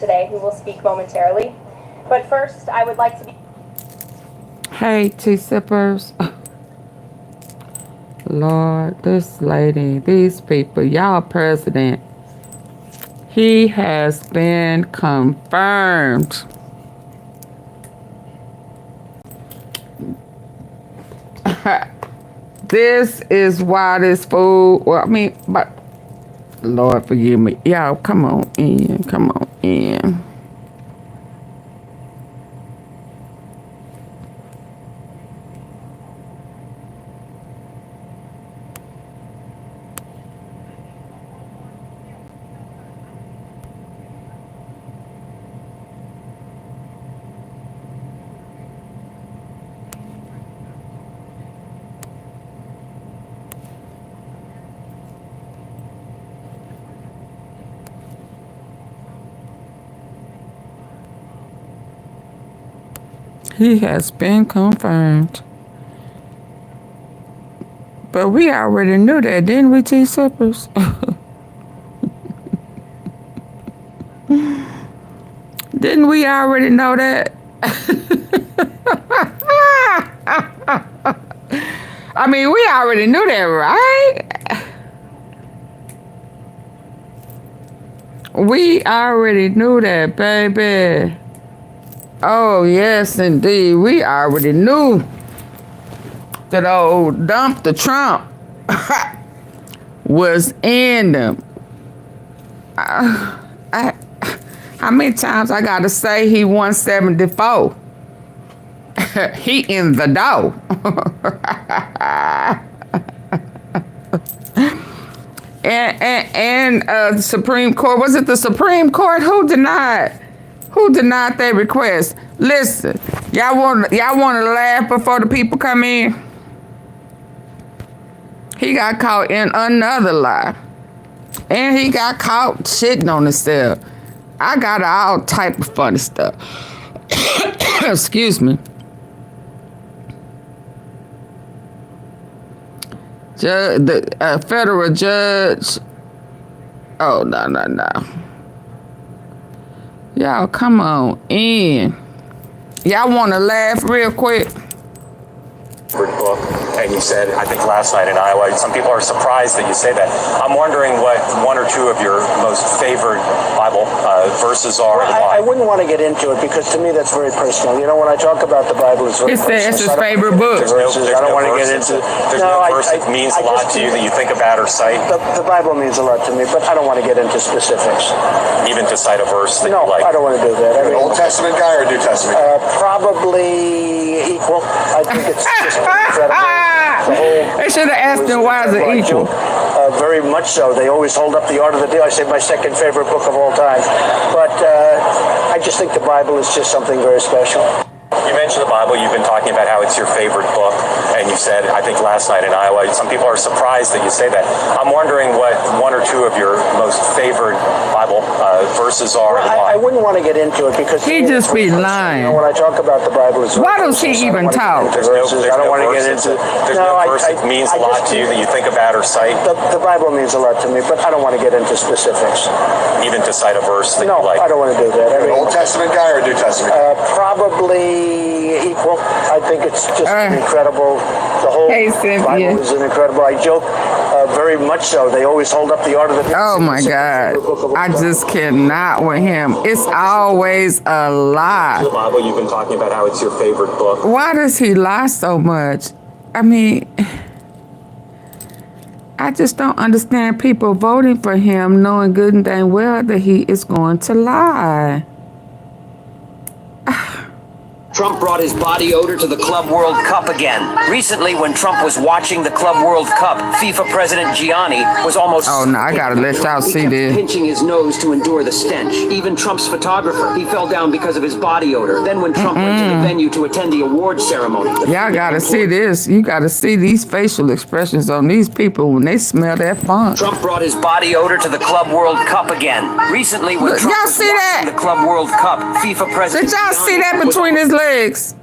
today who will speak momentarily. But first, I would like to be... Hey, tea sippers. Lord, this lady, these people, y'all president, he has been confirmed. This is why this fool, well, I mean, but Lord forgive me. Y'all, come on in, come on in. He has been confirmed. But we already knew that, didn't we, tea sippers? Didn't we already know that? I mean, we already knew that, right? We already knew that, baby. Oh, yes, indeed. We already knew that old dump the Trump was in them. How many times I got to say he 174? He in the dough. and the Supreme Court, was it the Supreme Court who denied their request? Listen, y'all want to laugh before the people come in? He got caught in another lie, and he got caught shitting on himself. I got all type of funny stuff. Excuse me. The federal judge. Oh, no. Y'all, come on in. Y'all want to laugh real quick? Book, and you said, I think last night in Iowa, some people are surprised that you say that. I'm wondering what one or two of your most favorite Bible verses are. Well, I wouldn't want to get into it because to me that's very personal. You know, when I talk about the Bible, it's very personal. It's his favorite book. There's I don't want to get into. There's no verse that means a lot to you that you think about or cite. The Bible means a lot to me, but I don't want to get into specifics. Even to cite a verse that you like. No, I don't want to do that. Old Testament guy or New Testament? Probably equal. I think it's just incredible. They should have asked him why is it equal. Very much so. They always hold up the art of the deal. I say my second favorite book of all time. But I just think the Bible is just something very special. You mentioned the Bible. You've been talking about how it's your favorite book, and you said, I think last night in Iowa, some people are surprised that you say that. I'm wondering what one or two of your most favorite Bible verses are. Well, I wouldn't want to get into it because he just be lying. You know, when I talk about the Bible, it's why does he even talk? There's no verse that means a lot to you that you think about or cite. The Bible means a lot to me, but I don't want to get into specifics. Even to cite a verse that you like. I don't want to do that. Old Testament guy or New Testament? Probably equal. I think it's just incredible. The whole Bible is incredible. I joke very much so. They always hold up the art of the deal. Oh my God. I just cannot with him. It's always a lie. The Bible, you've been talking about how it's your favorite book. Why does he lie so much? I mean, I just don't understand people voting for him knowing good and dang well that he is going to lie. Trump brought his body odor to the Club World Cup again. Recently, when Trump was watching the Club World Cup, FIFA President Gianni was almost... Oh, no, I gotta let y'all see this. Pinching his nose to endure the stench. Even Trump's photographer, he fell down because of his body odor. Then when Trump went to the venue to attend the awards ceremony... Y'all gotta see this. You gotta see these facial expressions on these people when they smell that funk. Trump brought his body odor to the Club World Cup again. Recently, when Trump y'all was see that? watching the Club World Cup, FIFA President... Did y'all see that between his legs?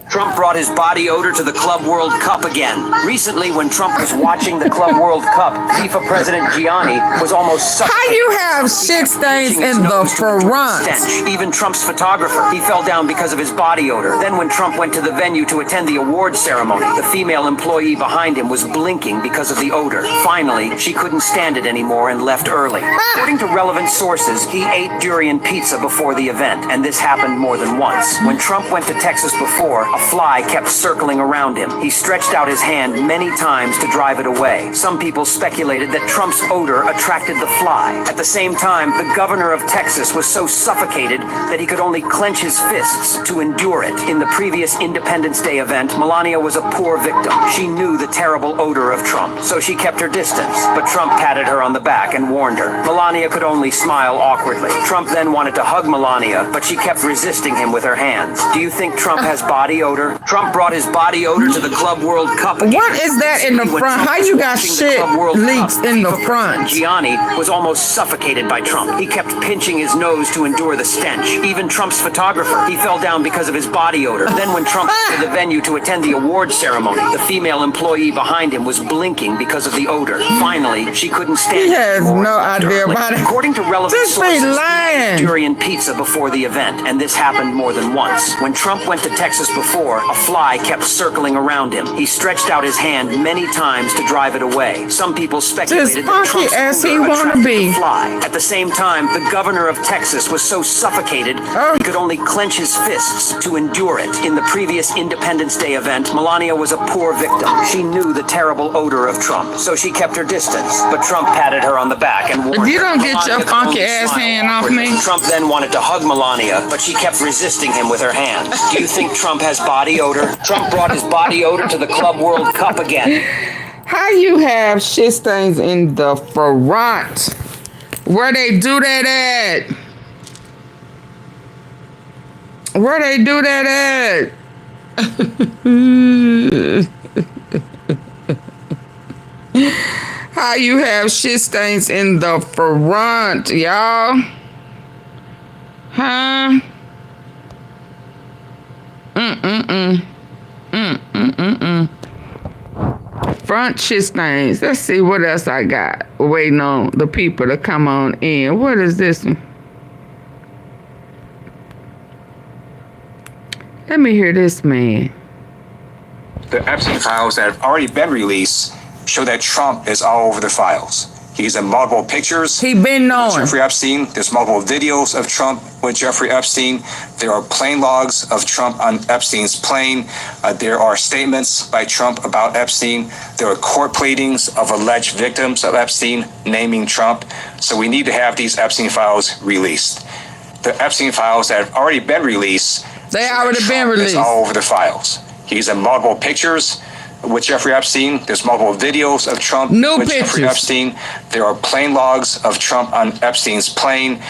Trump brought his body odor to the Club World Cup again. Recently, when Trump was watching the Club World Cup, FIFA President Gianni was almost suffocated. How you have shit stains in the front? Even Trump's photographer, he fell down because of his body odor. Then when Trump went to the venue to attend the awards ceremony, the female employee behind him was blinking because of the odor. Finally, she couldn't stand it anymore and left early. According to relevant sources, he ate durian pizza before the event, and this happened more than once. When Trump went to Texas before, a fly kept circling around him. He stretched out his hand many times to drive it away. Some people speculated that Trump's odor attracted the fly. At the same time, the governor of Texas was so suffocated that he could only clench his fists to endure it. In the previous Independence Day event, Melania was a poor victim. She knew the terrible odor of Trump, so she kept her distance. But Trump patted her on the back and warned her. Melania could only smile awkwardly. Trump then wanted to hug Melania, but she kept resisting him with her hands. Do you think Trump has body odor? Trump brought his body odor to the Club World Cup again. What is that in the front? How you got shit leaks in the front? Gianni was almost suffocated by Trump. He kept pinching his nose to endure the stench. Even Trump's photographer, he fell down because of his body odor. Then when Trump went to the venue to attend the awards ceremony, the female employee behind him was blinking because of the odor. Finally, she couldn't stand it. He has no idea about it. According to relevant Just be sources, lying. durian pizza before the event, and this happened more than once. When Trump went to Texas before, a fly kept circling around him. He stretched out his hand many times to drive it away. Some people speculated that Trump's odor attracted the fly. At the same time, the governor of Texas was so suffocated he could only clench his fists to endure it. In the previous Independence Day event, Melania was a poor victim. She knew the terrible odor of Trump, so she kept her distance. But Trump patted her on the back and warned her. You don't get your funky ass hand off me. Trump then wanted to hug Melania, but she kept resisting him with her hands. Do you think Trump has body odor? Trump brought his body odor to the Club World Cup again. How you have shit stains in the front? Where they do that at? Where they do that at? How you have shit stains in the front, y'all? Huh? Front shit stains. Let's see what else I got. Waiting on the people to come on in. What is this one? Let me hear this man. The Epstein files that have already been released show that Trump is all over the files. He's in multiple pictures. He been knowing. Jeffrey Epstein. There's multiple videos of Trump with Jeffrey Epstein. There are plane logs of Trump on Epstein's plane. There are statements by Trump about Epstein. There are court pleadings of alleged victims of Epstein naming Trump. So we need to have these Epstein files released. The Epstein files that have already been released. They already been released. Trump is all over the files. He's in multiple pictures with Jeffrey Epstein. There's multiple videos of Trump with Jeffrey Epstein. There are plane logs of Trump on Epstein's plane.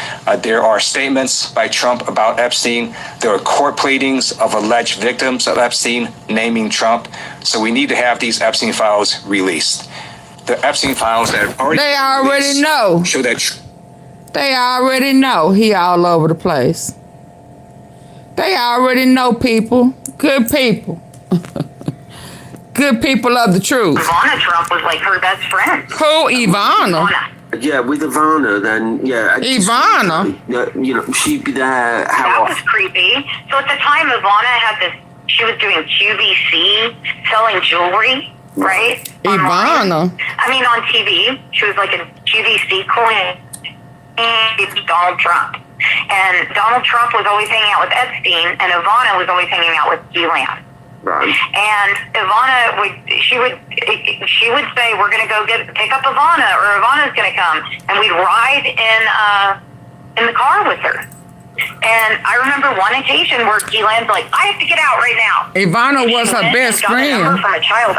There are statements by Trump about Epstein. There are court pleadings of alleged victims of Epstein naming Trump. So we need to have these Epstein files released. The Epstein files that have already They already know. Show that They already know he all over the place. They already know, people. Good people. Good people of the truth. Ivana Trump was like her best friend. Who, Ivana? Yeah, with Ivana, then, yeah. Ivana? You know, she'd be there. That was creepy. So at the time, Ivana had this, she was doing QVC, selling jewelry, right? Ivana? I mean, on TV. She was like a QVC queen. And it's Donald Trump. And Donald Trump was always hanging out with Epstein, and Ivana was always hanging out with Ghislaine. Right. And Ivana would say, we're going to go pick up Ivana, or Ivana's going to come. And we'd ride in the car with her. And I remember one occasion where Ghislaine's like, I have to get out right now. Ivana was her best friend. Got a number from a child,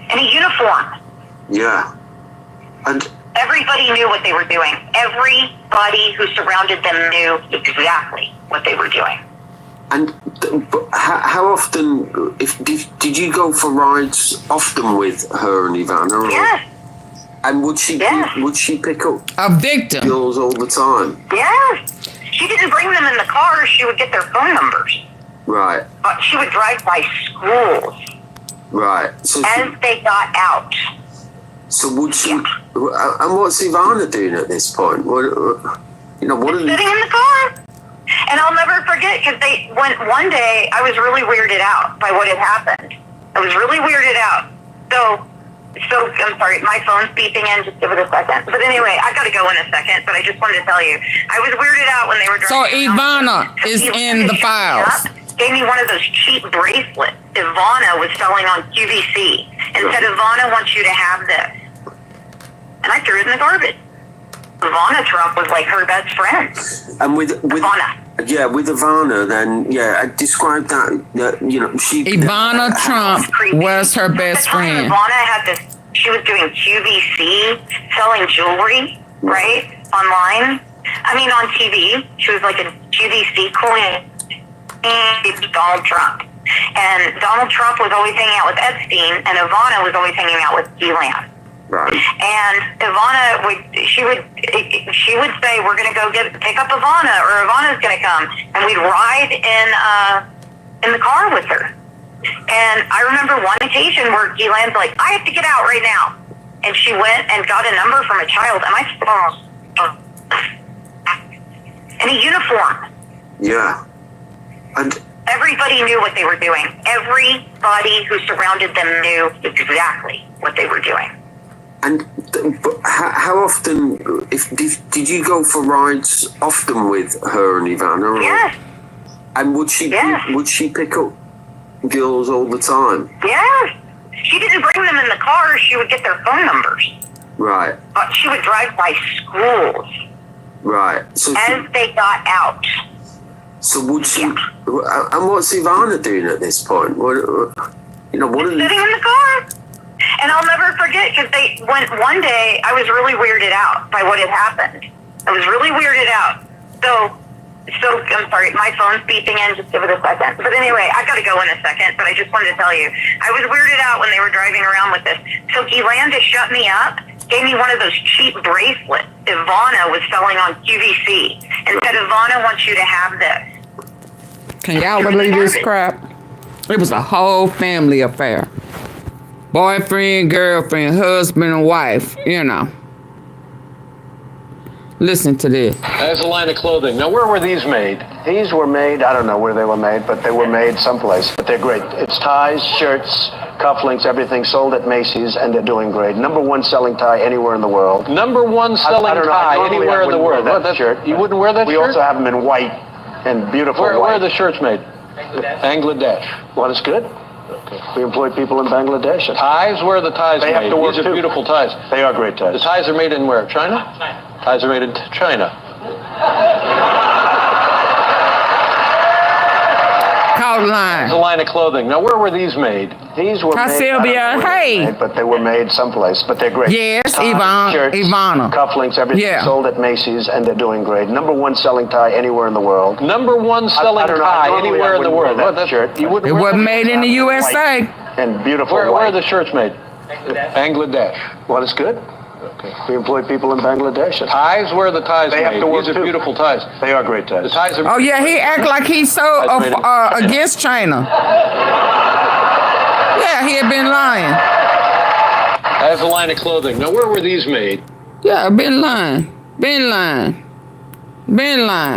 and in a uniform. Yeah. And everybody knew what they were doing. Everybody who surrounded them knew exactly what they were doing. And how often, did you go for rides often with her and Ivana? Yes. And would she pick up a victim girls all the time? Yes. she didn't bring them in the car. She would get their phone numbers. Right. She would drive by schools. Right. So as they got out. So would she? And what's Ivana doing at this point? What are sitting in the car. And I'll never forget because one day I was really weirded out by what had happened. I was really weirded out. So I'm sorry, my phone's beeping in. Just give it a second. But anyway, I got to go in a second. But I just wanted to tell you, I was weirded out when they were driving. So Ivana is in the files. Gave me one of those cheap bracelets Ivana was selling on QVC and said, Ivana wants you to have this. And I threw it in the garbage. Ivana Trump was like her best friend. And with Ivana. Yeah, with Ivana, then, I described that, she... Ivana Trump was her best friend. Ivana had this, she was doing QVC, selling jewelry, right, online. I mean, on TV. She was like a QVC queen. And Donald Trump. And Donald Trump was always hanging out with Epstein, and Ivana was always hanging out with Ghislaine. Right. And Ivana would say, we're going to go pick up Ivana, or Ivana's going to come. And we'd ride in the car with her. And I remember one occasion where Ghislaine's like, I have to get out right now. And she went and got a number from a child, and I saw in a uniform. Yeah. And everybody knew what they were doing. Everybody who surrounded them knew exactly what they were doing. And how often, did you go for rides often with her and Ivana? Yes. And would she pick up girls all the time? Yes. She didn't bring them in the car. She would get their phone numbers. Right. She would drive by schools. Right. So as they got out. So would she? And what's Ivana doing at this point? What are sitting in the car. And I'll never forget because one day I was really weirded out by what had happened. I was really weirded out. So I'm sorry, my phone's beeping in. Just give it a second. But anyway, I got to go in a second. But I just wanted to tell you, I was weirded out when they were driving around with this. So Ghislaine to shut me up. Gave me one of those cheap bracelets Ivana was selling on QVC and said, Ivana wants you to have this. Can y'all believe this crap? It was a whole family affair. Boyfriend, girlfriend, husband, and wife, Listen to this. There's a line of clothing. Now, where were these made? These were made, I don't know where they were made, but they were made someplace. But they're great. It's ties, shirts, cufflinks, everything sold at Macy's, and they're doing great. #1 selling tie anywhere in the world. #1 selling tie anywhere in the world. Shirt. You wouldn't wear that shirt? We also have them in white and beautiful white. Where are the shirts made? Bangladesh. Well, it's good. Okay. We employ people in Bangladesh. Ties? Where are the ties made? They have to work These are beautiful ties. They are great ties. The ties are made in where? China? Ties are made in China. Call line. There's a line of clothing. Now, where were these made? These were made. Sylvia, hey. But they were made someplace. But they're great. Yes, ties, shirts, Ivana. Cufflinks, everything sold at Macy's, and they're doing great. #1 selling tie anywhere in the world. #1 selling tie anywhere in the world. That shirt. You wouldn't it wear wasn't that made in the USA. And beautiful Where white. are the shirts made? Bangladesh. Well, it's good. Okay. We employ people in Bangladesh. Ties? Where are the ties they made? Have to work These are beautiful ties. They are great ties. The ties are. Oh yeah, he act like he's so against China. Yeah, he had been lying. There's a line of clothing. Now, where were these made? Yeah, been lying. Been lying.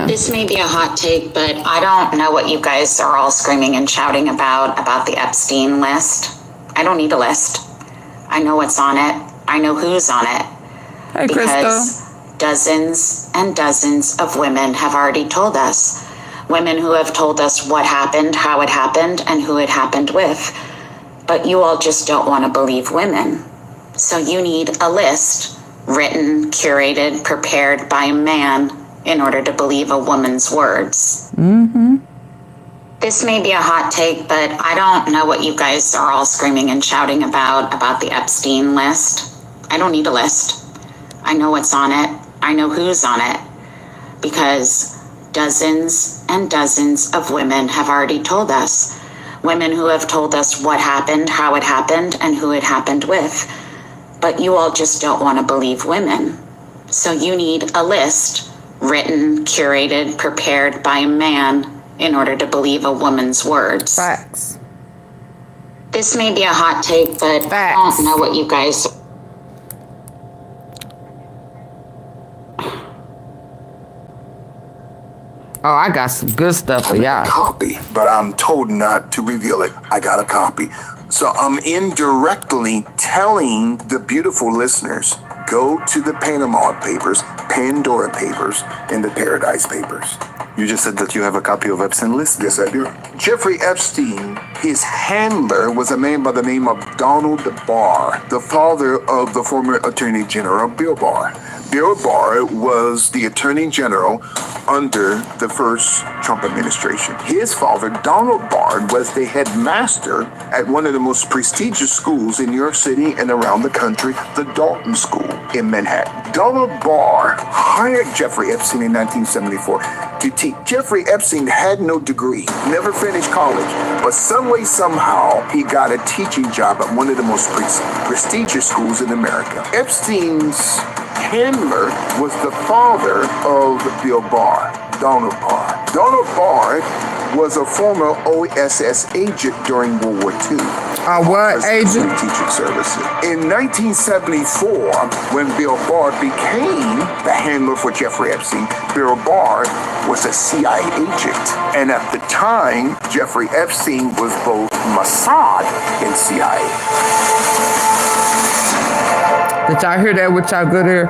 This may be a hot take, but I don't know what you guys are all screaming and shouting about the Epstein list. I don't need a list. I know what's on it. I know who's on it. Hey, because dozens and dozens of women have already told us. Women who have told us what happened, how it happened, and who it happened with. But you all just don't want to believe women. So you need a list, written, curated, prepared by a man in order to believe a woman's words. Mm-hmm. This may be a hot take, but I don't know what you guys are all screaming and shouting about the Epstein list. I don't need a list. I know what's on it. I know who's on it. Because dozens and dozens of women have already told us. Women who have told us what happened, how it happened, and who it happened with. But you all just don't want to believe women. So you need a list, written, curated, prepared by a man in order to believe a woman's words. Facts. This may be a hot take, but I don't know what you guys... Oh, I got some good stuff for y'all. Copy, but I'm told not to reveal it. I got a copy. So I'm indirectly telling the beautiful listeners, go to the Panama Papers, Pandora Papers, and the Paradise Papers. You just said that you have a copy of Epstein list? Yes, I do. Jeffrey Epstein, his handler was a man by the name of Donald Barr, the father of the former Attorney General Bill Barr. Bill Barr was the Attorney General under the first Trump administration. His father, Donald Barr, was the headmaster at one of the most prestigious schools in New York City and around the country, the Dalton School in Manhattan. Donald Barr hired Jeffrey Epstein in 1974 to teach. Jeffrey Epstein had no degree, never finished college, but some way, somehow, he got a teaching job at one of the most prestigious schools in America. Epstein's handler was the father of Bill Barr, Donald Barr. Donald Barr was a former OSS agent during World War II. What agent? Teaching services. In 1974, when Bill Barr became the handler for Jeffrey Epstein, Bill Barr was a CIA agent. And at the time, Jeffrey Epstein was both Mossad and CIA. Did y'all hear that with y'all good ear?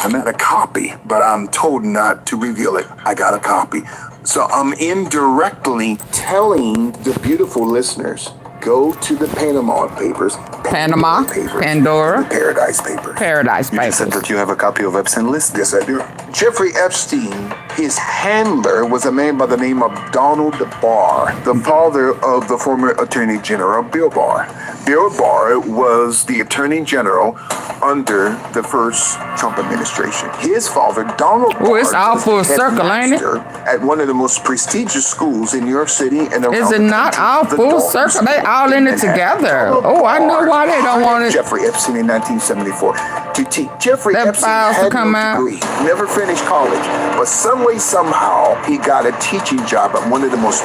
I'm at a copy, but I'm told not to reveal it. I got a copy. So I'm indirectly telling the beautiful listeners, go to the Panama Papers, Panama, Papers, Pandora, the Paradise Papers. Paradise You Papers. just said that you have a copy of Epstein list? Yes, I do. Jeffrey Epstein, his handler was a man by the name of Donald Barr, the father of the former Attorney General Bill Barr. Bill Barr was the Attorney General under the first Trump administration. His father, Donald Barr, it's all full circle, ain't it? At one of the most prestigious schools in New York City and around Is it the not country, all the full Dalton circle? School They all in it in Manhattan. together. Donald Oh, I know why they don't want it. Jeffrey Epstein in 1974 to teach. Jeffrey That Epstein files to had come no out. degree, never finished college, but some way, somehow, he got a teaching job at one of the most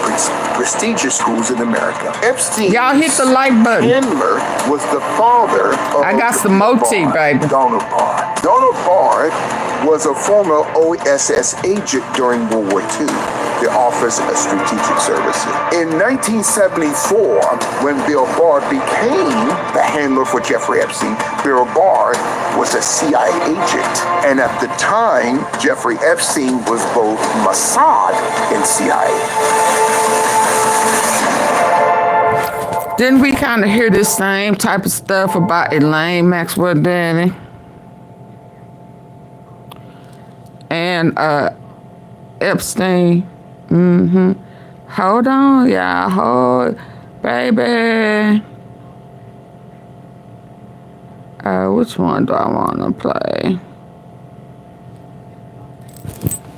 prestigious schools in America. Epstein, Y'all hit the like button. handler was the father of I got some more tea, baby. Donald Barr. Donald Barr was a former OSS agent during World War II, the Office of Strategic Services. In 1974, when Bill Barr became the handler for Jeffrey Epstein, Bill Barr was a CIA agent. And at the time, Jeffrey Epstein was both Mossad and CIA. Didn't we kind of hear this same type of stuff about Ghislaine Maxwell, Danny? And Epstein. Hold on, y'all. Hold, baby. Which one do I want to play?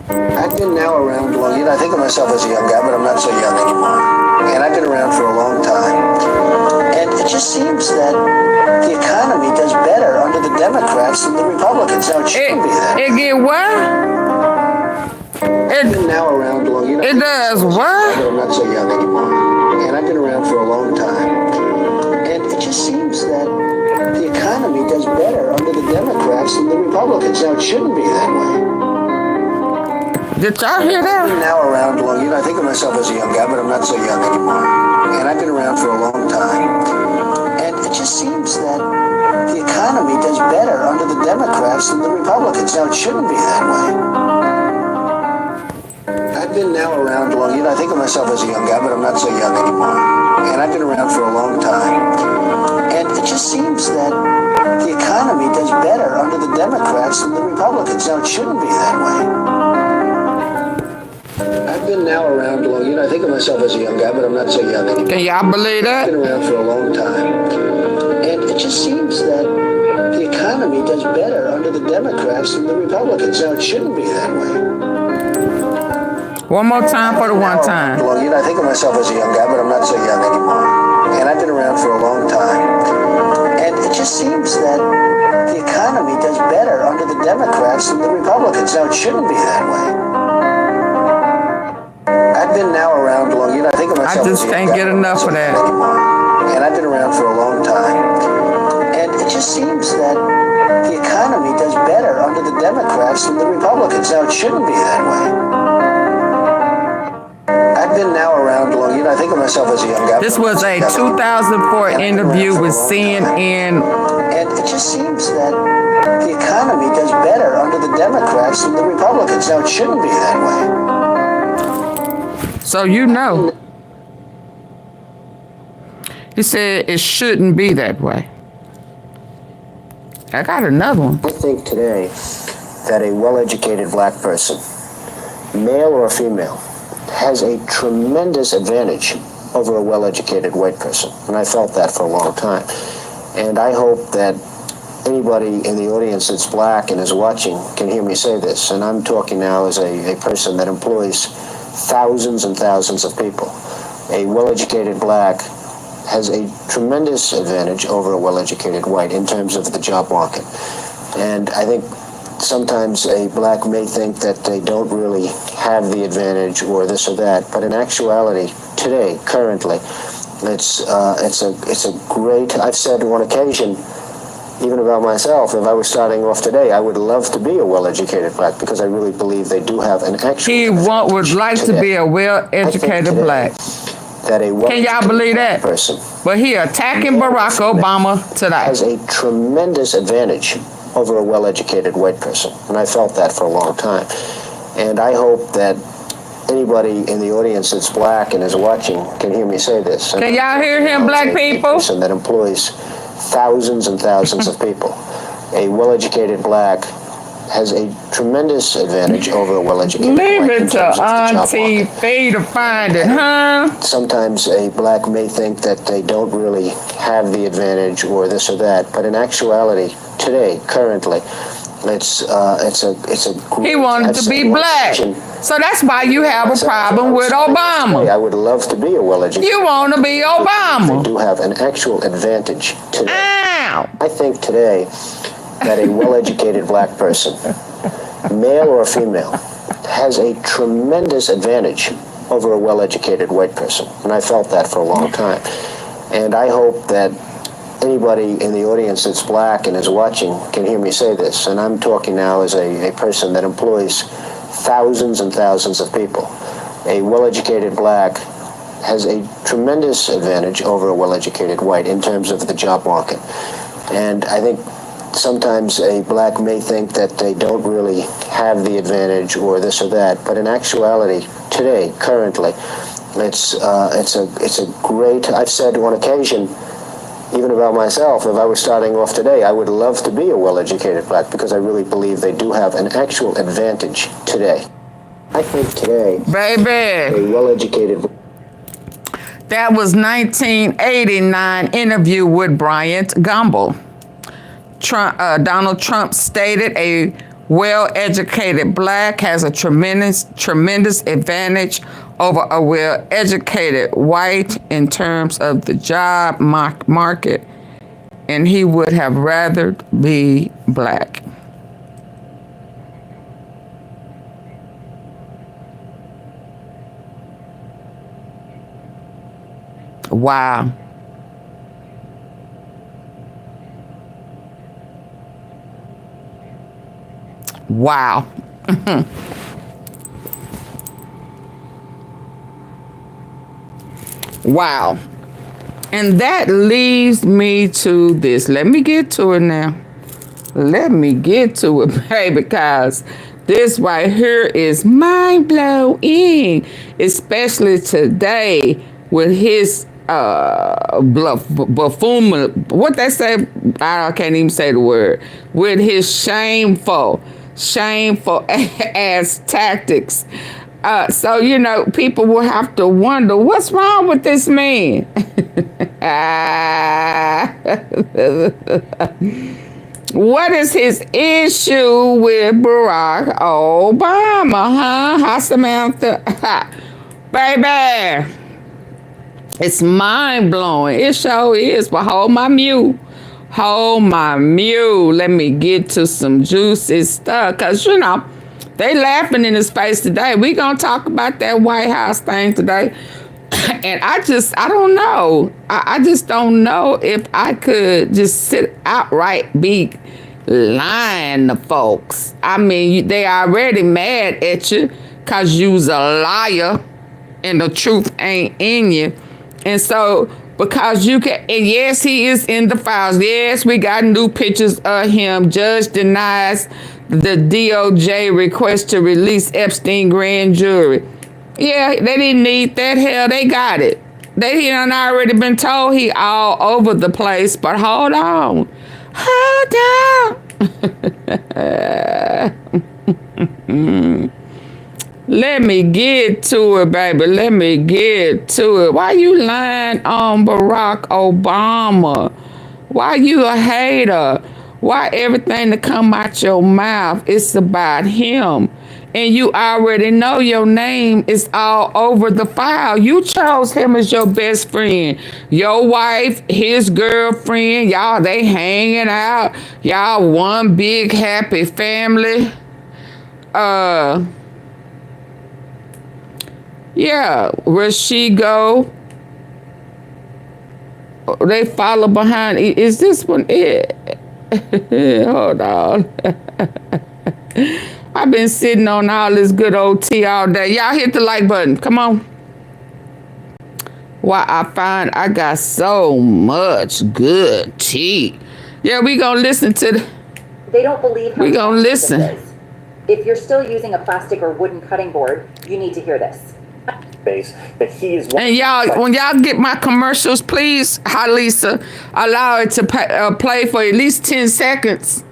I've been now around long. I think of myself as a young guy, but I'm not so young anymore. And I've been around for a long time. And it just seems that the economy does better under the Democrats than the Republicans. Now, it shouldn't be that. It get what? I've been now around long. It does what? But I'm not so young anymore. And I've been around for a long time. And it just seems that the economy does better under the Democrats than the Republicans. Now, it shouldn't be that way. Did y'all hear that? I've been now around long. I think of myself as a young guy, but I'm not so young anymore. And I've been around for a long time. And it just seems that the economy does better under the Democrats than the Republicans. Now, it shouldn't be that way. I've been now around long. I think of myself as a young guy, but I'm not so young anymore. And I've been around for a long time. And it just seems that the economy does better under the Democrats than the Republicans. Now, it shouldn't be that way. I've been now around long. I think of myself as a young guy, but I'm not so young anymore. Can y'all believe that? I've been around for a long time. And it just seems that the economy does better under the Democrats than the Republicans. Now, it shouldn't be that way. One more time for the one time. Long. I think of myself as a young guy, but I'm not so young anymore. And I've been around for a long time. And it just seems that the economy does better under the the Democrats than the Republicans. Now, it shouldn't be that way. I've been now around long. I think of myself. I just can't get enough of that. Anymore. And I've been around for a long time. And it just seems that the economy does better under the Democrats than the Republicans. Now, it shouldn't be that way. I've been now around long. I think of myself as a young guy. This was a 2004 interview with CNN. And it just seems that the economy does better under the Democrats than the Republicans. Now, it shouldn't be that way. So you know. He said it shouldn't be that way. I got another one. I think today that a well-educated black person, male or female, has a tremendous advantage over a well-educated white person. And I felt that for a long time. And I hope that anybody in the audience that's black and is watching can hear me say this. And I'm talking now as a person that employs thousands and thousands of people. A well-educated black has a tremendous advantage over a well-educated white in terms of the job market. And I think sometimes a black may think that they don't really have the advantage or this or that, but in actuality, today, currently, it's a great. I've said on occasion, even about myself, if I was starting off today, I would love to be a well-educated black because I really believe they do have an actual. He would like to be a well-educated black. That a Can y'all believe that? Person, but he attacking Barack Obama today. Has a tremendous advantage over a well-educated white person. And I felt that for a long time. And I hope that anybody in the audience that's black and is watching can hear me say this. Can y'all hear him, black people? A person that employs thousands and thousands of people. A well-educated black has a tremendous advantage over a well-educated white. Leave it to AunTeaFee to find it, huh? Sometimes a black may think that they don't really have the advantage or this or that, but in actuality, today, currently, it's a great. He wanted to be black, so that's why you have a problem with Obama. I would love to be a well-educated. You want to be Obama. They do have an actual advantage today. Ow! I think today that a well-educated black person, male or female, has a tremendous advantage over a well-educated white person. And I felt that for a long time. And I hope that anybody in the audience that's black and is watching can hear me say this. And I'm talking now as a person that employs thousands and thousands of people. A well-educated black has a tremendous advantage over a well-educated white in terms of the job market. And I think sometimes a black may think that they don't really have the advantage or this or that, but in actuality, today, currently, it's a great. I've said on occasion, even about myself, if I was starting off today, I would love to be a well-educated black because I really believe they do have an actual advantage today. I think today, baby, a well-educated. That was 1989 interview with Bryant Gumbel. Donald Trump stated a well-educated black has a tremendous advantage over a well-educated white in terms of the job market, and he would have rather be black. Wow. Wow. Wow. And that leads me to this. Let me get to it now. Let me get to it, baby, because this right here is mind-blowing, especially today with his buffoon, what they say, I can't even say the word, with his shameful ass tactics. So, you know, people will have to wonder, what's wrong with this man? What is his issue with Barack Obama, huh? Hi, Samantha. Baby, it's mind-blowing. It sure is. But hold my mute. Hold my mule. Let me get to some juicy stuff. Because, you know, they laughing in his face today. We going to talk about that Whitehouse thing today. And I don't know. I just don't know if I could just sit outright be lying to folks. I mean, they already mad at you because you's a liar and the truth ain't in you. And so, because you can, and yes, he is in the files. Yes, we got new pictures of him. Judge denies the DOJ request to release Epstein grand jury. Yeah, they didn't need that. Hell, they got it. He done already been told he all over the place, but hold on. Hold on. Let me get to it, baby. Let me get to it. Why you lying on Barack Obama? Why you a hater? Why everything that come out your mouth is about him? And you already know your name is all over the file. You chose him as your best friend. Your wife, his girlfriend, y'all, they hanging out. Y'all one big happy family. Yeah, where she go, they follow behind. Is this one it? Hold on. I've been sitting on all this good old tea all day. Y'all hit the like button. Come on. Why I find I got so much good tea. Yeah, we gonna listen to They don't believe how we gonna listen. this is. If you're still using a plastic or wooden cutting board, you need to hear this. That he is. And y'all, when y'all get my commercials, please, hi Lisa, allow it to play for at least 10 seconds.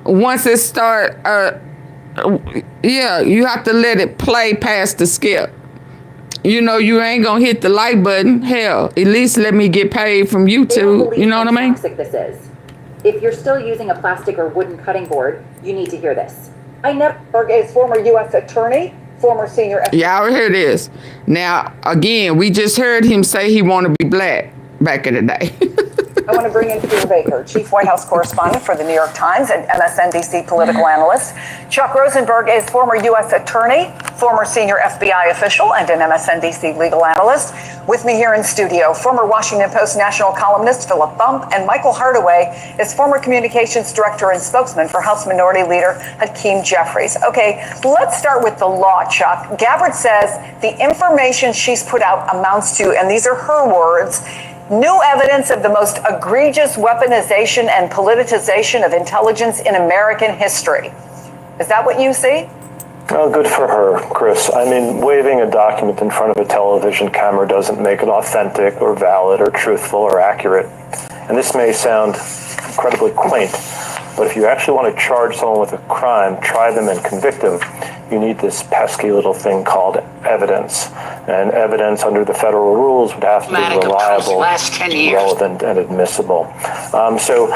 Once it start, yeah, you have to let it play past the skip. You know, you ain't gonna hit the like button. Hell, at least let me get paid from YouTube. You know what I mean? Toxic this is. If you're still using a plastic or wooden cutting board, you need to hear this. I never is former U.S. attorney, former senior. Y'all hear this? Now, again, we just heard him say he want to be black back in the day. I want to bring in Peter Baker, chief White House correspondent for the New York Times and MSNBC political analyst. Chuck Rosenberg is former U.S. attorney, former senior FBI official, and an MSNBC legal analyst. With me here in studio, former Washington Post national columnist Philip Bump, and Michael Hardaway is former communications director and spokesman for House Minority Leader Hakeem Jeffries. Okay, let's start with the law, Chuck. Gabbard says the information she's put out amounts to, and these are her words, new evidence of the most egregious weaponization and politicization of intelligence in American history. Is that what you see? Oh, good for her, Chris. I mean, waving a document in front of a television camera doesn't make it authentic or valid or truthful or accurate. And this may sound incredibly quaint, but if you actually want to charge someone with a crime, try them and convict them, you need this pesky little thing called evidence. And evidence under the federal rules would have to be reliable, relevant, and admissible. So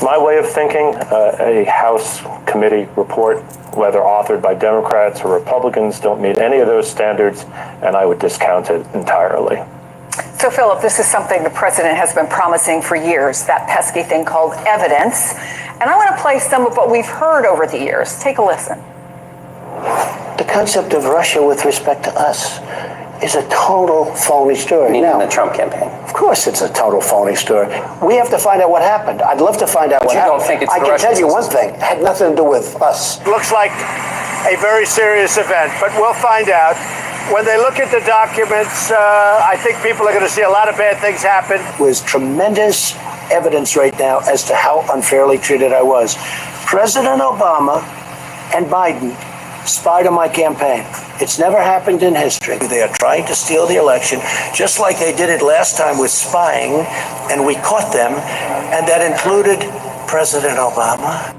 my way of thinking, a House committee report, whether authored by Democrats or Republicans, don't meet any of those standards, and I would discount it entirely. So, Philip, this is something the president has been promising for years, that pesky thing called evidence. And I want to play some of what we've heard over the years. Take a listen. The concept of Russia with respect to us is a total phony story. Meaning the Trump campaign. Of course it's a total phony story. We have to find out what happened. I'd love to find out what happened. You don't think it's I can tell you one thing. It had nothing to do with us. Looks like a very serious event, but we'll find out. When they look at the documents, I think people are going to see a lot of bad things happen. There's tremendous evidence right now as to how unfairly treated I was. President Obama and Biden spied on my campaign. It's never happened in history. They are trying to steal the election, just like they did it last time with spying, and we caught them, and that included President Obama.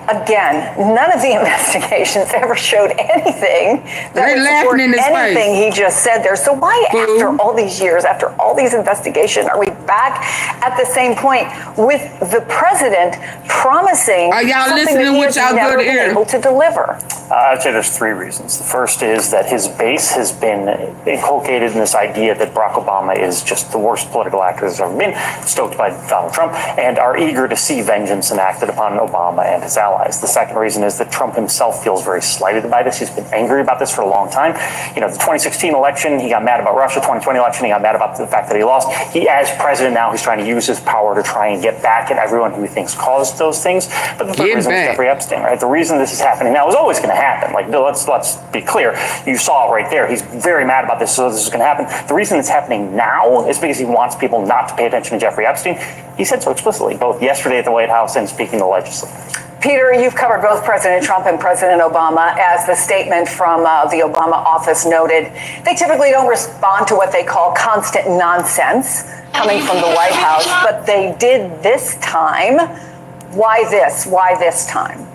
Again, none of the investigations ever showed anything that They're would laughing support in his anything face. he just said there. So why, after all these years, after all these investigations, are we back at the same point with the president promising Are y'all something listening that he with has y'all never good been ear? able to deliver? I'd say there's three reasons. The first is that his base has been inculcated in this idea that Barack Obama is just the worst political actor there's ever been, stoked by Donald Trump, and are eager to see vengeance enacted upon Obama and his allies. The second reason is that Trump himself feels very slighted by this. He's been angry about this for a long time. You know, the 2016 election, he got mad about Russia. 2020 election, he got mad about the fact that he lost. He, as president now, he's trying to use his power to try and get back at everyone who he thinks caused those things. But the third reason is Jeffrey Epstein, right? The reason this is happening now is always going to happen. Like, let's be clear. You saw it right there. He's very mad about this, so this is going to happen. The reason it's happening now is because he wants people not to pay attention to Jeffrey Epstein. He said so explicitly, both yesterday at the White House and speaking to legislators. Peter, you've covered both President Trump and President Obama. As the statement from the Obama office noted, they typically don't respond to what they call constant nonsense coming from the White House, but they did this time. Why this? Why this time?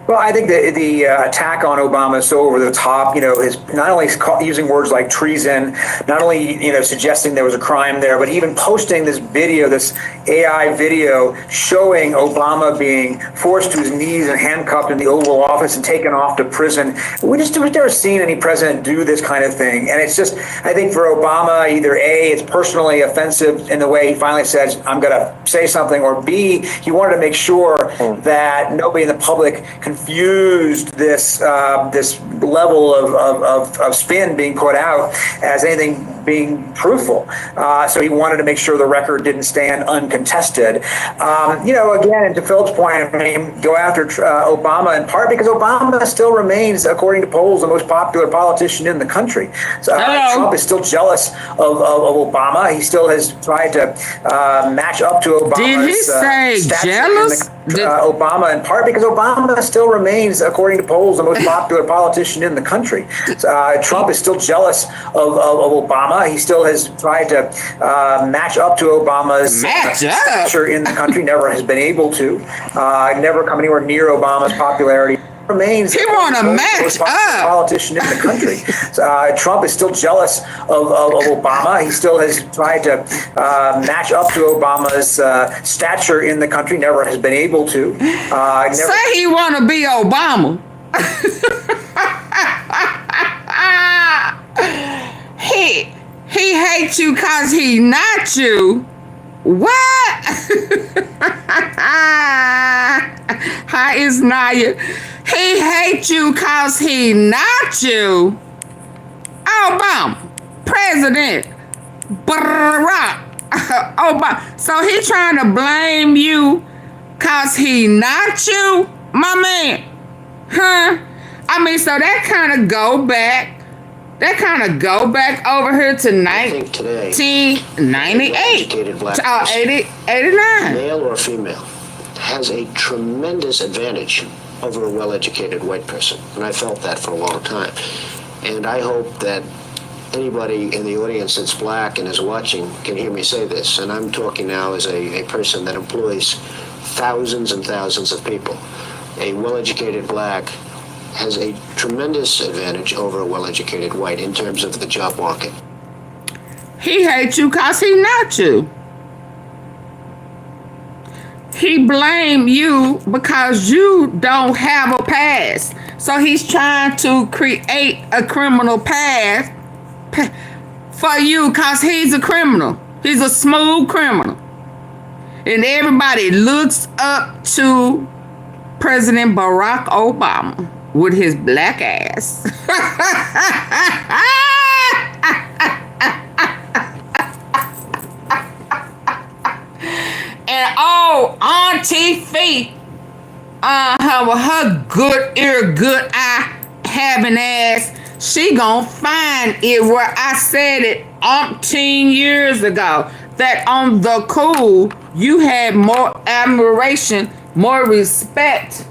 Well, I think the attack on Obama is so over the top. You know, his not only using words like treason, not only suggesting there was a crime there, but even posting this video, this AI video showing Obama being forced to his knees and handcuffed in the Oval Office and taken off to prison. We've never seen any president do this kind of thing, and it's just, I think for Obama, either A, it's personally offensive in the way he finally says, "I'm going to say something," or B, he wanted to make sure that nobody in the public confused this level of spin being put out as anything being truthful. So he wanted to make sure the record didn't stand uncontested. Again, and to Philip's point, I mean, go after Obama in part because Obama still remains, according to polls, the most popular politician in the country. So Trump is still jealous of Obama. He still has tried to match up to Obama's Did he say jealous? Obama in part because Obama still remains, according to polls, the most popular politician in the country. Trump is still jealous of Obama. He still has tried to match up to Obama's stature in the country. Never has been able to. Never come anywhere near Obama's popularity. Remains he want to match up politician in the country. Trump is still jealous of Obama. He still has tried to match up to Obama's stature in the country. Never has been able to. Say he want to be Obama. He hates you cause he not you. What? Hi, is Naya. He hates you cause he not you. Obama, President Barack Obama. So he trying to blame you cause he not you, my man. Huh? I mean, so that kind of go back. That kind of go back over here to 1998, 89. Male or female, has a tremendous advantage over a well-educated white person. And I felt that for a long time. And I hope that anybody in the audience that's black and is watching can hear me say this. And I'm talking now as a person that employs thousands and thousands of people. A well-educated black has a tremendous advantage over a well-educated white in terms of the job market. He hates you cause he not you. He blame you because you don't have a past. So he's trying to create a criminal path for you cause he's a criminal. He's a smooth criminal. And everybody looks up to President Barack Obama with his black ass. And AunTeaFee, with her good ear, good eye having ass, she gonna find it where I said it 18 years ago, that on the cool, you had more admiration, more respect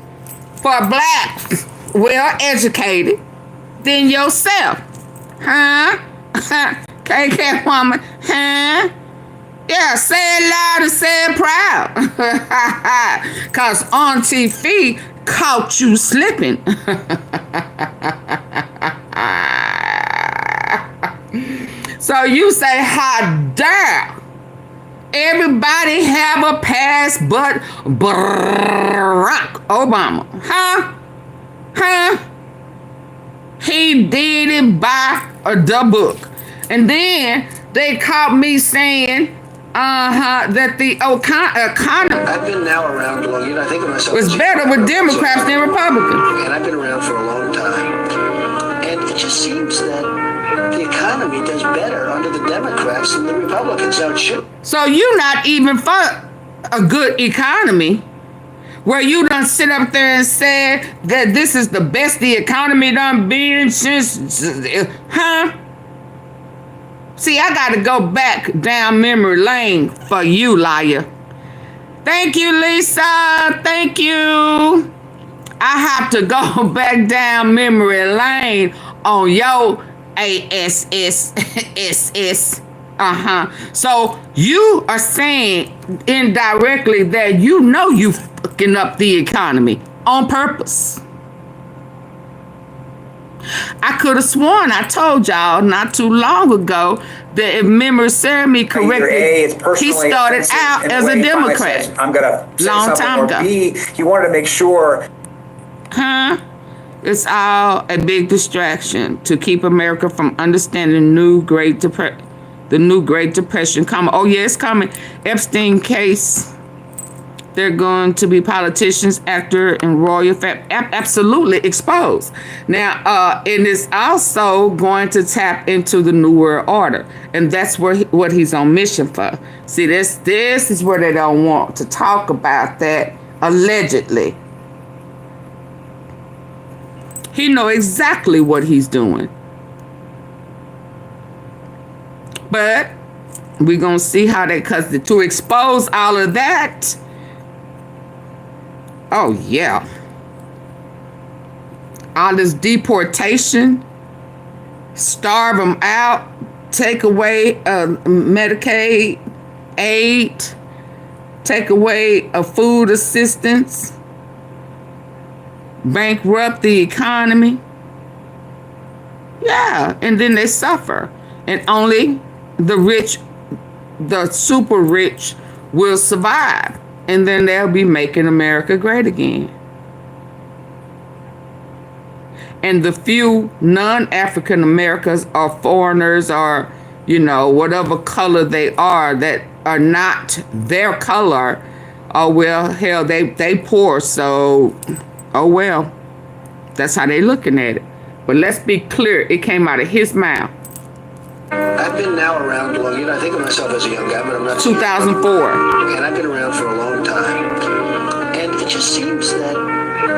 for blacks, well-educated, than yourself. Huh? KK woman, huh? Yeah, say it loud and say it proud. Because AunTeaFee caught you slipping. So you say, how dare everybody have a pass but Barack Obama? Huh? He did it by the book. And then they caught me saying, that the economy I've been now around long. I think of myself was better with Democrats than Republicans. And I've been around for a long time. And it just seems that the economy does better under the Democrats than the Republicans. Now it should. So you're not even for a good economy, where you done sit up there and say that this is the best the economy done been since, See, I got to go back down memory lane for you, liar. Thank you, Lisa. Thank you. I have to go back down memory lane on your ASS. So you are saying indirectly that you know you fucking up the economy on purpose. I could have sworn I told y'all not too long ago that if memory serves me correctly, he started out as a Democrat. I'm gonna say long something, time or ago. B, he wanted to make sure. It's all a big distraction to keep America from understanding the new Great Depression coming. Oh yeah, it's coming. Epstein case. They're going to be politicians, actor, and royal absolutely exposed. Now, and it's also going to tap into the New World Order, and that's what he's on mission for. See, this is where they don't want to talk about that. Allegedly, he know exactly what he's doing, but we're gonna see how that, because to expose all of that. Oh, yeah. All this deportation, starve them out, take away Medicaid aid, take away food assistance, bankrupt the economy. Yeah, and then they suffer. And only the rich, the super rich, will survive. And then they'll be making America great again. And the few non-African Americans or foreigners or, whatever color they are that are not their color, oh, well, hell, they poor. So, oh, well, that's how they looking at it. But let's be clear. It came out of his mouth. I've been now around long. I think of myself as a young guy, but I'm not. 2004. And I've been around for a long time. And it just seems that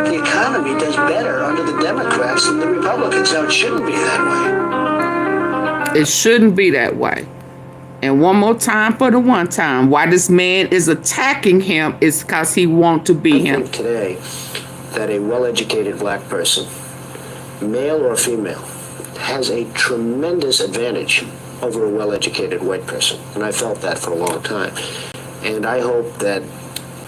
the economy does better under the Democrats than the Republicans. Now, it shouldn't be that way. It shouldn't be that way. And one more time for the one time. Why this man is attacking him is because he wants to be him. I think today that a well-educated black person, male or female, has a tremendous advantage over a well-educated white person. And I felt that for a long time. And I hope that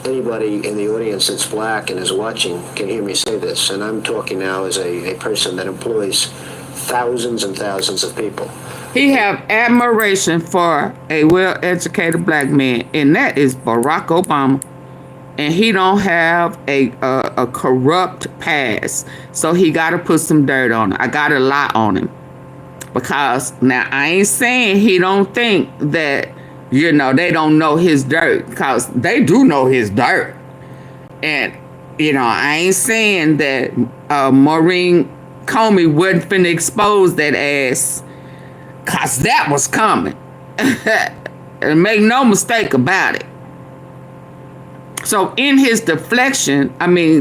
anybody in the audience that's black and is watching can hear me say this. And I'm talking now as a person that employs thousands and thousands of people. He have admiration for a well-educated black man, and that is Barack Obama. And he don't have a corrupt past. So he got to put some dirt on him. I got to lie on him. Because now I ain't saying he don't think that, they don't know his dirt. Because they do know his dirt. And, I ain't saying that Maureen Comey wasn't finna expose that ass. Because that was coming. And make no mistake about it. So in his deflection,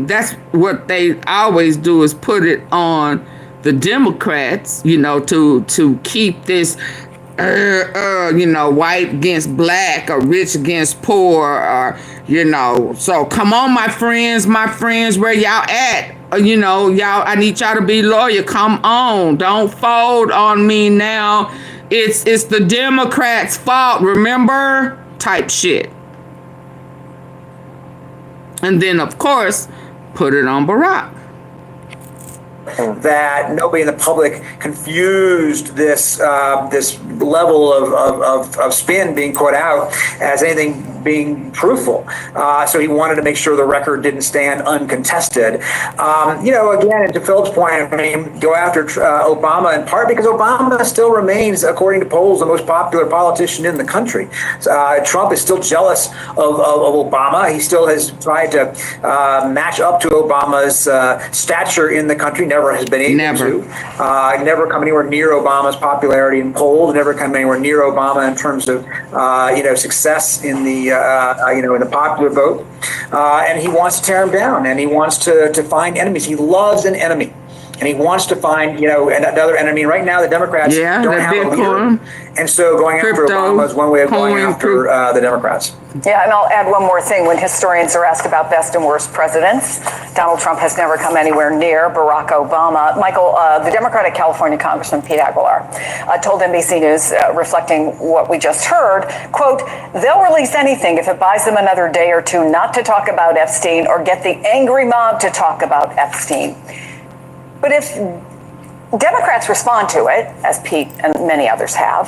that's what they always do, is put it on the Democrats, to keep this, white against black or rich against poor, or, So come on, my friends, where y'all at? Y'all, I need y'all to be loyal. Come on, don't fold on me now. It's the Democrats' fault, remember? type shit. And then, of course, put it on Barack. That nobody in the public confused this this level of spin being put out as anything being truthful. So he wanted to make sure the record didn't stand uncontested. Again, to Philip's point, I mean, go after Obama in part because Obama still remains, according to polls, the most popular politician in the country. Trump is still jealous of Obama. He still has tried to match up to Obama's stature in the country. Never has been able to. Never come anywhere near Obama's popularity in polls. Never come anywhere near Obama in terms of success in the in the popular vote. And he wants to tear him down. And he wants to find enemies. He loves an enemy. And he wants to find, another enemy. Right now, the Democrats don't have a leader. And so going after Obama is one way of going after the Democrats. Yeah, and I'll add one more thing. When historians are asked about best and worst presidents, Donald Trump has never come anywhere near Barack Obama. Michael, the Democratic California Congressman Pete Aguilar told NBC News, reflecting what we just heard, quote, "They'll release anything if it buys them another day or two not to talk about Epstein or get the angry mob to talk about Epstein." But if Democrats respond to it, as Pete and many others have,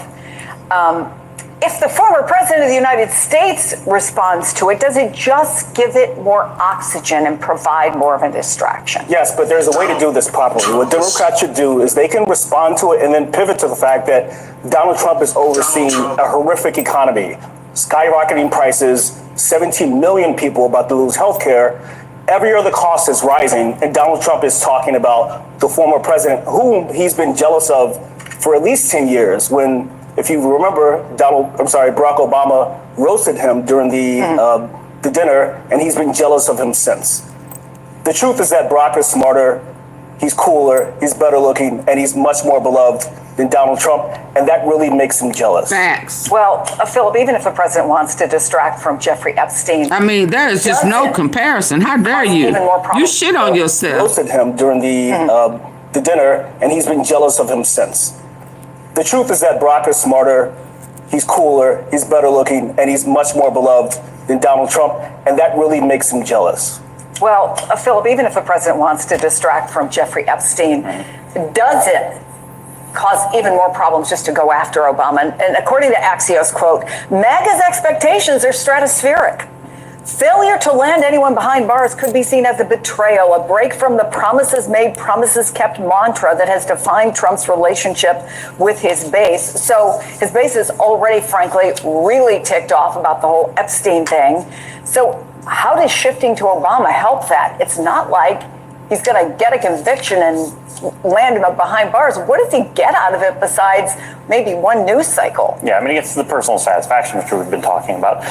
if the former president of the United States responds to it, does it just give it more oxygen and provide more of a distraction? Yes, but there's a way to do this properly. What Democrats should do is they can respond to it and then pivot to the fact that Donald Trump is overseeing a horrific economy, skyrocketing prices, 17 million people about to lose health care. Every other cost is rising, and Donald Trump is talking about the former president, whom he's been jealous of for at least 10 years, when, if you remember, Barack Obama roasted him during the dinner, and he's been jealous of him since. The truth is that Barack is smarter, he's cooler, he's better looking, and he's much more beloved than Donald Trump, and that really makes him jealous. Facts. Well, Philip, even if a president wants to distract from Jeffrey Epstein, I mean, there is just no comparison. How dare you? You shit on yourself. Roasted him during the dinner, and he's been jealous of him since. The truth is that Barack is smarter, he's cooler, he's better looking, and he's much more beloved than Donald Trump, and that really makes him jealous. well, Philip, even if a president wants to distract from Jeffrey Epstein, does it cause even more problems just to go after Obama? And according to Axios, quote, MAGA's expectations are stratospheric. Failure to land anyone behind bars could be seen as a betrayal, a break from the promises made, promises kept mantra that has defined Trump's relationship with his base. So his base is already, frankly, really ticked off about the whole Epstein thing. So how does shifting to Obama help that? It's not like he's going to get a conviction and land him behind bars. What does he get out of it besides maybe one news cycle? Yeah, I mean, it's the personal satisfaction, which we've been talking about.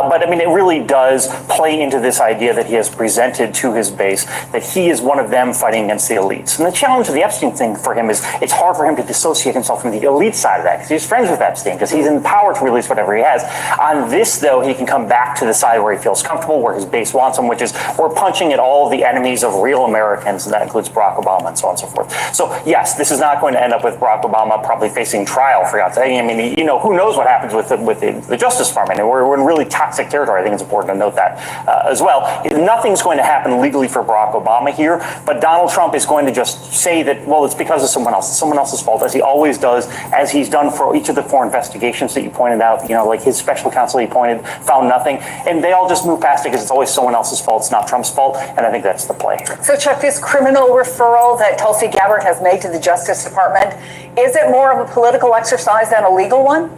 But I mean, it really does play into this idea that he has presented to his base that he is one of them fighting against the elites. And the challenge of the Epstein thing for him is it's hard for him to dissociate himself from the elite side of that because he's friends with Epstein, because he's in power to release whatever he has. On this, though, he can come back to the side where he feels comfortable, where his base wants him, which is we're punching at all the enemies of real Americans, and that includes Barack Obama and so on and so forth. So, yes, this is not going to end up with Barack Obama probably facing trial for God's sake. I mean, you know, who knows what happens with the Justice Department. And we're in really toxic territory. I think it's important to note that as well. Nothing's going to happen legally for Barack Obama here, but Donald Trump is going to just say that, well, it's because of someone else. It's someone else's fault, as he always does, as he's done for each of the 4 investigations that you pointed out. You know, like his special counsel he pointed, found nothing. And they all just move past it because it's always someone else's fault. It's not Trump's fault. And I think that's the play. So, Chuck, this criminal referral that Tulsi Gabbard has made to the Justice Department, is it more of a political exercise than a legal one?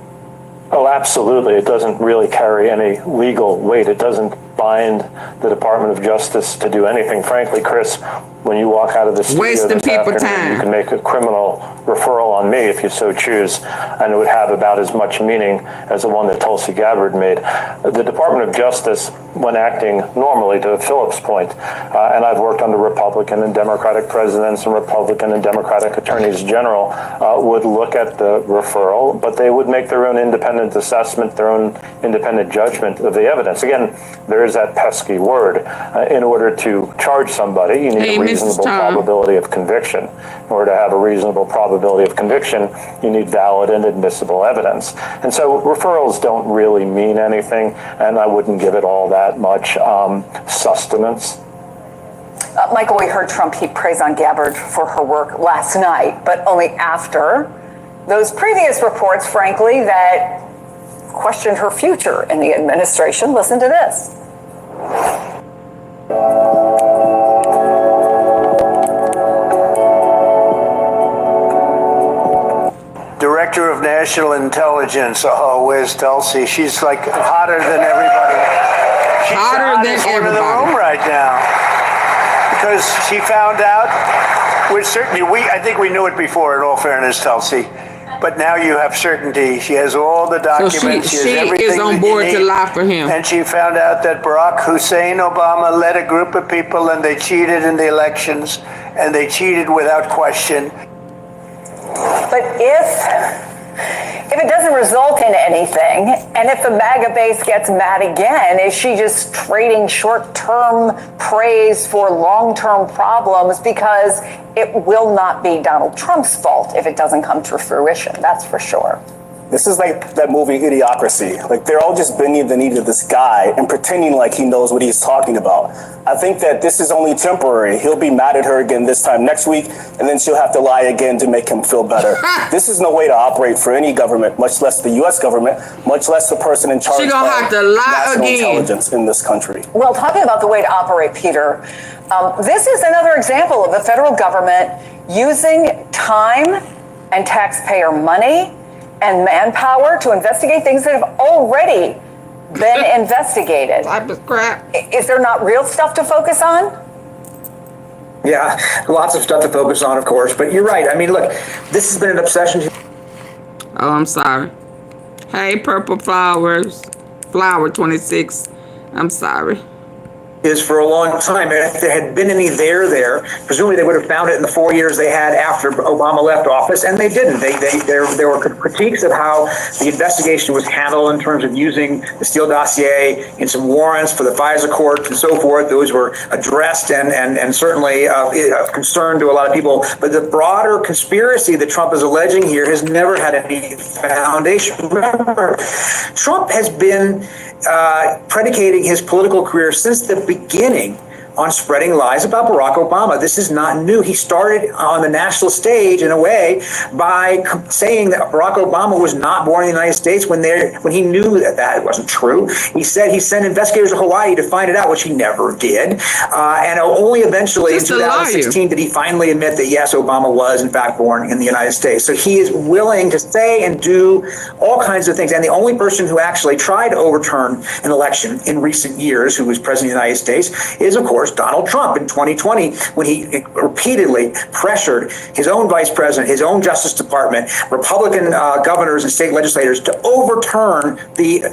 Oh, absolutely. It doesn't really carry any legal weight. It doesn't bind the Department of Justice to do anything. Frankly, Chris, when you walk out of the studio wasting this people afternoon, time. you can make a criminal referral on me if you so choose, and it would have about as much meaning as the one that Tulsi Gabbard made. The Department of Justice when acting normally, to Philip's point. And I've worked under Republican and Democratic presidents, and Republican and Democratic attorneys general would look at the referral, but they would make their own independent assessment, their own independent judgment of the evidence. Again, there is that pesky word. In order to charge somebody, you need a reasonable probability of conviction. In order to have a reasonable probability of conviction, you need valid and admissible evidence. And so referrals don't really mean anything, and I wouldn't give it all that much sustenance. Michael, we heard Trump heap praise on Gabbard for her work last night, but only after those previous reports, frankly, that questioned her future in the administration. Listen to this. Director of National Intelligence. Oh, where's Tulsi? She's like hotter than everybody. She's Hotter than one in the everybody. room right now because she found out. Which certainly I think we knew it before. In all fairness, Tulsi, but now you have certainty. She has all the documents. So she has everything is on that board you to need. lie for him. And she found out that Barack Hussein Obama led a group of people and they cheated in the elections and they cheated without question. But if it doesn't result in anything, and if the MAGA base gets mad again, is she just trading short-term praise for long-term problems? Because it will not be Donald Trump's fault if it doesn't come to fruition, that's for sure. This is like that movie Idiocracy. Like, they're all just bending the knee to this guy and pretending like he knows what he's talking about. I think that this is only temporary. He'll be mad at her again this time next week, and then she'll have to lie again to make him feel better. This is no way to operate for any government, much less the U.S. government, much less the person in charge She gonna have to lie national again. intelligence in this country. Well, talking about the way to operate, Peter, this is another example of the federal government using time and taxpayer money and manpower to investigate things that have already been investigated. Type of crap. Is there not real stuff to focus on? Yeah, lots of stuff to focus on, of course. But you're right. I mean, look, this has been an obsession. Oh, I'm sorry. Hey, Purple Flowers. Flower 26. I'm sorry. Is for a long time. And if there had been any there, presumably they would have found it in the 4 years they had after Obama left office, and they didn't. There were critiques of how the investigation was handled in terms of using the Steele dossier in some warrants for the FISA court and so forth. Those were addressed and certainly of concern to a lot of people. But the broader conspiracy that Trump is alleging here has never had any foundation. Remember, Trump has been predicating his political career since the beginning on spreading lies about Barack Obama. This is not new. He started on the national stage in a way by saying that Barack Obama was not born in the United States when he knew that wasn't true. He said he sent investigators to Hawaii to find it out, which he never did. And only eventually in 2016 did he finally admit that, yes, Obama was in fact born in the United States. So he is willing to say and do all kinds of things. And the only person who actually tried to overturn an election in recent years, who was president of the United States, is, of course, Donald Trump in 2020, when he repeatedly pressured his own vice president, his own Justice Department, Republican governors and state legislators to overturn the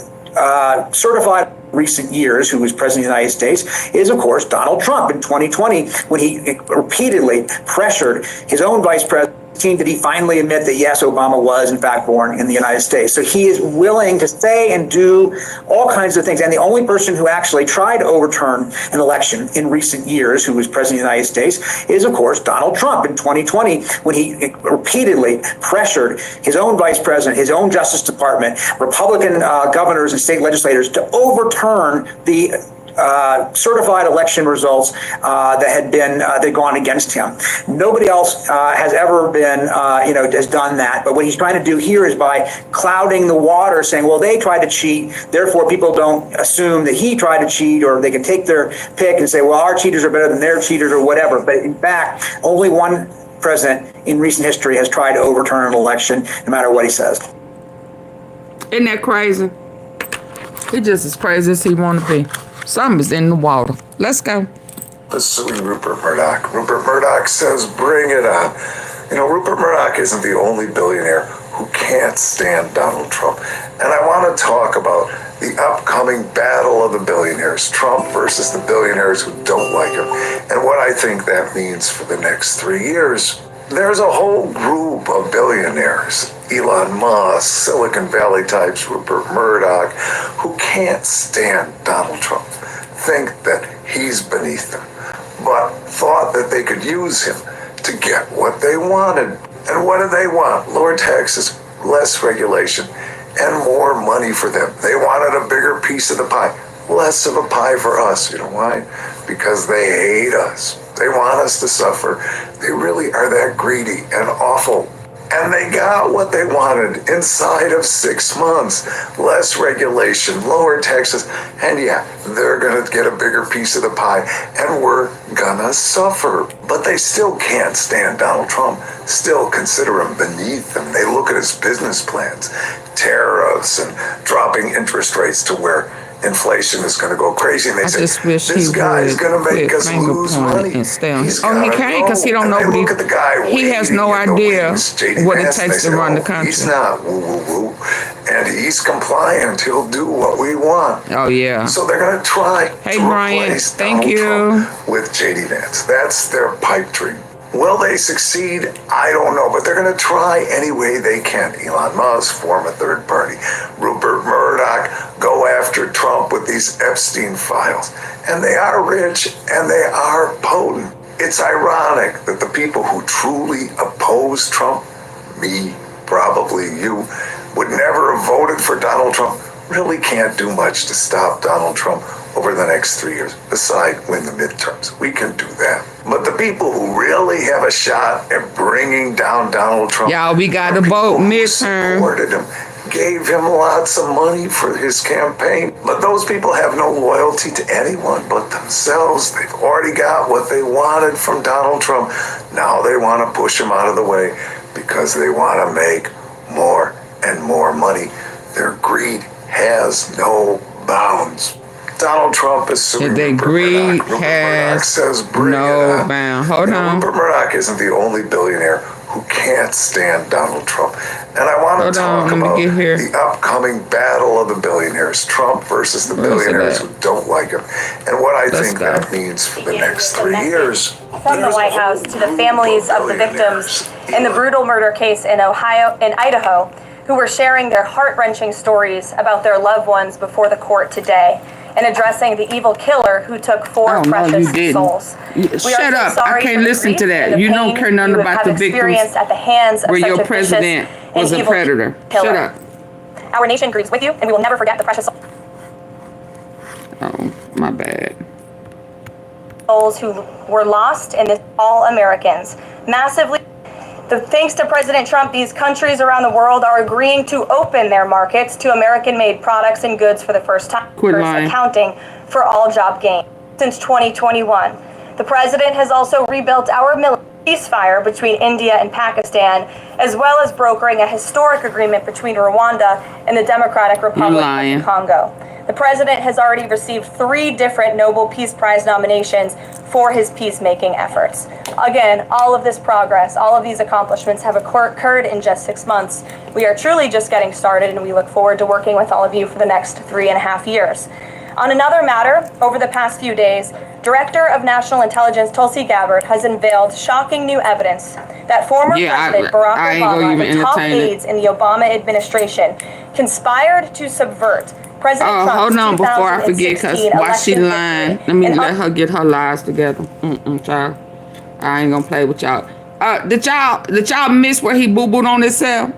certified recent years, who was president of the United States, is, of course, Donald Trump in 2020, when he repeatedly pressured his own vice president did he finally admit that, yes, Obama was in fact born in the United States. So he is willing to say and do all kinds of things. And the only person who actually tried to overturn an election in recent years, who was president of the United States, is, of course, Donald Trump in 2020, when he repeatedly pressured his own vice president, his own Justice Department, Republican governors and state legislators to overturn the certified election results that had been they'd gone against him. Nobody else has ever been, has done that. But what he's trying to do here is by clouding the water, saying, well, they tried to cheat, therefore people don't assume that he tried to cheat, or they can take their pick and say, well, our cheaters are better than their cheaters or whatever. But in fact, only one president in recent history has tried to overturn an election, no matter what he says. Isn't that crazy? He just as crazy as he want to be. Something's in the water. Let's go. Pursuing Rupert Murdoch. Rupert Murdoch says, bring it on. You know, Rupert Murdoch isn't the only billionaire who can't stand Donald Trump. And I want to talk about the the upcoming battle of the billionaires, Trump versus the billionaires who don't like him. And what I think that means for the next 3 years, there's a whole group of billionaires, Elon Musk, Silicon Valley types, Rupert Murdoch, who can't stand Donald Trump, think that he's beneath them, but thought that they could use him to get what they wanted. And what do they want? Lower taxes, less regulation, and more money for them. They wanted a bigger piece of the pie, less of a pie for us. You know why? Because they hate us. They want us to suffer. They really are that greedy and awful. And they got what they wanted inside of 6 months. Less regulation, lower taxes, and yeah, they're gonna get a bigger piece of the pie, and we're gonna suffer. But they still can't stand Donald Trump, still consider him beneath them. They look at his business plans, tariffs, and dropping interest rates to where inflation is going to go crazy, and they say this guy is going to make us lose money. He can't because he don't know what look at the guy. He has no idea what it takes to run the country. He's not woo woo woo, and he's compliant. He'll do what we want. Oh yeah. So they're going to try. Hey Brian, thank you. Trump with JD Vance. That's their pipe dream. Will they succeed? I don't know, but they're going to try any way they can. Elon Musk, form a third party. Rupert Murdoch, go after Trump with these Epstein files. And they are rich and they are potent. It's ironic that the people who truly oppose Trump, me, probably you, would never have voted for Donald Trump, really can't do much to stop Donald Trump over the next 3 years, beside win the midterms. We can do that. But the people who really have a shot at bringing down Donald Trump, y'all, we got to vote midterm. Supported him, gave him lots of money for his campaign. But those people have no loyalty to anyone but themselves. They've already got what they wanted from Donald Trump. Now they want to push him out of the way because they want to make more and more money. Their greed has no bounds. Donald Trump is suing Rupert greed Murdoch. has no bounds. Hold on. Rupert Murdoch isn't the only billionaire who can't stand Donald Trump. And I want to talk about the upcoming battle of the billionaires, Trump versus the billionaires who don't like him, and what I think that means for the next 3 years. From the White House to the families of the victims in the brutal murder case in Idaho, who were sharing their heart-wrenching stories about their loved ones before the court today, and addressing the evil killer who took 4 precious souls. Shut up! I can't listen to that. You don't care nothing about the victims. At the hands of where such your a president was a predator. Killer. Shut up. Our nation grieves with you, and we will never forget the precious Oh, my bad. souls who were lost in this. All Americans, massively. Thanks to President Trump, these countries around the world are agreeing to open their markets to American-made products and goods for the first time, accounting for all job gains since 2021. The president has also rebuilt our military ceasefire between India and Pakistan, as well as brokering a historic agreement between Rwanda and the Democratic Republic of Congo. The president has already received 3 different Nobel Peace Prize nominations for his peacemaking efforts. Again, all of this progress, all of these accomplishments have occurred in just 6 months. We are truly just getting started, and we look forward to working with all of you for the next 3.5 years. On another matter, over the past few days, Director of National Intelligence Tulsi Gabbard has unveiled shocking new evidence that former President Barack Obama and top aides in the Obama administration conspired to subvert President Trump's hold on before I forget, because while she lying, let me let her get her lies together. Child. I ain't gonna play with y'all. Did y'all miss where he boo-booed on himself?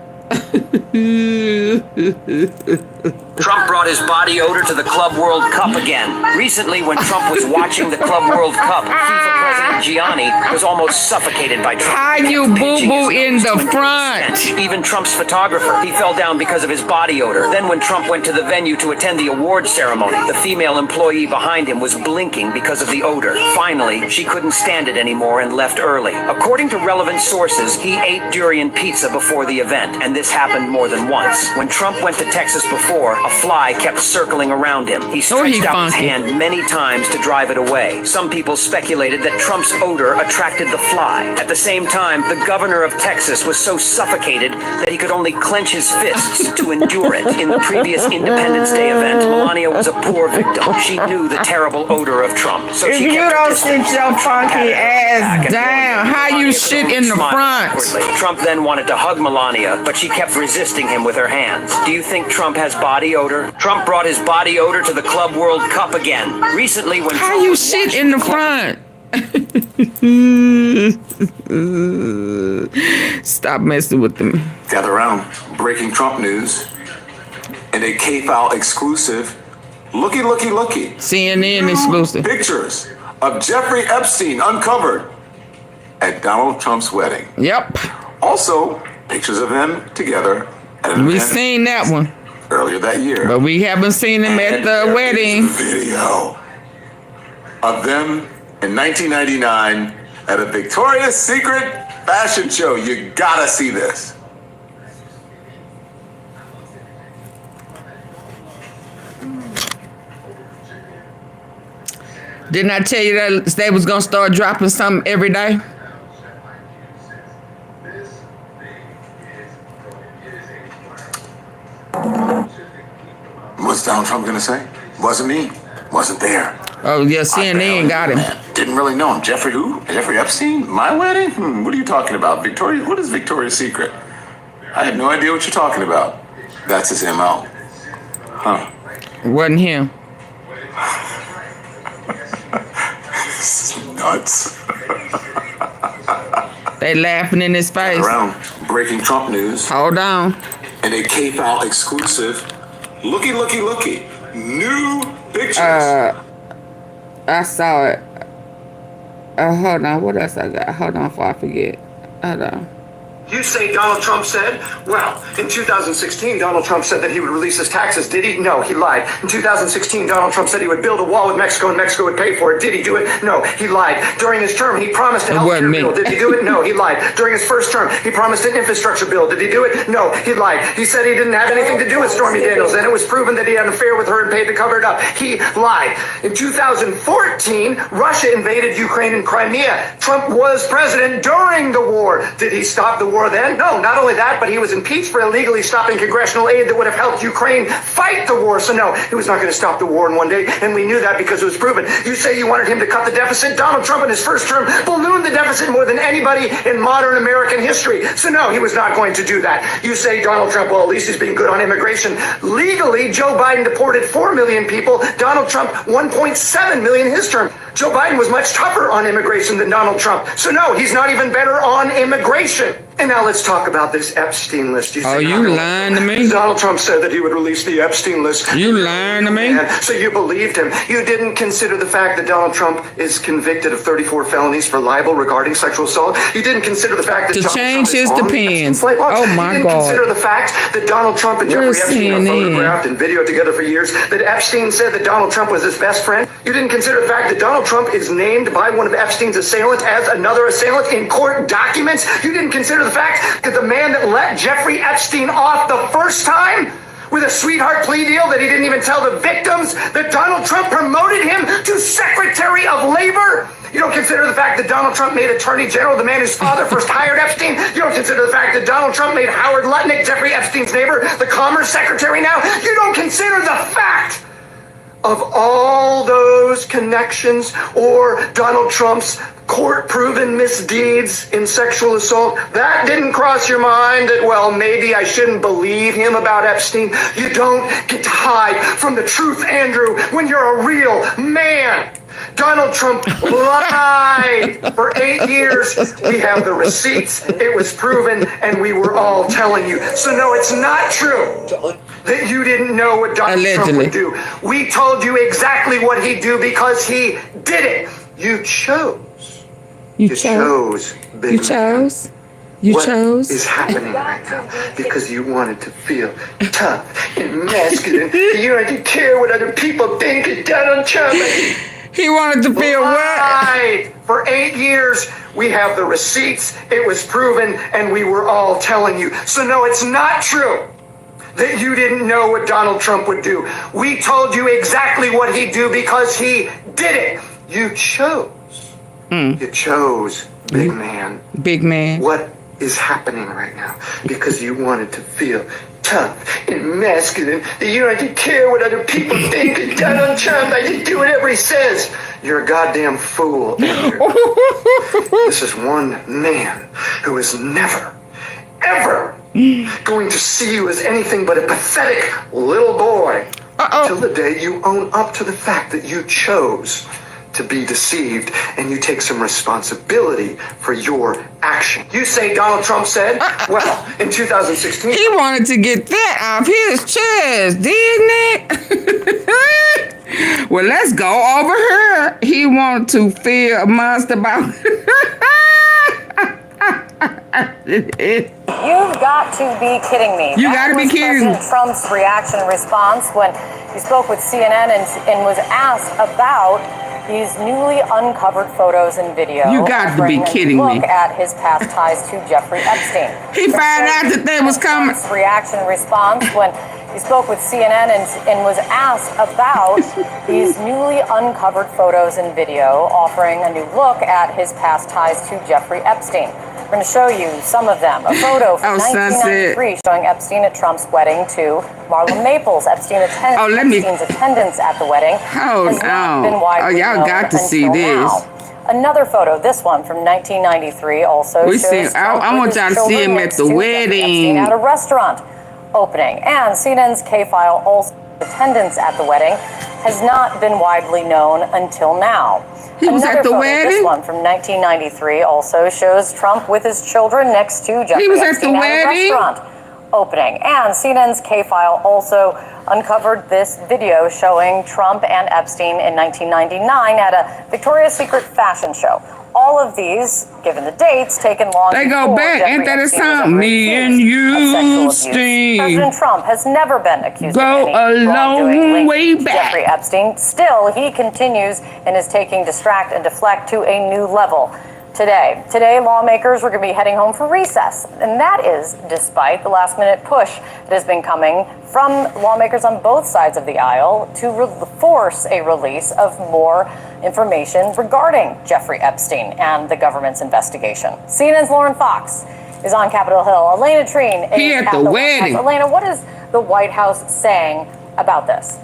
Trump brought his body odor to the Club World Cup again. Recently, when Trump was watching the Club World Cup, FIFA President Gianni was almost suffocated by Trump. How you boo-boo in the front? Even Trump's photographer, he fell down because of his body odor. Then when Trump went to the venue to attend the awards ceremony, the female employee behind him was blinking because of the odor. Finally, she couldn't stand it anymore and left early. According to relevant sources, he ate durian pizza before the event, and this happened more than once. When Trump went to Texas before, a A fly kept circling around him. He stretched out his hand many times to drive it away. Some people speculated that Trump's odor attracted the fly. At the same time, the governor of Texas was so suffocated that he could only clench his fists to endure it. In the previous Independence Day event, Melania was a poor victim. She knew the terrible odor of Trump. So if she you kept don't distance, sit your funky ass down, how you shit in the front? Awkwardly. Trump then wanted to hug Melania, but she kept resisting him with her hands. Do you think Trump has body odor? Trump brought his body odor to the Club World Cup again. Recently, when how you shit in the front? Stop messing with them. Gather around. Breaking Trump news. And a K-File exclusive. Looky. CNN exclusive. Pictures of Jeffrey Epstein uncovered at Donald Trump's wedding. Yep. Also, pictures of them together at an we event seen that one earlier that year. But we haven't seen them at the wedding. Video of them in 1999 at a Victoria's Secret fashion show. You gotta see this. Didn't I tell you that they was gonna start dropping something every day? What's Donald Trump gonna say? Wasn't me. Wasn't there. Oh yeah, CNN got him. Didn't really know him. Jeffrey who? Jeffrey Epstein? My wedding? What are you talking about? Victoria? What is Victoria's Secret? I have no idea what you're talking about. That's his MO. Huh. Wasn't him. This is nuts. They laughing in his face. Around breaking Trump news. Hold on. And a K-File exclusive. Looky. New pictures. I saw it. Hold on. What else I got? Hold on before I forget. Hold on. You say Donald Trump said? Well, in 2016, Donald Trump said that he would release his taxes. Did he? No, he lied. In 2016, Donald Trump said he would build a wall with Mexico and Mexico would pay for it. Did he do it? No, he lied. During his term, he promised a health care bill. Did he do it? No, he lied. During his first term, he promised an infrastructure bill. Did he do it? No, he lied. He said he didn't have anything to do with Stormy Daniels, and it was proven that he had an affair with her and paid to cover it up. He lied. In 2014, Russia invaded Ukraine and Crimea. Trump was president during the war. Did he stop the war then? No, not only that, but he was impeached for illegally stopping congressional aid that would have helped Ukraine fight the war. So no, he was not going to stop the war in one day, and we knew that because it was proven. You say you wanted him to cut the deficit. Donald Trump in his first term ballooned the deficit more than anybody in modern American history. So no, he was not going to do that. You say Donald Trump, well, at least he's being good on immigration. Legally, Joe Biden deported 4 million people. Donald Trump, 1.7 million his term. Joe Biden was much tougher on immigration than Donald Trump. So no, he's not even better on immigration. And now let's talk about this Epstein list. You lying to me? Donald Trump said that he would release the Epstein list. You lying to me? So you believed him. You didn't consider the fact that Donald Trump is convicted of 34 felonies for libel regarding sexual assault. You didn't consider the fact that to change his depends. Oh my God. You didn't consider the fact that Donald Trump and Jeffrey Epstein are photographed and videoed together for years. That Epstein said that Donald Trump was his best friend. You didn't consider the fact that Donald Trump is named by one of Epstein's assailants as another assailant in court documents. You didn't consider the fact that the man that let Jeffrey Epstein off the first time with a sweetheart plea deal that he didn't even tell the victims, that Donald Trump promoted him to Secretary of Labor. You don't consider the fact that Donald Trump made Attorney General the man whose father first hired Epstein. You don't consider the fact that Donald Trump made Howard Lutnick, Jeffrey Epstein's neighbor, the Commerce Secretary now. You don't consider the fact of all those connections or Donald Trump's court-proven misdeeds in sexual assault. That didn't cross your mind that, well, maybe I shouldn't believe him about Epstein. You don't get to hide from the truth, Andrew, when you're a real man. Donald Trump lied for 8 years. We have the receipts. It was proven, and we were all telling you. So no, it's not true that you didn't know what Donald Trump would do. We told you exactly what he'd do because he did it. You chose. You chose. You chose. What is happening right now? Because you wanted to feel tough and masculine. You didn't care what other people think of Donald Trump. He wanted to feel what? For 8 years, we have the receipts. It was proven, and we were all telling you. So no, it's not true that you didn't know what Donald Trump would do. We told you exactly what he'd do because he did it. You chose. You chose, big man. Big man. What is happening right now? Because you wanted to feel tough and masculine, that you don't have to care what other people think, and Donald Trump, I just do whatever he says. You're a goddamn fool, Andrew. This is one man who is never, ever going to see you as anything but a pathetic little boy until the day you own up to the fact that you chose to be deceived and you take some responsibility for your action. You say Donald Trump said, well, in 2016... He wanted to get that off his chest, didn't it? Well, let's go over here. He wanted to feel a monster about... You've got to be kidding me. You got to be kidding. President Trump's reaction response when he spoke with CNN and was asked about these newly uncovered photos and video. You got to be kidding me. Look at his past ties to Jeffrey Epstein. He found out that they was coming. Reaction response when he spoke with CNN and was asked about these newly uncovered photos and video, offering a new look at his past ties to Jeffrey Epstein. We're going to show you some of them. A photo from 1993 showing Epstein at Trump's wedding to Marla Maples. Epstein's attendance at the wedding has not been widely known got to see this. now. Another photo, this one from 1993, also shows I want y'all to see him at the wedding. At a restaurant opening. And CNN's K-File also attendance at the wedding has not been widely known until now. He was at the wedding? This one from 1993 also shows Trump with his children next to Jeffrey Epstein at a restaurant opening. And CNN's K-File also uncovered this video showing Trump and Epstein in 1999 at a Victoria's Secret fashion show. All of these, given the dates, taken long They go back. Ain't that a song? Me and you, Steve. President Trump has never been accused go of any a long way back. Jeffrey Epstein. Still, he continues and is taking distract and deflect to a new level. Today, lawmakers were going to be heading home for recess, and that is despite the last-minute push that has been coming from lawmakers on both sides of the aisle to force a release of more information regarding Jeffrey Epstein and the government's investigation. CNN's Lauren Fox is on Capitol Hill. Elena Treen is at the wedding. Elena, what is the White House saying about this?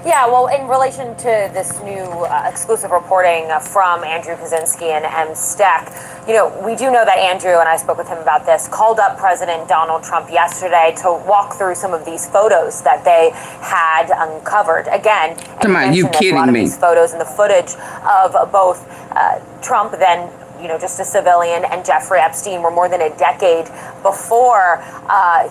Yeah, well, in relation to this new exclusive reporting from Andrew Kaczynski and M. Steck, we do know that Andrew, and I spoke with him about this, called up President Donald Trump yesterday to walk through some of these photos that they had uncovered. Again, you kidding me? These photos and the footage of both Trump, then just a civilian, and Jeffrey Epstein were more than a decade before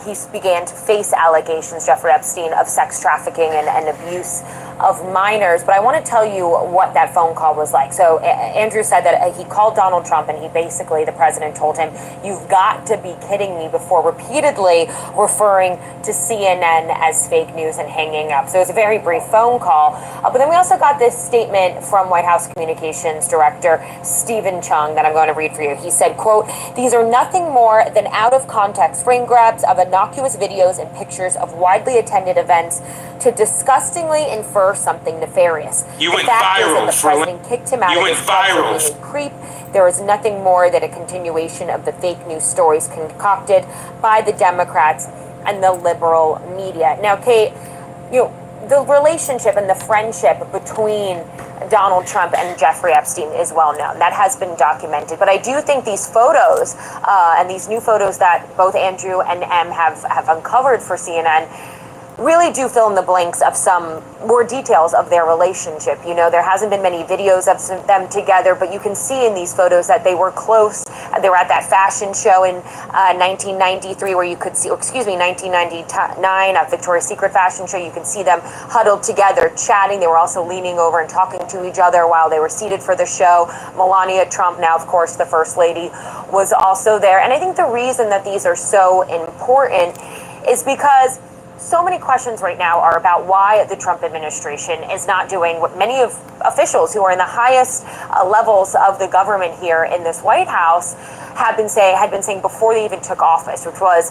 he began to face allegations, Jeffrey Epstein, of sex trafficking and abuse of minors. But I want to tell you what that phone call was like. So Andrew said that he called Donald Trump and the president told him, "You've got to be kidding me," before repeatedly referring to CNN as fake news and hanging up. So it was a very brief phone call. But then we also got this statement from White House Communications Director Stephen Chung that I'm going to read for you. He said, quote, "These are nothing more than out of context frame grabs of innocuous videos and pictures of widely attended events to disgustingly infer something nefarious. You the went fact is viral, that the president kicked him out You of went his club for viral. being a creep. There is nothing more than a continuation of the fake news stories concocted by the Democrats and the liberal media." Now, Kate, the relationship and the friendship between Donald Trump and Jeffrey Epstein is well known. That has been documented. But I do think these photos and these new photos that both Andrew and M have uncovered for CNN really do fill in the blanks of some more details of their relationship. There hasn't been many videos of them together, but you can see in these photos that they were close. They were at that fashion show in 1993 where you could see, 1999, a Victoria's Secret fashion show. You can see them huddled together, chatting. They were also leaning over and talking to each other while they were seated for the show. Melania Trump, now of course the First Lady, was also there. And I think the reason that these are so important is because so many questions right now are about why the Trump administration is not doing what many of officials who are in the highest levels of the government here in this White House had been saying before they even took office, which was,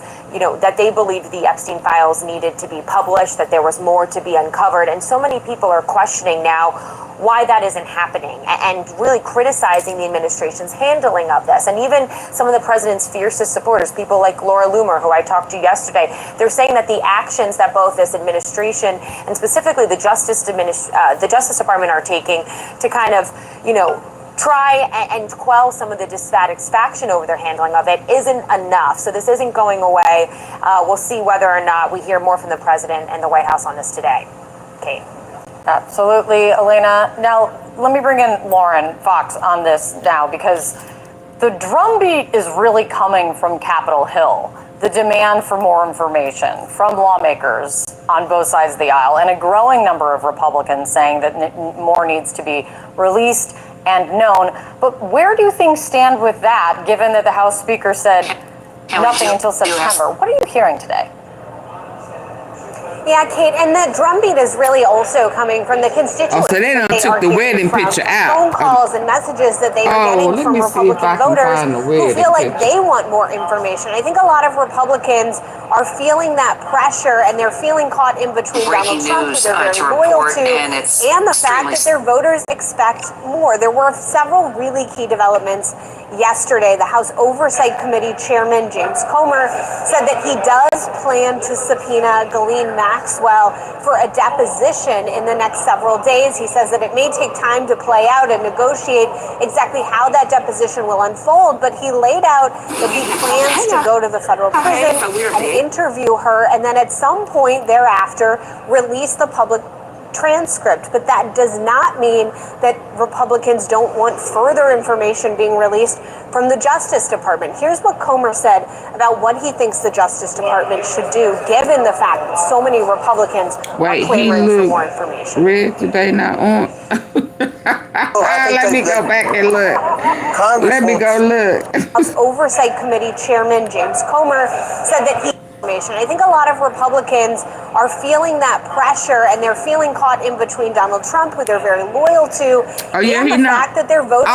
that they believed the Epstein files needed to be published, that there was more to be uncovered. And so many people are questioning now why that isn't happening and really criticizing the administration's handling of this. And even some of the president's fiercest supporters, people like Laura Loomer, who I talked to yesterday, they're saying that the actions that both this administration and specifically the Justice Department are taking to kind of, try and quell some of the dissatisfaction over their handling of it isn't enough. So this isn't going away. We'll see whether or not we hear more from the president and the White House on this today. Kate. Absolutely, Elena. Now, let me bring in Lauren Fox on this now, because the drumbeat is really coming from Capitol Hill. The demand for more information from lawmakers on both sides of the aisle, and a growing number of Republicans saying that more needs to be released and known. But where do things stand with that, given that the House Speaker said nothing until September? What are you hearing today? Yeah, Kate, and the drumbeat is really also coming from the constituents. Oh, so they done took the wedding picture out. Phone calls and messages that they are getting from Republican voters who feel like they want more information. I think a lot of Republicans are feeling that pressure, and they're feeling caught in between Donald Trump, who they're very loyal to, and the fact that their voters expect more. There were several really key developments yesterday. The House Oversight Committee Chairman James Comer said that he does plan to subpoena Ghislaine Maxwell for a deposition in the next several days. He says that it may take time to play out and negotiate exactly how that deposition will unfold, but he laid out that he plans to go to the federal prison and interview her, and then at some point thereafter release the public transcript. But that does not mean that Republicans don't want further information being released from the Justice Department. Here's what Comer said about what he thinks the Justice Department should do, given the fact that so many Republicans are clamoring for more information. Red today not on. Let me go back and look. Let me go look. House Oversight Committee Chairman James Comer said that he I think a lot of Republicans are feeling that pressure, and they're feeling caught in between Donald Trump, who they're very loyal to, and the fact that they're voting.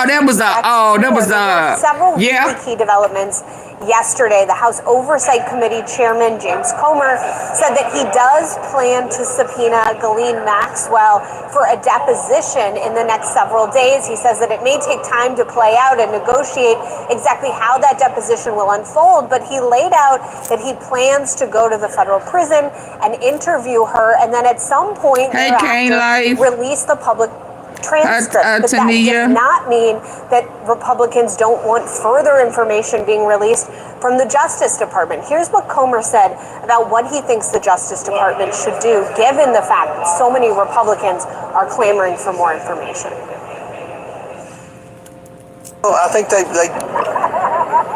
Several really key developments yesterday. The House Oversight Committee Chairman James Comer said that he does plan to subpoena Ghislaine Maxwell for a deposition in the next several days. He says that it may take time to play out and negotiate exactly how that deposition will unfold, but he laid out that he plans to go to the federal prison and interview her, and then at some point thereafter release the public transcript. But that does not mean that Republicans don't want further information being released from the Justice Department. Here's what Comer said about what he thinks the Justice Department should do, given the fact that so many Republicans are clamoring for more information. Well, I think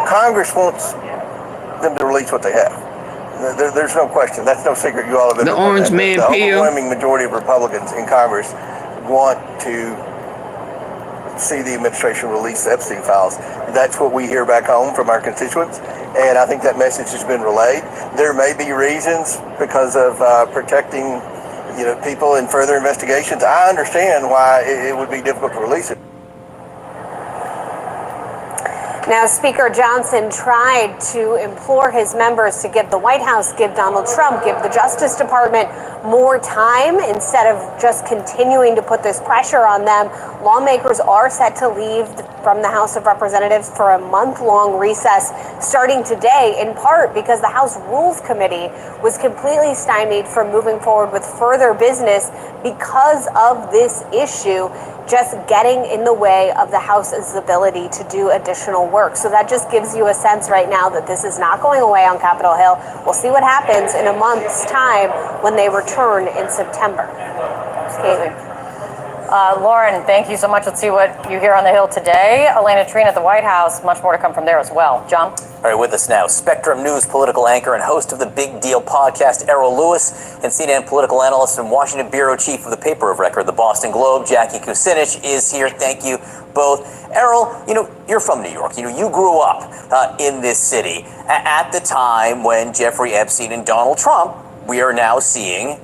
Congress wants them to release what they have. There's no question. That's no secret. You all have been. The orange man peel. The peel. overwhelming majority of Republicans in Congress want to see the administration release the Epstein files. That's what we hear back home from our constituents, and I think that message has been relayed. There may be reasons because of protecting, people in further investigations. I understand why it would be difficult to release it. Now, Speaker Johnson tried to implore his members to give the White House, give Donald Trump, give the Justice Department more time instead of just continuing to put this pressure on them. Lawmakers are set to leave from the House of Representatives for a month-long recess starting today, in part because the House Rules Committee was completely stymied from moving forward with further business because of this issue just getting in the way of the House's ability to do additional work. So that just gives you a sense right now that this is not going away on Capitol Hill. We'll see what happens in a month's time when they return in September. Lauren, thank you so much. Let's see what you hear on the Hill today. Elena Trina at the White House. Much more to come from there as well. John? All right, with us now, Spectrum News political anchor and host of the Big Deal podcast, Errol Lewis, and CNN political analyst and Washington bureau chief of the paper of record, the Boston Globe, Jackie Kucinich, is here. Thank you both. Errol, you're from New York. You grew up in this city at the time when Jeffrey Epstein and Donald Trump, we are now seeing,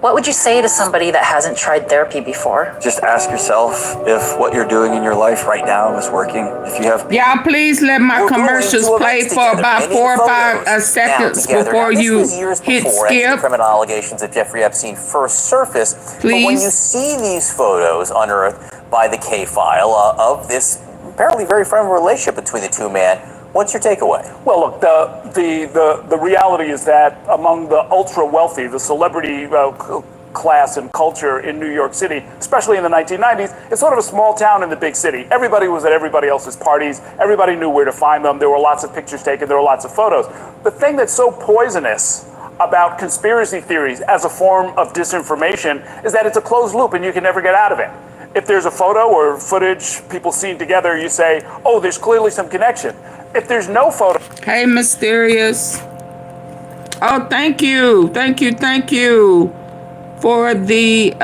What would you say to somebody that hasn't tried therapy before? Just ask yourself if what you're doing in your life right now is working. If you have Y'all, please let my commercials play for about 4 or 5 seconds before you hit skip. Criminal allegations of Jeffrey Epstein first surfaced. Please. But when you see these photos unearthed by the K file of this apparently very friendly relationship between the two men, what's your takeaway? Well, look, the reality is that among the ultra wealthy, the celebrity class and culture in New York City, especially in the 1990s, it's sort of a small town in the big city. Everybody was at everybody else's parties. Everybody knew where to find them. There were lots of pictures taken. There were lots of photos. The thing that's so poisonous about conspiracy theories as a form of disinformation is that it's a closed loop and you can never get out of it. If there's a photo or footage, people seen together, you say, oh, there's clearly some connection. If there's no photo. Hey, Mysterious. Oh, thank you for the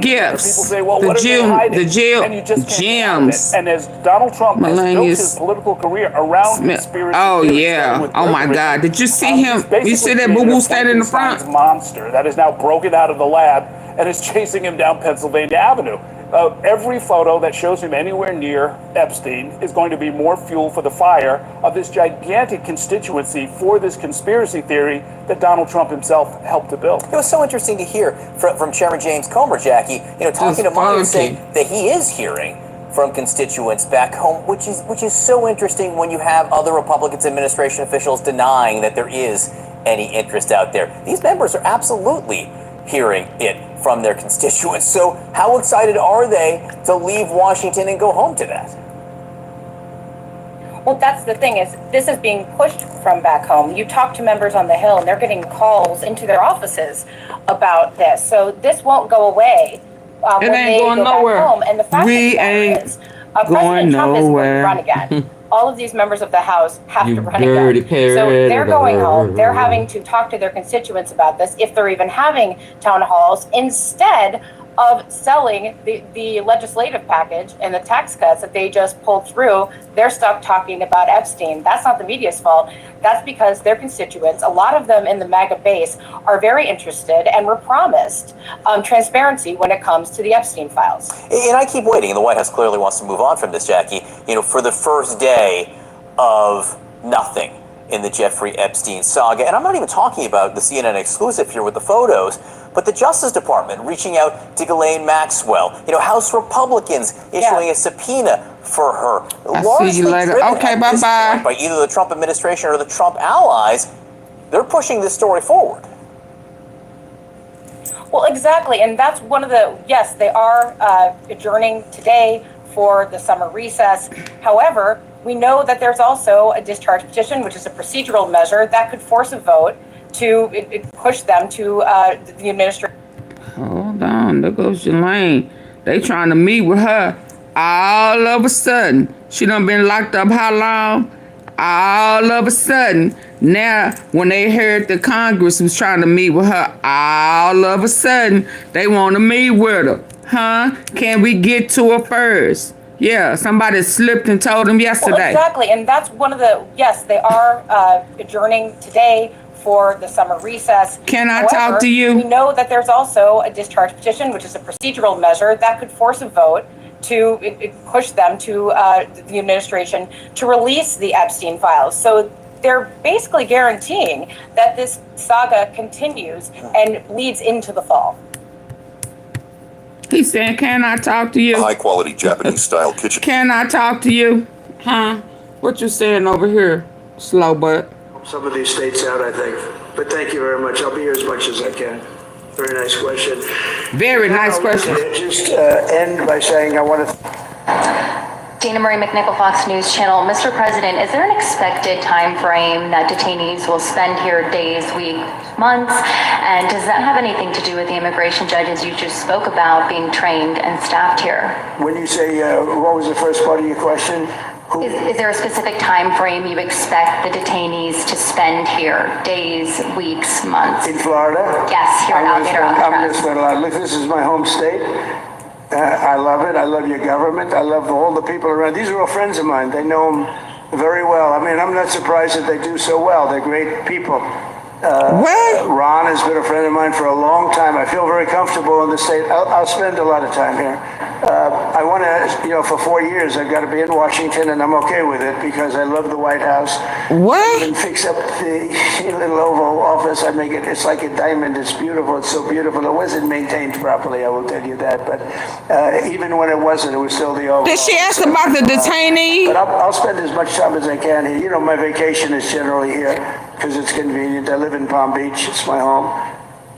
gifts. People say, well, the what are they hiding? And you just can't get out of it. gems. And as Donald Trump has built his political career around conspiracy Oh theories, yeah. Oh my God. Did you see him? You see that boo-boo standing in the front? Monster that is now broken out of the lab and is chasing him down Pennsylvania Avenue. Every photo that shows him anywhere near Epstein is going to be more fuel for the fire of this gigantic constituency for this conspiracy theory that Donald Trump himself helped to build. It was so interesting to hear from Chairman James Comer, Jackie, talking to Mike, saying that he is hearing from constituents back home, which is so interesting when you have other Republicans administration officials denying that there is any interest out there. These members are absolutely hearing it from their constituents. So how excited are they to leave Washington and go home to that? Well, that's the thing, is this is being pushed from back home. You talk to members on the Hill and they're getting calls into their offices about this. So this won't go away when they go back home. And the fact We ain't President Trump is going to run nowhere. again. All of these members of the House have You to run dirty again. So they're going home. They're having to talk to their constituents about this, if they're even having town halls, instead of selling the legislative package and the tax cuts that they just pulled through. They're stuck talking about Epstein. That's not the media's fault. That's because their constituents, a lot of them in the MAGA base, are very interested and were promised transparency when it comes to the Epstein files. And I keep waiting, and the White House clearly wants to move on from this, Jackie, for the first day of nothing in the Jeffrey Epstein saga. And I'm not even talking about the CNN exclusive here with the photos, but the Justice Department reaching out to Ghislaine Maxwell, House Republicans issuing a subpoena for her. I'll see you later. Okay, bye-bye. By either the Trump administration or the Trump allies, they're pushing this story forward. Well, exactly. And that's one of the, yes, they are adjourning today for the summer recess. However, we know that there's also a discharge petition, which is a procedural measure that could force a vote to push them to the administration. Hold on, there goes Ghislaine. They trying to meet with her. All of a sudden, she done been locked up how long? All of a sudden, now when they heard the Congress was trying to meet with her, all of a sudden, they want to meet with her. Huh? Can we get to her first? Yeah, somebody slipped and told them yesterday. Well, exactly, and that's one of the, yes, they are adjourning today for the summer recess. Can I talk to you? We know that there's also a discharge petition, which is a procedural measure that could force a vote to push them to the administration to release the Epstein files. So they're basically guaranteeing that this saga continues and leads into the fall. He's saying, can I talk to you? High quality Japanese style kitchen. Can I talk to you? Huh? What you saying over here, slow butt? Some of these states out, I think. But thank you very much. I'll be here as much as I can. Very nice question. Very nice question. Just end by saying I want to... Dana Marie McNichol, Fox News Channel. Mr. President, is there an expected time frame that detainees will spend here, days, weeks, months? And does that have anything to do with the immigration judges you just spoke about being trained and staffed here? When you say, what was the first part of your question? Is there a specific time frame you expect the detainees to spend here, days, weeks, months? In Florida? Yes, here at Alligator on the I'm going to spend a lot. Look, this is my home state. I love it. I love your government. I love all the people around. These are all friends of mine. They know them very well. I mean, I'm not surprised that they do so well. They're great people. Ron has been a friend of mine for a long time. I feel very comfortable in the state. I'll spend a lot of time here. I want to, for 4 years, I've got to be in Washington, and I'm okay with it because I love the White House. What? I even fix up the little Oval Office. I make it's like a diamond. It's beautiful. It's so beautiful. It wasn't maintained properly, I will tell you that. But even when it wasn't, it was still the Oval Did she Office. ask about the detainee? But I'll spend as much time as I can here. You know, my vacation is generally here because it's convenient. I live in Palm Beach. It's my home.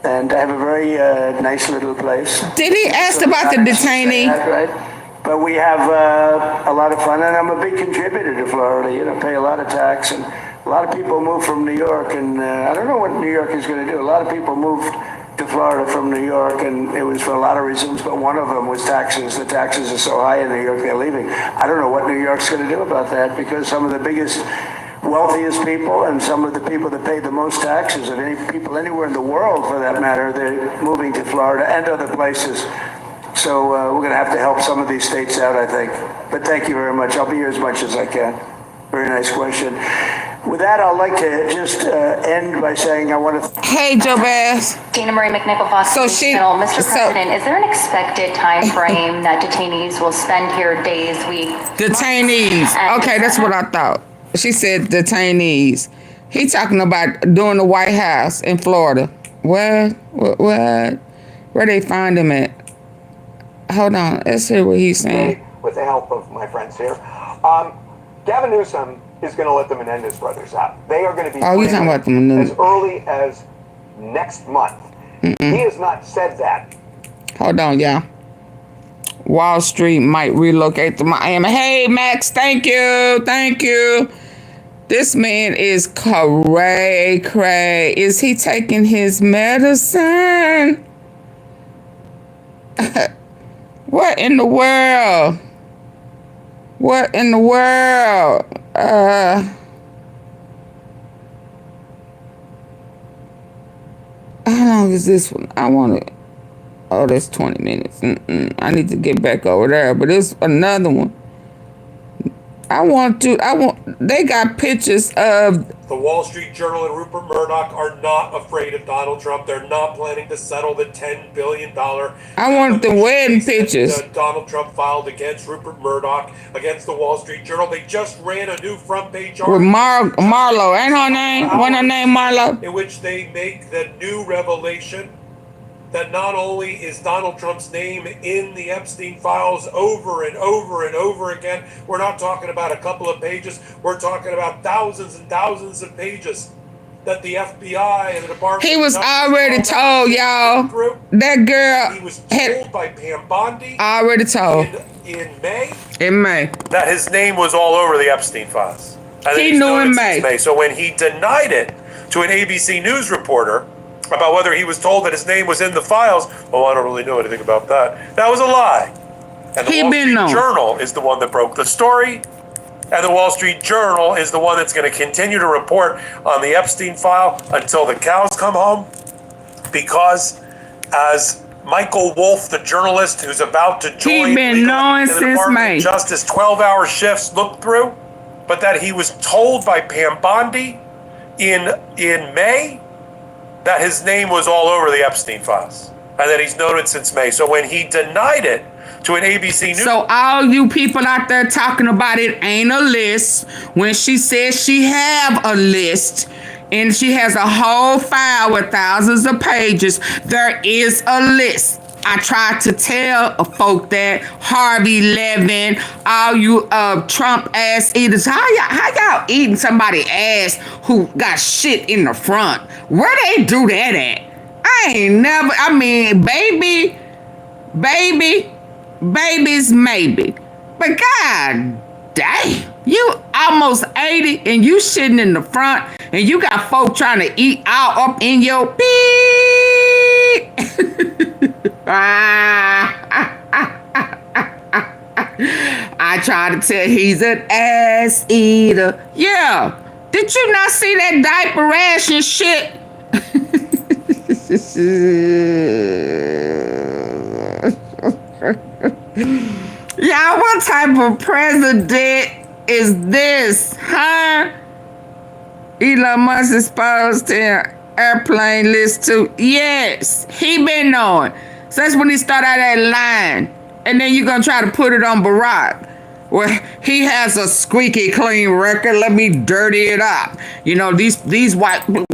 And I have a very nice little place. Did he ask about the detainee? Right. But we have a lot of fun, and I'm a big contributor to Florida. Pay a lot of tax, and a lot of people move from New York, and I don't know what New York is going to do. A lot of people moved to Florida from New York, and it was for a lot of reasons, but one of them was taxes. The taxes are so high in New York, they're leaving. I don't know what New York's going to do about that, because some of the biggest, wealthiest people and some of the people that pay the most taxes, and any people anywhere in the world for that matter, they're moving to Florida and other places. So we're going to have to help some of these states out, I think. But thank you very much. I'll be here as much as I can. Very nice question. With that, I'd like to just end by saying I want to... Hey, Joe Bass. Dana Marie McNichol, Fox News Channel. Mr. President, is there an expected time frame that detainees will spend here days, weeks? Detainees. Okay, that's what I thought. She said detainees. He talking about doing the White House in Florida. What? Where they find him at? Hold on. Let's hear what he's saying. With the help of my friends here. Gavin Newsom is going to let the Menendez brothers out. They are going to be you talking about the Menendez? as early as next month. He has not said that. Hold on, y'all. Wall Street might relocate to Miami. Hey, Max, thank you. Thank you. This man is cray. Is he taking his medicine? What in the world? What in the world? How long is this one? I want to... Oh, that's 20 minutes. I need to get back over there. But it's another one. They got pictures of... The Wall Street Journal and Rupert Murdoch are not afraid of Donald Trump. They're not planning to settle the $10 billion. I want the wedding pictures. That Donald Trump filed against Rupert Murdoch, against the Wall Street Journal. They just ran a new front page article. With Marlo. Ain't her name? Wasn't her name Marlo? In which they make the new revelation that not only is Donald Trump's name in the Epstein files over and over and over again, we're not talking about a couple of pages, we're talking about thousands and thousands of pages that the FBI and the Department He was already told, y'all. That girl he was told by Pam Bondi already told in May. In May. That his name was all over the Epstein files. He knew in May. So when he denied it to an ABC News reporter about whether he was told that his name was in the files, I don't really know anything about that. That was a lie. And the Wall Street Journal is the one that broke the story. And the Wall Street Journal is the one that's going to continue to report on the Epstein file until the cows come home. Because as Michael Wolff, the journalist who's about to join the Department of Justice 12-hour shifts, looked through, but that he was told by Pam Bondi in May that his name was all over the Epstein files and that he's known it since May. So when he denied it to an ABC News... So all you people out there talking about it ain't a list. When she says she have a list and she has a whole file with thousands of pages, there is a list. I tried to tell folk that Harvey Levin, all you Trump ass eaters, how y'all eating somebody ass who got shit in the front? Where they do that at? Babies maybe. But God damn, you almost 80 and you sitting in the front and you got folk trying to eat all up in your pee. I try to tell he's an ass eater. Yeah. Did you not see that diaper ration shit? Y'all, what type of president is this, huh? Elon Musk exposed him. airplane list too? Yes, he been knowing. So that's when he started out that line. And then you're going to try to put it on Barack. Well, he has a squeaky clean record. Let me dirty it up. You know, these white people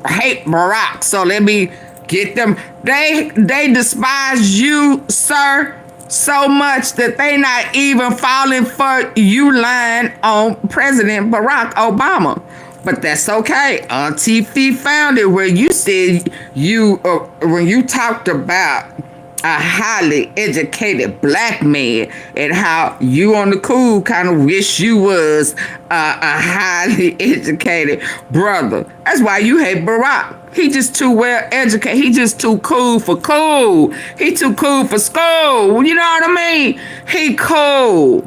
hate Barack. So let me get them. They despise you, sir, so much that they not even falling for you lying on President Barack Obama. But that's okay. AunTeaFee found it where you said when you talked about a highly educated black man and how you on the cool kind of wish you was a highly educated brother. That's why you hate Barack. He just too well educated. He just too cool for cool. He too cool for school. You know what I mean? He cool.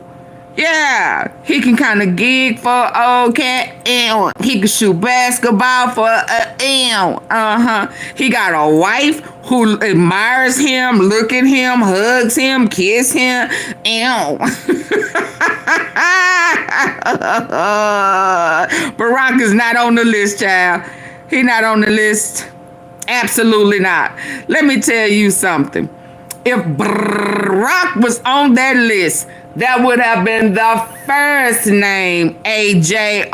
Yeah, he can kind of gig for a old cat. He can shoot basketball for a He got a wife who admires him, look at him, hugs him, kiss him. Barack is not on the list, child. He not on the list. Absolutely not. Let me tell you something. If Barack was on that list, that would have been the first name, AJ.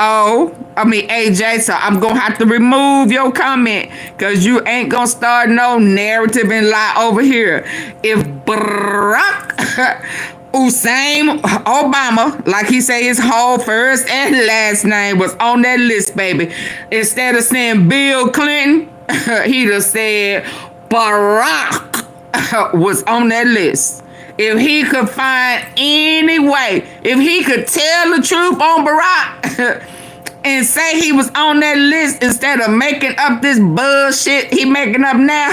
So I'm going to have to remove your comment because you ain't going to start no narrative and lie over here. If Barack Hussein Obama, like he say his whole first and last name was on that list, baby, instead of saying Bill Clinton, he'd have said Barack was on that list. If he could find any way, if he could tell the truth on Barack and say he was on that list instead of making up this bullshit he making up now.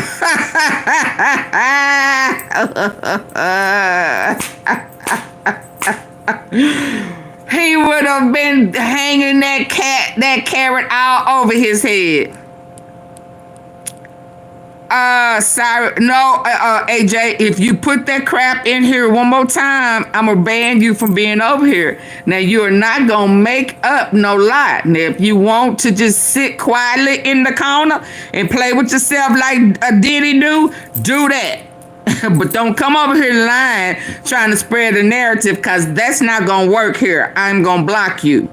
He would have been hanging that carrot all over his head. Sorry, no, AJ, if you put that crap in here one more time, I'm gonna ban you from being over here. Now, you're not gonna make up no lie. Now, if you want to just sit quietly in the corner and play with yourself like a Diddy do that. But don't come over here lying, trying to spread a narrative, because that's not gonna work here. I'm gonna block you.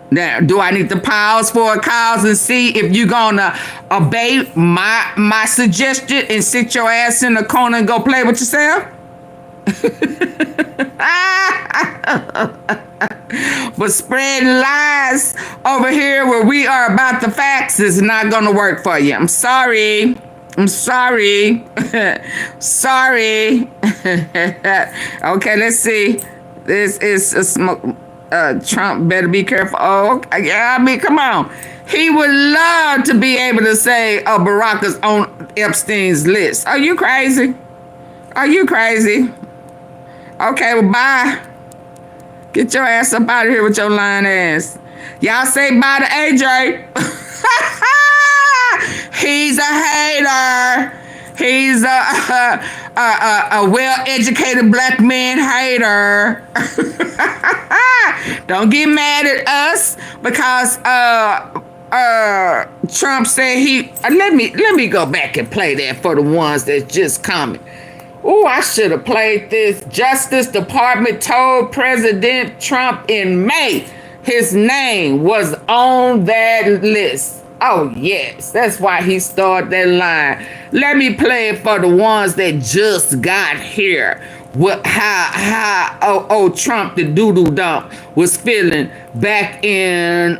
Now, do I need to pause for a cause and see if you're gonna obey my suggestion and sit your ass in the corner and go play with yourself? But spreading lies over here where we are about the facts is not gonna work for you. I'm sorry. Sorry. Okay, let's see. This is a smoke. Trump better be careful. Oh, I mean, come on. He would love to be able to say, Barack is on Epstein's list. Are you crazy? Are you crazy? Okay, well, bye. Get your ass up out of here with your lying ass. Y'all say bye to AJ. He's a hater. He's a well-educated black man hater. Don't get mad at us because Trump said he. Let me go back and play that for the ones that's just coming. Oh, I should have played this. Justice Department told President Trump in May his name was on that list. Oh, yes. That's why he started that line. Let me play it for the ones that just got here. How Trump the doodle dump was feeling back in,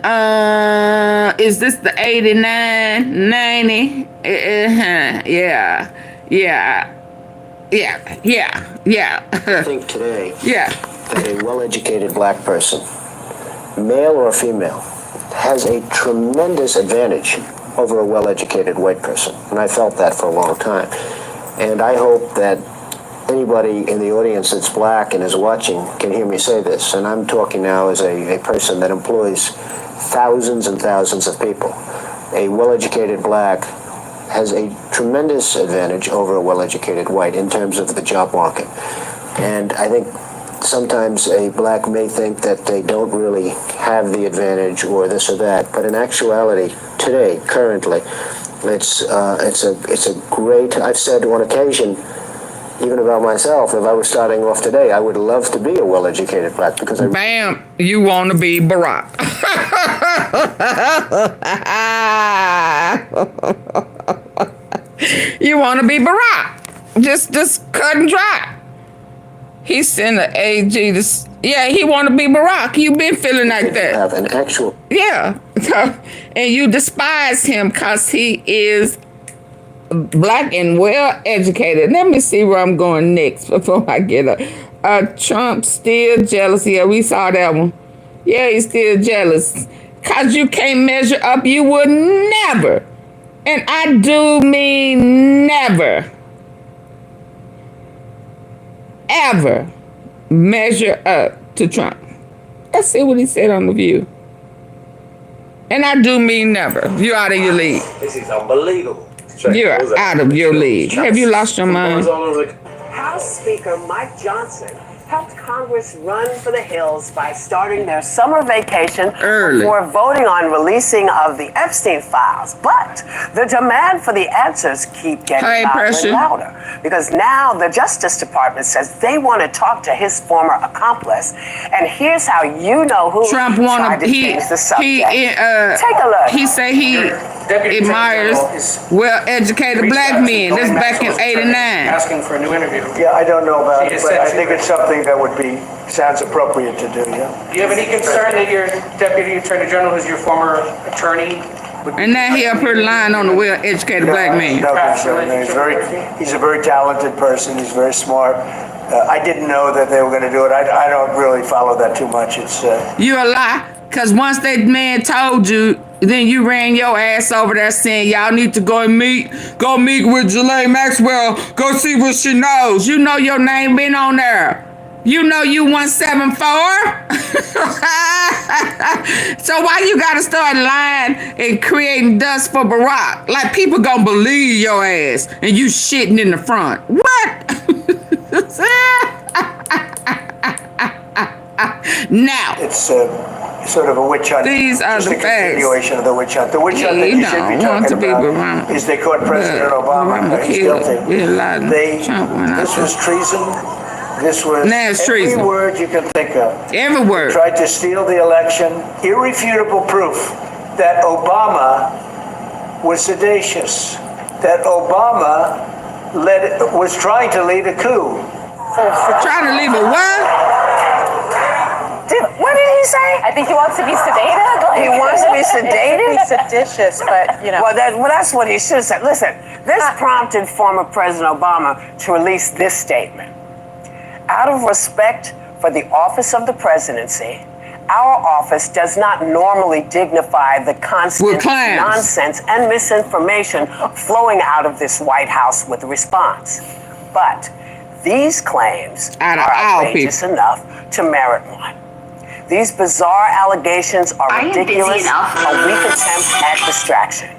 is this the 89, 90? Yeah. I think today that a well-educated black person, male or female, has a tremendous advantage over a well-educated white person. And I felt that for a long time. And I hope that anybody in the audience that's black and is watching can hear me say this. And I'm talking now as a person that employs thousands and thousands of people. A well-educated black has a tremendous advantage over a well-educated white in terms of the job market. And I think sometimes a black may think that they don't really have the advantage or this or that, but in actuality, today, currently, it's a great. I've said on occasion, even about myself, if I was starting off today, I would love to be a well-educated black because I. Bam! You want to be Barack. You want to be Barack. Just cut and dry. He sent an AG to. Yeah, he want to be Barack. You been feeling like that. Have an actual. Yeah. And you despise him because he is black and well educated. Let me see where I'm going next before I get up. Trump still jealous. Yeah, we saw that one. Yeah, he's still jealous. Because you can't measure up. You would never. And I do mean never. Ever measure up to Trump. Let's see what he said on The View. And I do mean never. You're out of your league. This is unbelievable. You're out of your league. Have you lost your mind? House Speaker Mike Johnson helped Congress run for the hills by starting their summer vacation before voting on releasing of the Epstein files. But the demand for the answers keep getting louder and louder, because now the Justice Department says they want to talk to his former accomplice. And here's how you know who Trump tried to change the subject. Take a look. He said he admires well-educated black men. This back in '89. Asking for a new interview. Yeah, I don't know about it, but I think it's something that would be, sounds appropriate to do, yeah. Do you have any concern that your Deputy Attorney General, who's your former attorney, and now he up here lying on the well-educated black man. No concern. He's a very talented person. He's very smart. I didn't know that they were going to do it. I don't really follow that too much. It's you're a lie, because once that man told you, then you ran your ass over there saying y'all need to go meet with Ghislaine Maxwell. Go see what she knows. You know your name been on there. You know you 174. So why you gotta start lying and creating dust for Barack? Like people gonna believe your ass and you shitting in the front. What? Now it's sort of a witch hunt. These are the continuation of the witch hunt. The witch hunt that you should be talking about is they caught President Obama. He's guilty. This was treason. This was every word you can think of. Every word. They tried to steal the election. Irrefutable proof that Obama was seditious. That Obama was trying to lead a coup. Trying to lead a what? What did he say? I think he wants to be sedated. He wants to be sedated? Seditious, but, you know. Well, that's what he should have said. Listen, this prompted former President Obama to release this statement. Out of respect for the office of the presidency, our office does not normally dignify the constant nonsense and misinformation flowing out of this White House with a response. But these claims are outrageous enough to merit one. These bizarre allegations are ridiculous, a weak attempt at distraction.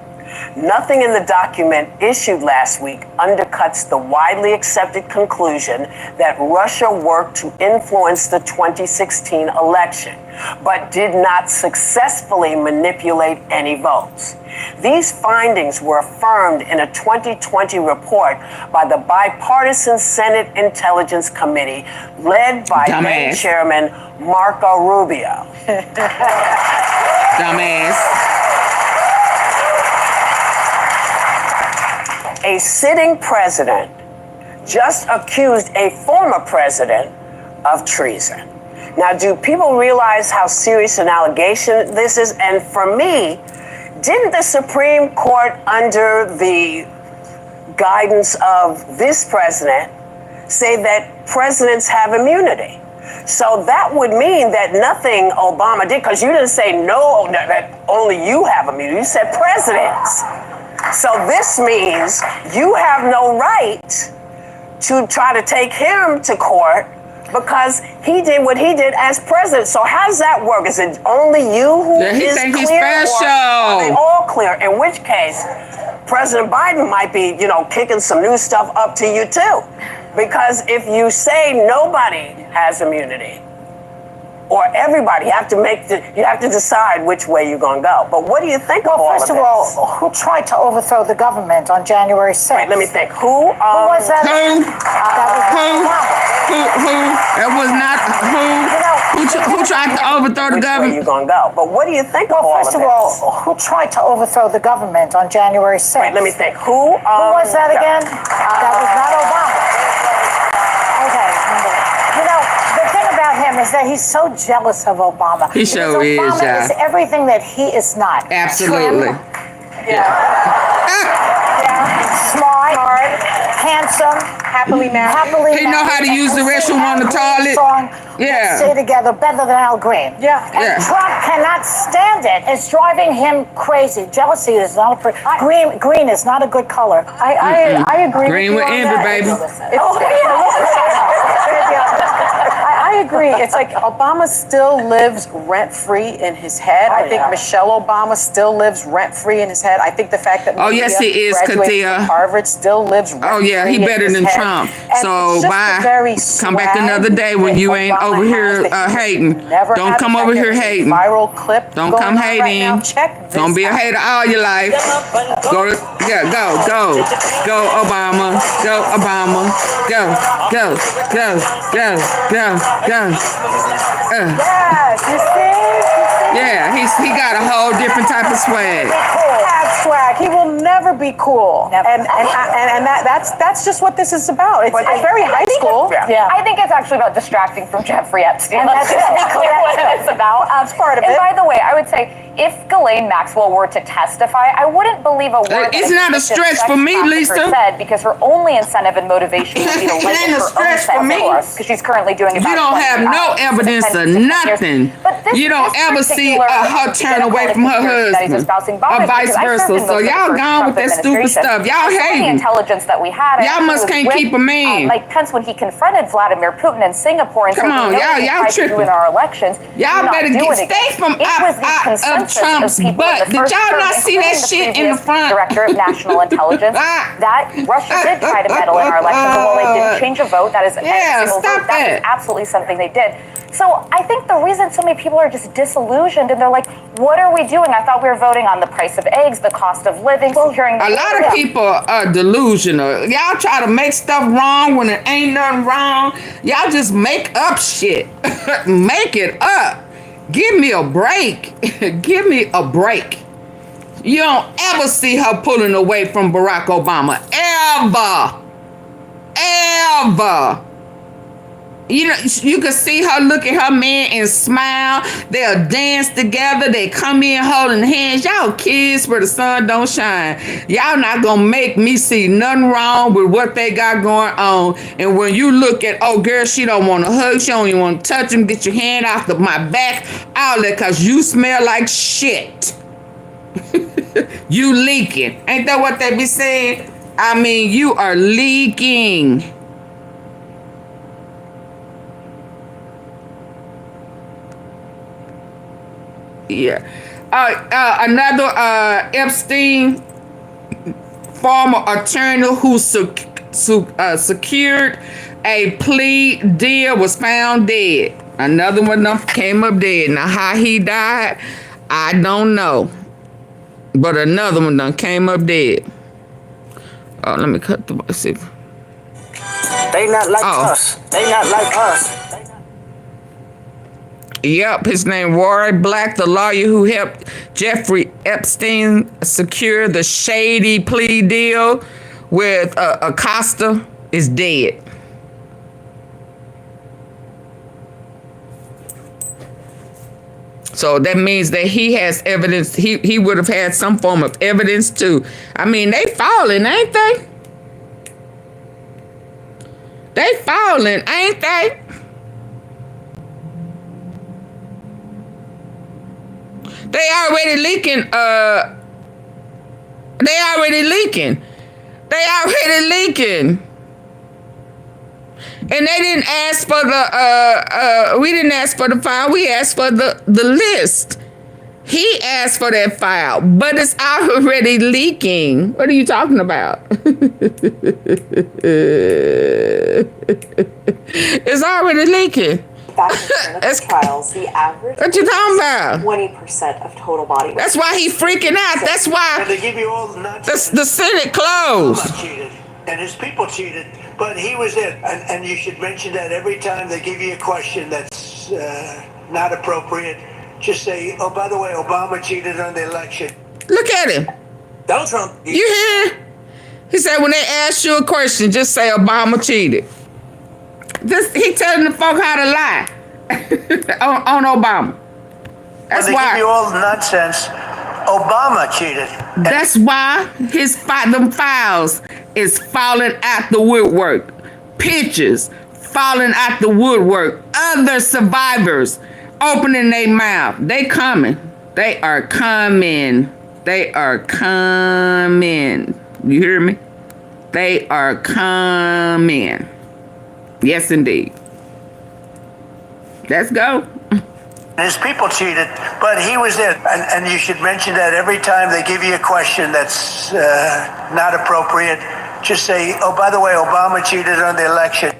Nothing in the document issued last week undercuts the widely accepted conclusion that Russia worked to influence the 2016 election, but did not successfully manipulate any votes. These findings were affirmed in a 2020 report by the bipartisan Senate Intelligence Committee led by then Chairman Marco Rubio. Dumbass. A sitting president just accused a former president of treason. Now, do people realize how serious an allegation this is? And for me, didn't the Supreme Court, under the guidance of this president, say that presidents have immunity? So that would mean that nothing Obama did, because you didn't say no, that only you have immunity. You said presidents. So this means you have no right to try to take him to court because he did what he did as president. So how does that work? Is it only you who is clear, or are they all clear? In which case, President Biden might be, kicking some new stuff up to you too. Because if you say nobody has immunity, or everybody, you have to decide which way you're going to go. But what do you think of all of this? Well, first of all, who tried to overthrow the government on January 6th? Wait, let me think. Who was that? Who? That was not who tried to overthrow the government? Where you going to go? But what do you think of all of this? First of all, who tried to overthrow the government on January 6th? Wait, let me think. Who was that again? That was not Obama. Okay. You know, the thing about him is that he's so jealous of Obama. He sure is, Obama yeah. is everything that he is not. Absolutely. Smart, handsome, happily married. He know how to use the restroom on the toilet. Yeah. Stay together better than Al Green. Yeah. And Trump cannot stand it. It's driving him crazy. Jealousy is not a green is not a good color. I agree. Green with envy, baby. I agree. It's like Obama still lives rent-free in his head. I think Michelle Obama still lives rent-free in his head. I think the fact that yes, he is, graduated Katia. from Harvard still lives rent-free. Oh yeah, he better than Trump. So bye. Come back another day when you ain't over here hating. Don't come over here hating. Viral clip. Don't come hating. Don't be a hater all your life. Go Obama. Go Obama. Go. Yes, you see? Yeah, he got a whole different type of swag. Swag. He will never be cool. And that's just what this is about. It's very high school. Yeah. I think it's actually about distracting from Jeffrey Epstein. And That's what it's about. That's part of it. And by the way, I would say if Ghislaine Maxwell were to testify, I wouldn't believe a word. It's not a stretch for me, Lisa. Said, because her only incentive and motivation would be to live in her own sense, of course, because she's currently doing about You don't have no evidence of nothing. You don't ever see her turn away from her husband or vice versa. So y'all gone with that stupid stuff. Y'all hating. The intelligence that we had. Y'all must can't keep a man. Mike Pence when he confronted Vladimir Putin in Singapore and Come on, y'all tripping. in our elections. Y'all better stay from up Trump's butt. Did y'all not see that shit in the front? Director of National Intelligence. That Russia did try to meddle in our elections, and while they didn't change a vote, that is that is absolutely something they did. So I think the reason so many people are just disillusioned and they're like, what are we doing? I thought we were voting on the price of eggs, the cost of living, securing the A lot of people are delusional. Y'all try to make stuff wrong when it ain't nothing wrong. Y'all just make up shit. Make it up. Give me a break. Give me a break. You don't ever see her pulling away from Barack Obama. Ever. Ever. You know, you can see her look at her man and smile. They'll dance together. They come in holding hands. Y'all kids where the sun don't shine. Y'all not gonna make me see nothing wrong with what they got going on. And when you look at, oh girl, she don't want to hug, she don't even want to touch him, get your hand off of my back, all that, cause you smell like shit. You leaking. Ain't that what they be saying? I mean, you are leaking. Yeah. Another Epstein former attorney who secured a plea deal was found dead. Another one came up dead. Now how he died, I don't know. But another one done came up dead. Oh, let me cut the see. They not like us. They not like us. Yep, his name Roy Black, the lawyer who helped Jeffrey Epstein secure the shady plea deal with Acosta, is dead. So that means that he has evidence. He would have had some form of evidence too. I mean, they falling, ain't they? They falling, ain't they? They already leaking. They already leaking. And they didn't ask for the we didn't ask for the file, we asked for the list. He asked for that file, but it's already leaking. What are you talking about? It's already leaking. Back in clinical trials, the average What you talking about? 20% of total body weight. That's why he freaking out. That's why They give you all the nonsense. the Senate closed. Obama cheated, and his people cheated, but he was it. And you should mention that every time they give you a question that's not appropriate. Just say, oh, by the way, Obama cheated on the election. Look at him. Donald Trump. You hear? He said when they ask you a question, just say Obama cheated. He telling the folk how to lie on Obama. That's when they why. give you all the nonsense, Obama cheated. That's why them files is falling out the woodwork. Pictures falling out the woodwork. Other survivors opening their mouth. They coming. They are coming. They are coming. You hear me? They are coming. Yes, indeed. Let's go. His people cheated, but he was it. And you should mention that every time they give you a question that's not appropriate. Just say, oh, by the way, Obama cheated on the election.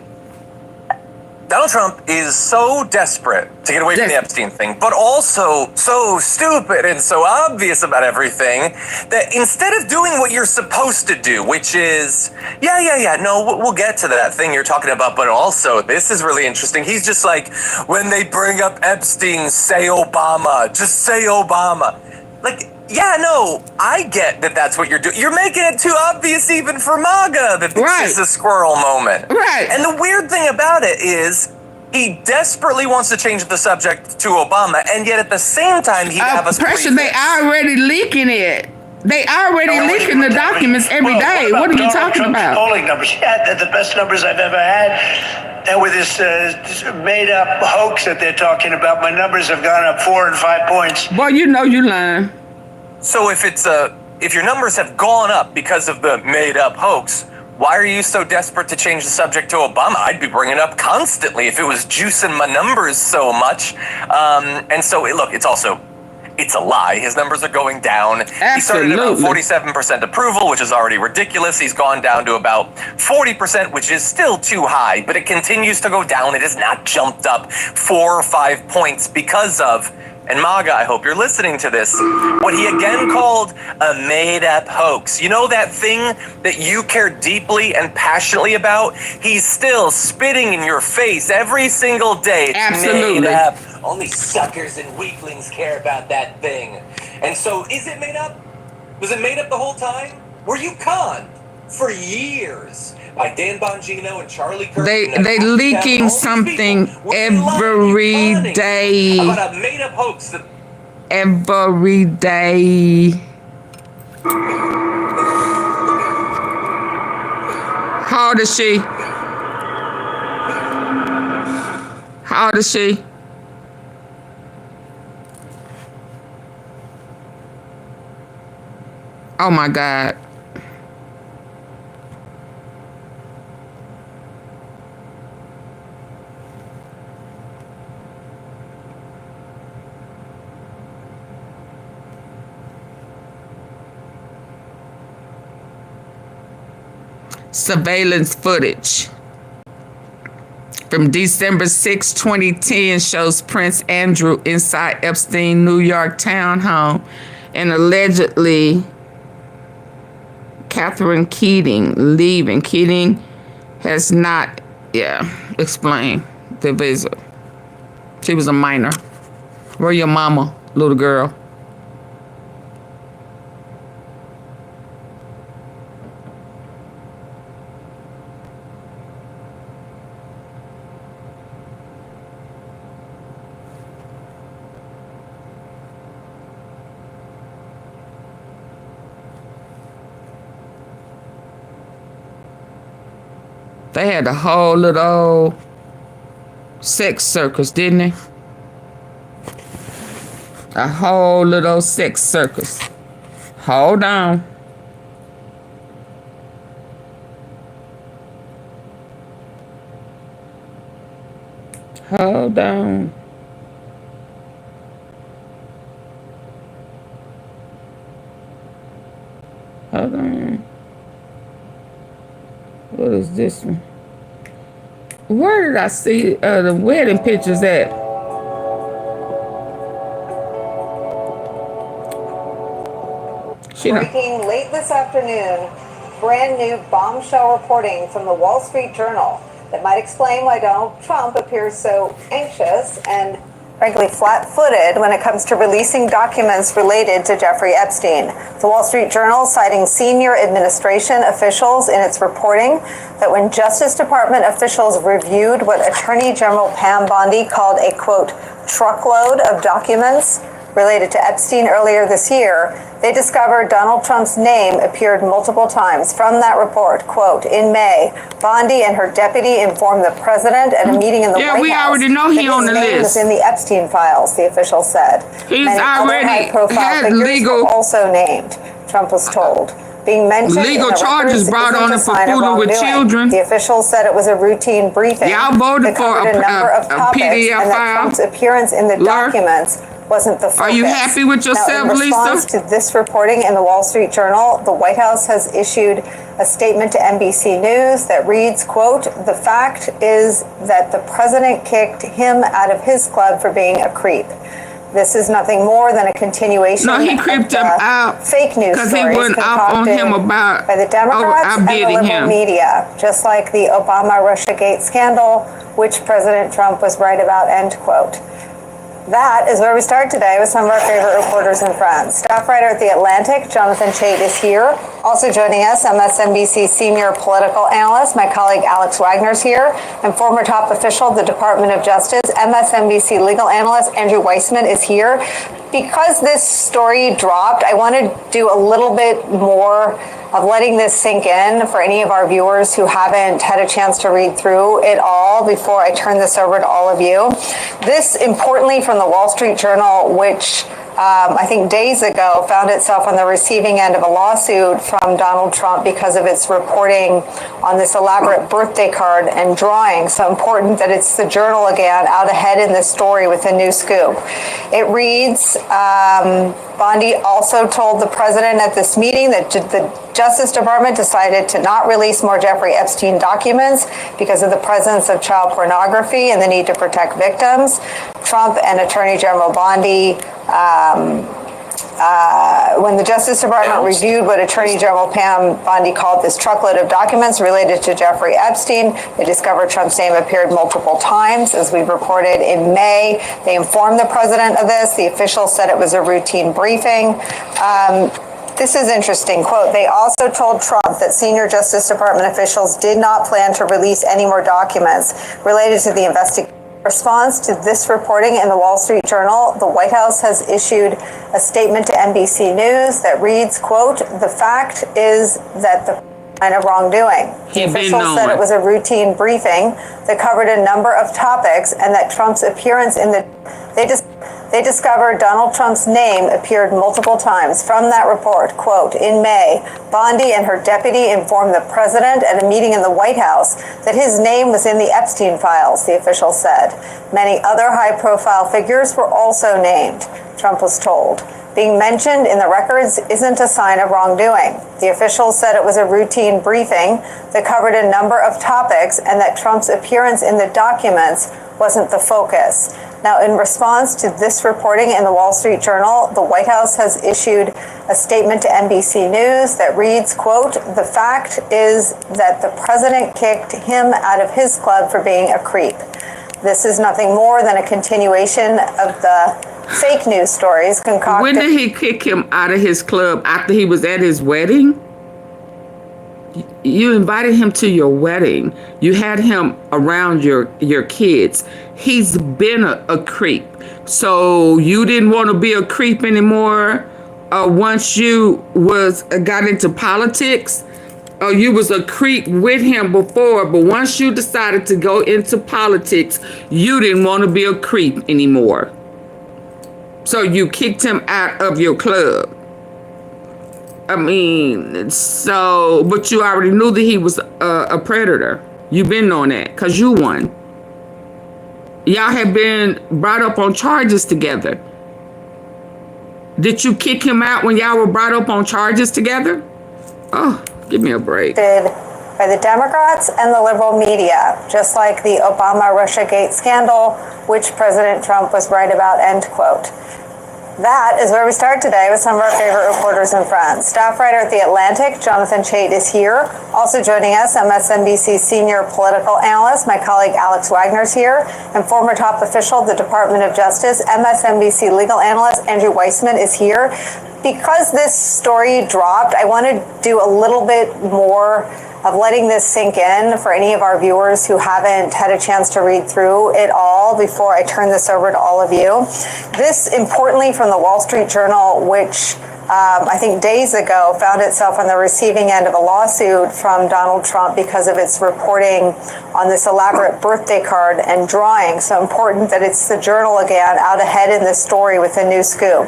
Donald Trump is so desperate to get away from the Epstein thing, but also so stupid and so obvious about everything that instead of doing what you're supposed to do, which is, we'll get to that thing you're talking about, but also, this is really interesting. He's just like, when they bring up Epstein, say Obama. Just say Obama. Like, I get that that's what you're doing. You're making it too obvious even for MAGA that this is a squirrel moment. Right. And the weird thing about it is he desperately wants to change the subject to Obama, and yet at the same time he'd have us pressure. They already leaking it. They already leaking the documents every day. What are you talking about? Polling numbers. Yeah, they're the best numbers I've ever had. And with this made-up hoax that they're talking about, my numbers have gone up 4 and 5 points. Boy, you know you lying. So if your numbers have gone up because of the made-up hoax, why are you so desperate to change the subject to Obama? I'd be bringing it up constantly if it was juicing my numbers so much. And so, look, it's a lie. His numbers are going down. Absolutely. He started at about 47% approval, which is already ridiculous. He's gone down to about 40%, which is still too high, but it continues to go down. It has not jumped up 4 or 5 points because of, and MAGA, I hope you're listening to this, what he again called a made-up hoax. You know that thing that you care deeply and passionately about? He's still spitting in your face every single day. It's Absolutely. made up. Only suckers and weaklings care about that thing. And so, is it made up? Was it made up the whole time? Were you conned for years by Dan Bongino and Charlie Kirk? They leaking something every day. About a made-up hoax. Every day. How old is she? How old is she? Oh my God. Surveillance footage from December 6, 2010 shows Prince Andrew inside Epstein New York townhome and allegedly Catherine Keating leaving. Keating has not, explained the visit. She was a minor. Where your mama, little girl? They had a whole little sex circus, didn't they? A whole little sex circus. Hold on. Hold on. Hold on. What is this one? Where did I see the wedding pictures at? Breaking late this afternoon, brand new bombshell reporting from the Wall Street Journal that might explain why Donald Trump appears so anxious and frankly flat-footed when it comes to releasing documents related to Jeffrey Epstein. The Wall Street Journal citing senior administration officials in its reporting that when Justice Department officials reviewed what Attorney General Pam Bondi called a, quote, truckload of documents related to Epstein earlier this year, they discovered Donald Trump's name appeared multiple times. From that report, quote, in May, Bondi and her deputy informed the president at a meeting in the White House. We already know he on the list. Was in the Epstein files, the official said. He's Many already high-profile had legal, were also named, Trump was told. Being mentioned legal in the charges brought on him for fooling with children. The officials said it was a routine briefing. Y'all voted for a number of topics, PDF and that file. Trump's appearance in the documents wasn't the focus. Are you happy with yourself, Lisa? In response to this reporting in the Wall Street Journal, the White House has issued a statement to NBC News that reads, quote, the fact is that the president kicked him out of his club for being a creep. This is nothing more than a continuation of he creeped him out fake news because he went off on him about by the Democrats and the liberal media, just like the Obama-Russiagate scandal, which President Trump was right about, end quote. That is where we start today with some of our favorite reporters and friends. Staff writer at The Atlantic, Jonathan Chait, is here. Also joining us, MSNBC senior political analyst, my colleague Alex Wagner's here, and former top official of the Department of Justice, MSNBC legal analyst Andrew Weissman is here. Because this story dropped, I want to do a little bit more of letting this sink in for any of our viewers who haven't had a chance to read through it all before I turn this over to all of you. This, importantly, from the Wall Street Journal, which I think days ago found itself on the receiving end of a lawsuit from Donald Trump because of its reporting on this elaborate birthday card and drawing. So important that it's the Journal again out ahead in this story with a new scoop. It reads, Bondi also told the president at this meeting that the Justice Department decided to not release more Jeffrey Epstein documents because of the presence of child pornography and the need to protect victims. Trump and Attorney General Bondi, when the Justice Department reviewed what Attorney General Pam Bondi called this truckload of documents related to Jeffrey Epstein, they discovered Trump's name appeared multiple times. As we reported in May, they informed the president of this. The officials said it was a routine briefing. This is interesting. Quote, they also told Trump that senior Justice Department officials did not plan to release any more documents related to the investigation. In response to this reporting in the Wall Street Journal, the White House has issued a statement to NBC News that reads, quote, the fact is that the kind of wrongdoing. The officials said it was a routine briefing that covered a number of topics and that Trump's appearance in the... They discovered Donald Trump's name appeared multiple times. From that report, quote, in May, Bondi and her deputy informed the president at a meeting in the White House that his name was in the Epstein files, the official said. Many other high-profile figures were also named, Trump was told. Being mentioned in the records isn't a sign of wrongdoing. The officials said it was a routine briefing that covered a number of topics and that Trump's appearance in the documents wasn't the focus. Now, in response to this reporting in the Wall Street Journal, the White House has issued a statement to NBC News that reads, quote, the fact is that the president kicked him out of his club for being a creep. This is nothing more than a continuation of the fake news stories concocted. When did he kick him out of his club? After he was at his wedding? You invited him to your wedding. You had him around your kids. He's been a creep. So you didn't want to be a creep anymore once you got into politics? Or you was a creep with him before, but once you decided to go into politics, you didn't want to be a creep anymore. So you kicked him out of your club. I mean, so, but you already knew that he was a predator. You've been knowing that because you won. Y'all have been brought up on charges together. Did you kick him out when y'all were brought up on charges together? Oh, give me a break. By the Democrats and the liberal media, just like the Obama-Russiagate scandal, which President Trump was right about, end quote. That is where we start today with some of our favorite reporters and friends. Staff writer at The Atlantic, Jonathan Chait, is here. Also joining us, MSNBC senior political analyst, my colleague Alex Wagner is here, and former top official of the Department of Justice, MSNBC legal analyst Andrew Weissman is here. Because this story dropped, I want to do a little bit more of letting this sink in for any of our viewers who haven't had a chance to read through it all before I turn this over to all of you. This, importantly, from the Wall Street Journal, which I think days ago found itself on the receiving end of a lawsuit from Donald Trump because of its reporting on this elaborate birthday card and drawing. So important that it's the Journal again out ahead in this story with a new scoop.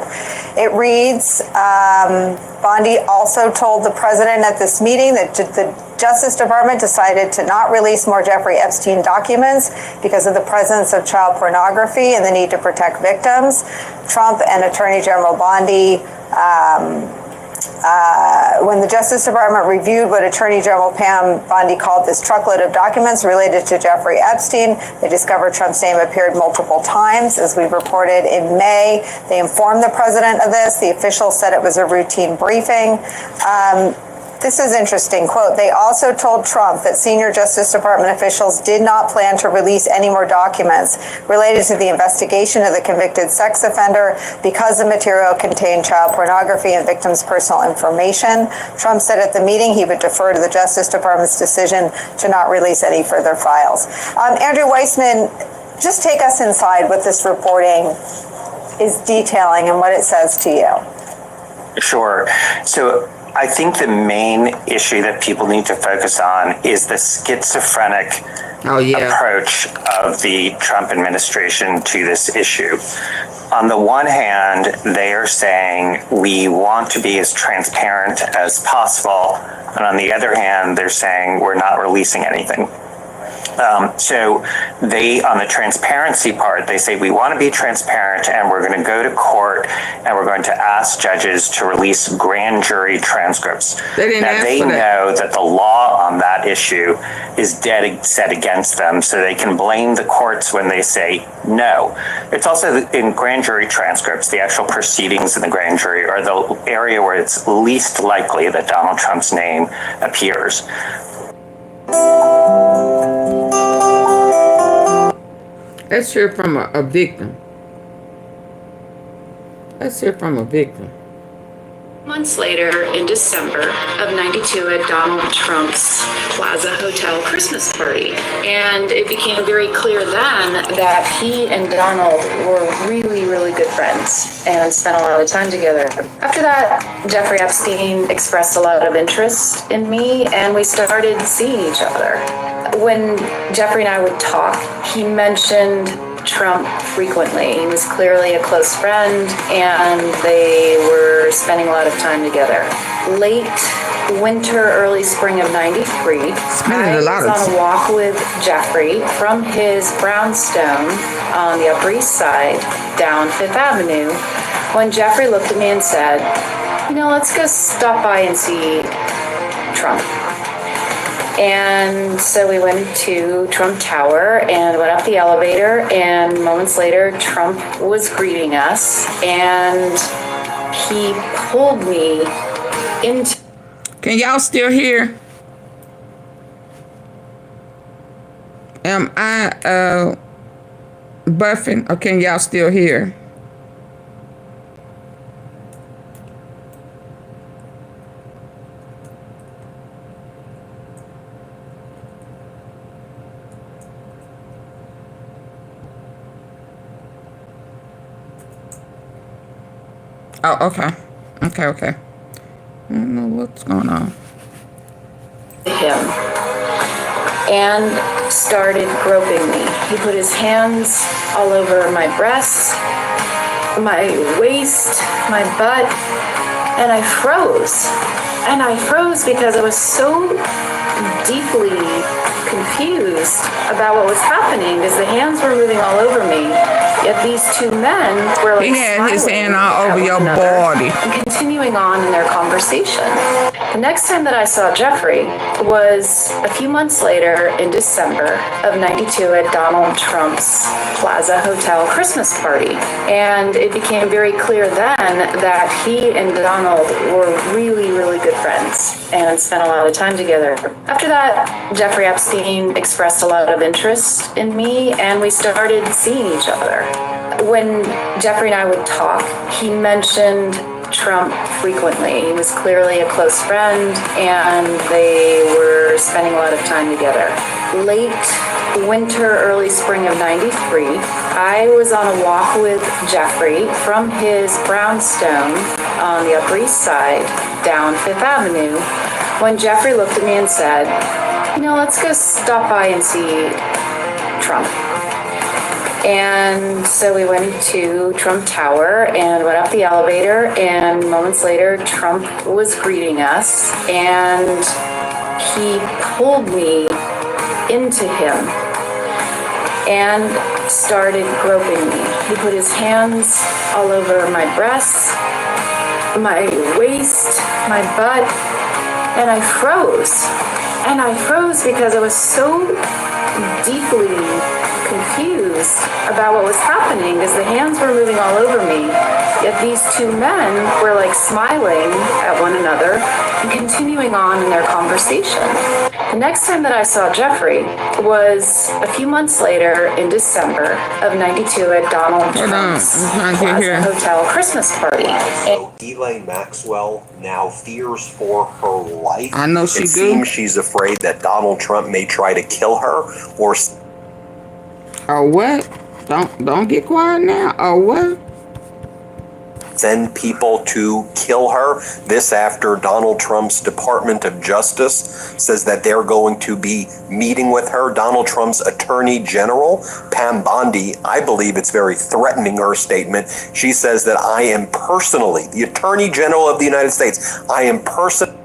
It reads, Bondi also told the president at this meeting that the Justice Department decided to not release more Jeffrey Epstein documents because of the presence of child pornography and the need to protect victims. Trump and Attorney General Bondi, when the Justice Department reviewed what Attorney General Pam Bondi called this truckload of documents related to Jeffrey Epstein, they discovered Trump's name appeared multiple times. As we reported in May, they informed the president of this. The officials said it was a routine briefing. This is interesting. Quote, they also told Trump that senior Justice Department officials did not plan to release any more documents related to the investigation of the convicted sex offender because the material contained child pornography and victims' personal information. Trump said at the meeting he would defer to the Justice Department's decision to not release any further files. Andrew Weissman, just take us inside what this reporting is detailing and what it says to you. Sure. So I think the main issue that people need to focus on is the schizophrenic approach of the Trump administration to this issue. On the one hand, they are saying we want to be as transparent as possible. And on the other hand, they're saying we're not releasing anything. So they, on the transparency part, they say we want to be transparent and we're going to go to court and we're going to ask judges to release grand jury transcripts. They know that the law on that issue is dead set against them, so they can blame the courts when they say no. It's also in grand jury transcripts, the actual proceedings in the grand jury are the area where it's least likely that Donald Trump's name appears. Let's hear from a victim. Let's hear from a victim. Months later, in December of '92 at Donald Trump's Plaza Hotel Christmas party. And it became very clear then that he and Donald were really, really good friends and spent a lot of time together. After that, Jeffrey Epstein expressed a lot of interest in me and we started seeing each other. When Jeffrey and I would talk, he mentioned Trump frequently. He was clearly a close friend and they were spending a lot of time together. Late winter, early spring of '93, I was on a walk with Jeffrey from his brownstone on the Upper East Side down Fifth Avenue when Jeffrey looked at me and said, you know, let's go stop by and see Trump. And so we went to Trump Tower and went up the elevator, and moments later, Trump was greeting us, and he pulled me into... Can y'all still hear? Am I buffing, or can y'all still hear? Oh, okay. Okay. I don't know what's going on. Him and started groping me. He put his hands all over my breasts, my waist, my butt, and I froze. And I froze because I was so deeply confused about what was happening because the hands were moving all over me. Yet these two men were like he had his hand all over your body body. and continuing on in their conversation. The next time that I saw Jeffrey was a few months later in December of '92 at Donald Trump's Plaza Hotel Christmas party. And it became very clear then that he and Donald were really, really good friends and spent a lot of time together. After that, Jeffrey Epstein expressed a lot of interest in me, and we started seeing each other. When Jeffrey and I would talk, he mentioned Trump frequently. He was clearly a close friend, and they were spending a lot of time together. Late winter, early spring of '93, I was on a walk with Jeffrey from his brownstone on the Upper East Side down Fifth Avenue when Jeffrey looked at me and said, let's go stop by and see Trump. And so we went to Trump Tower and went up the elevator, and moments later, Trump was greeting us, and he pulled me into him and started groping me. He put his hands all over my breasts, my waist, my butt, and I froze. And I froze because I was so deeply confused about what was happening because the hands were moving all over me. Yet these two men were like smiling at one another and continuing on in their conversation. The next time that I saw Jeffrey was a few months later in December of '92 at Donald Trump's Plaza Hotel Christmas party. So Ghislaine Maxwell now fears for her life. I know she It seems she's afraid that Donald Trump may try to kill her or... Or what? Don't get quiet now. Or what? Send people to kill her. This after Donald Trump's Department of Justice says that they're going to be meeting with her. Donald Trump's Attorney General, Pam Bondi, I believe it's very threatening, her statement. She says that I am personally, the Attorney General of the United States, I am personally...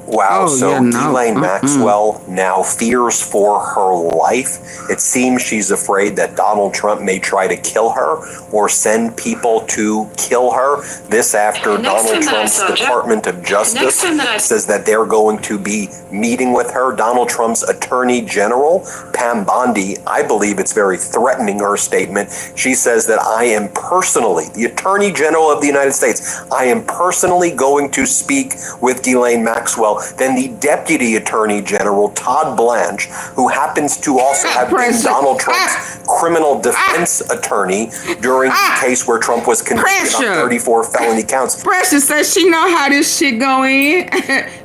Wow, Ghislaine Maxwell now fears for her life. It seems she's afraid that Donald Trump may try to kill her or send people to kill her. This after Donald Trump's Department of Justice says that they're going to be meeting with her. Donald Trump's Attorney General, Pam Bondi, I believe it's very threatening, her statement. She says that I am personally, the Attorney General of the United States, I am personally going to speak with Ghislaine Maxwell. Then the Deputy Attorney General, Todd Blanche, who happens to also have been Donald Trump's criminal defense attorney during the case where Trump was convicted on 34 felony counts. Precious says she know how this shit go in.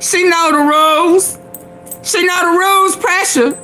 She know the rules. She know the rules, Pressure.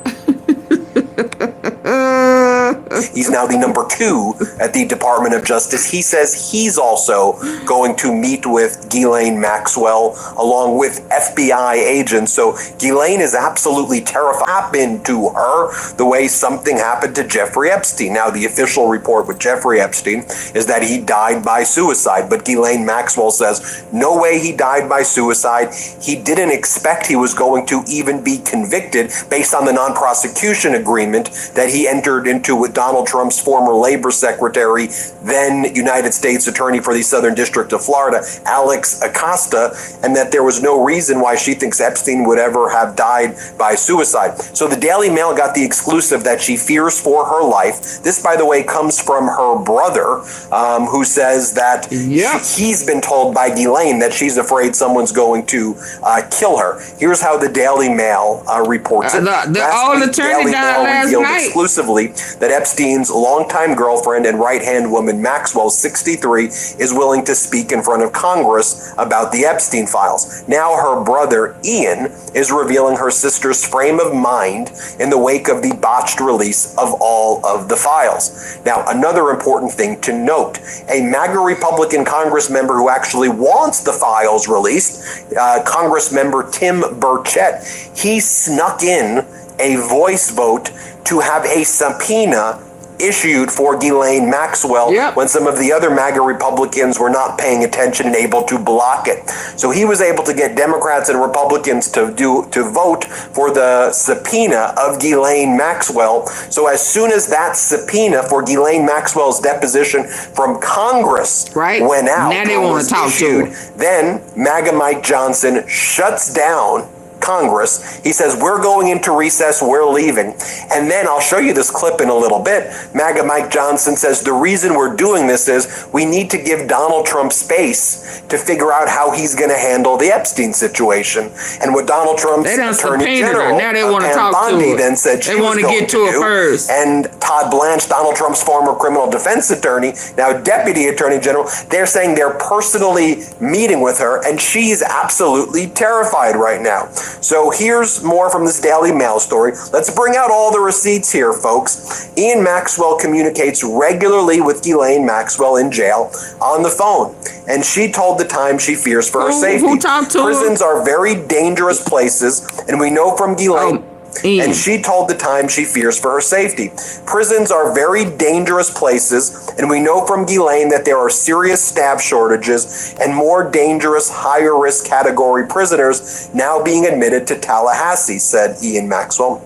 He's now the number 2 at the Department of Justice. He says he's also going to meet with Ghislaine Maxwell along with FBI agents. So Ghislaine is absolutely terrified. Happened to her the way something happened to Jeffrey Epstein. Now, the official report with Jeffrey Epstein is that he died by suicide, but Ghislaine Maxwell says no way he died by suicide. He didn't expect he was going to even be convicted based on the non-prosecution agreement that he entered into with Donald Trump's former labor secretary, then United States Attorney for the Southern District of Florida, Alex Acosta, and that there was no reason why she thinks Epstein would ever have died by suicide. So the Daily Mail got the exclusive that she fears for her life. This, by the way, comes from her brother, who says that he's been told by Ghislaine that she's afraid someone's going to kill her. Here's how the Daily Mail reports it. The old attorney died last night. Exclusively that Epstein's longtime girlfriend and right-hand woman Maxwell, 63, is willing to speak in front of Congress about the Epstein files. Now her brother Ian is revealing her sister's frame of mind in the wake of the botched release of all of the files. Now, another important thing to note, a MAGA Republican Congress member who actually wants the files released, Congress member Tim Burchett, he snuck in a voice vote to have a subpoena issued for Ghislaine Maxwell when some of the other MAGA Republicans were not paying attention and able to block it. So he was able to get Democrats and Republicans to vote for the subpoena of Ghislaine Maxwell. So as soon as that subpoena for Ghislaine Maxwell's deposition from Congress went out, now they want to talk to her. Then MAGA Mike Johnson shuts down Congress. He says, we're going into recess, we're leaving. And then I'll show you this clip in a little bit. MAGA Mike Johnson says the reason we're doing this is we need to give Donald Trump space to figure out how he's going to handle the Epstein situation. And what Donald Trump's Attorney General, now they want to Pam talk to Bondi, her. then said They want to get to her first. And Todd Blanche, Donald Trump's former criminal defense attorney, now Deputy Attorney General, they're saying they're personally meeting with her, and she's absolutely terrified right now. So here's more from this Daily Mail story. Let's bring out all the receipts here, folks. Ian Maxwell communicates regularly with Ghislaine Maxwell in jail on the phone, and she told the Times she fears for her safety. Who talked to her? Prisons are very dangerous places, and we know from Ghislaine. And she told the Times she fears for her safety. Prisons are very dangerous places, and we know from Ghislaine that there are serious staff shortages and more dangerous, higher risk category prisoners now being admitted to Tallahassee, said Ian Maxwell.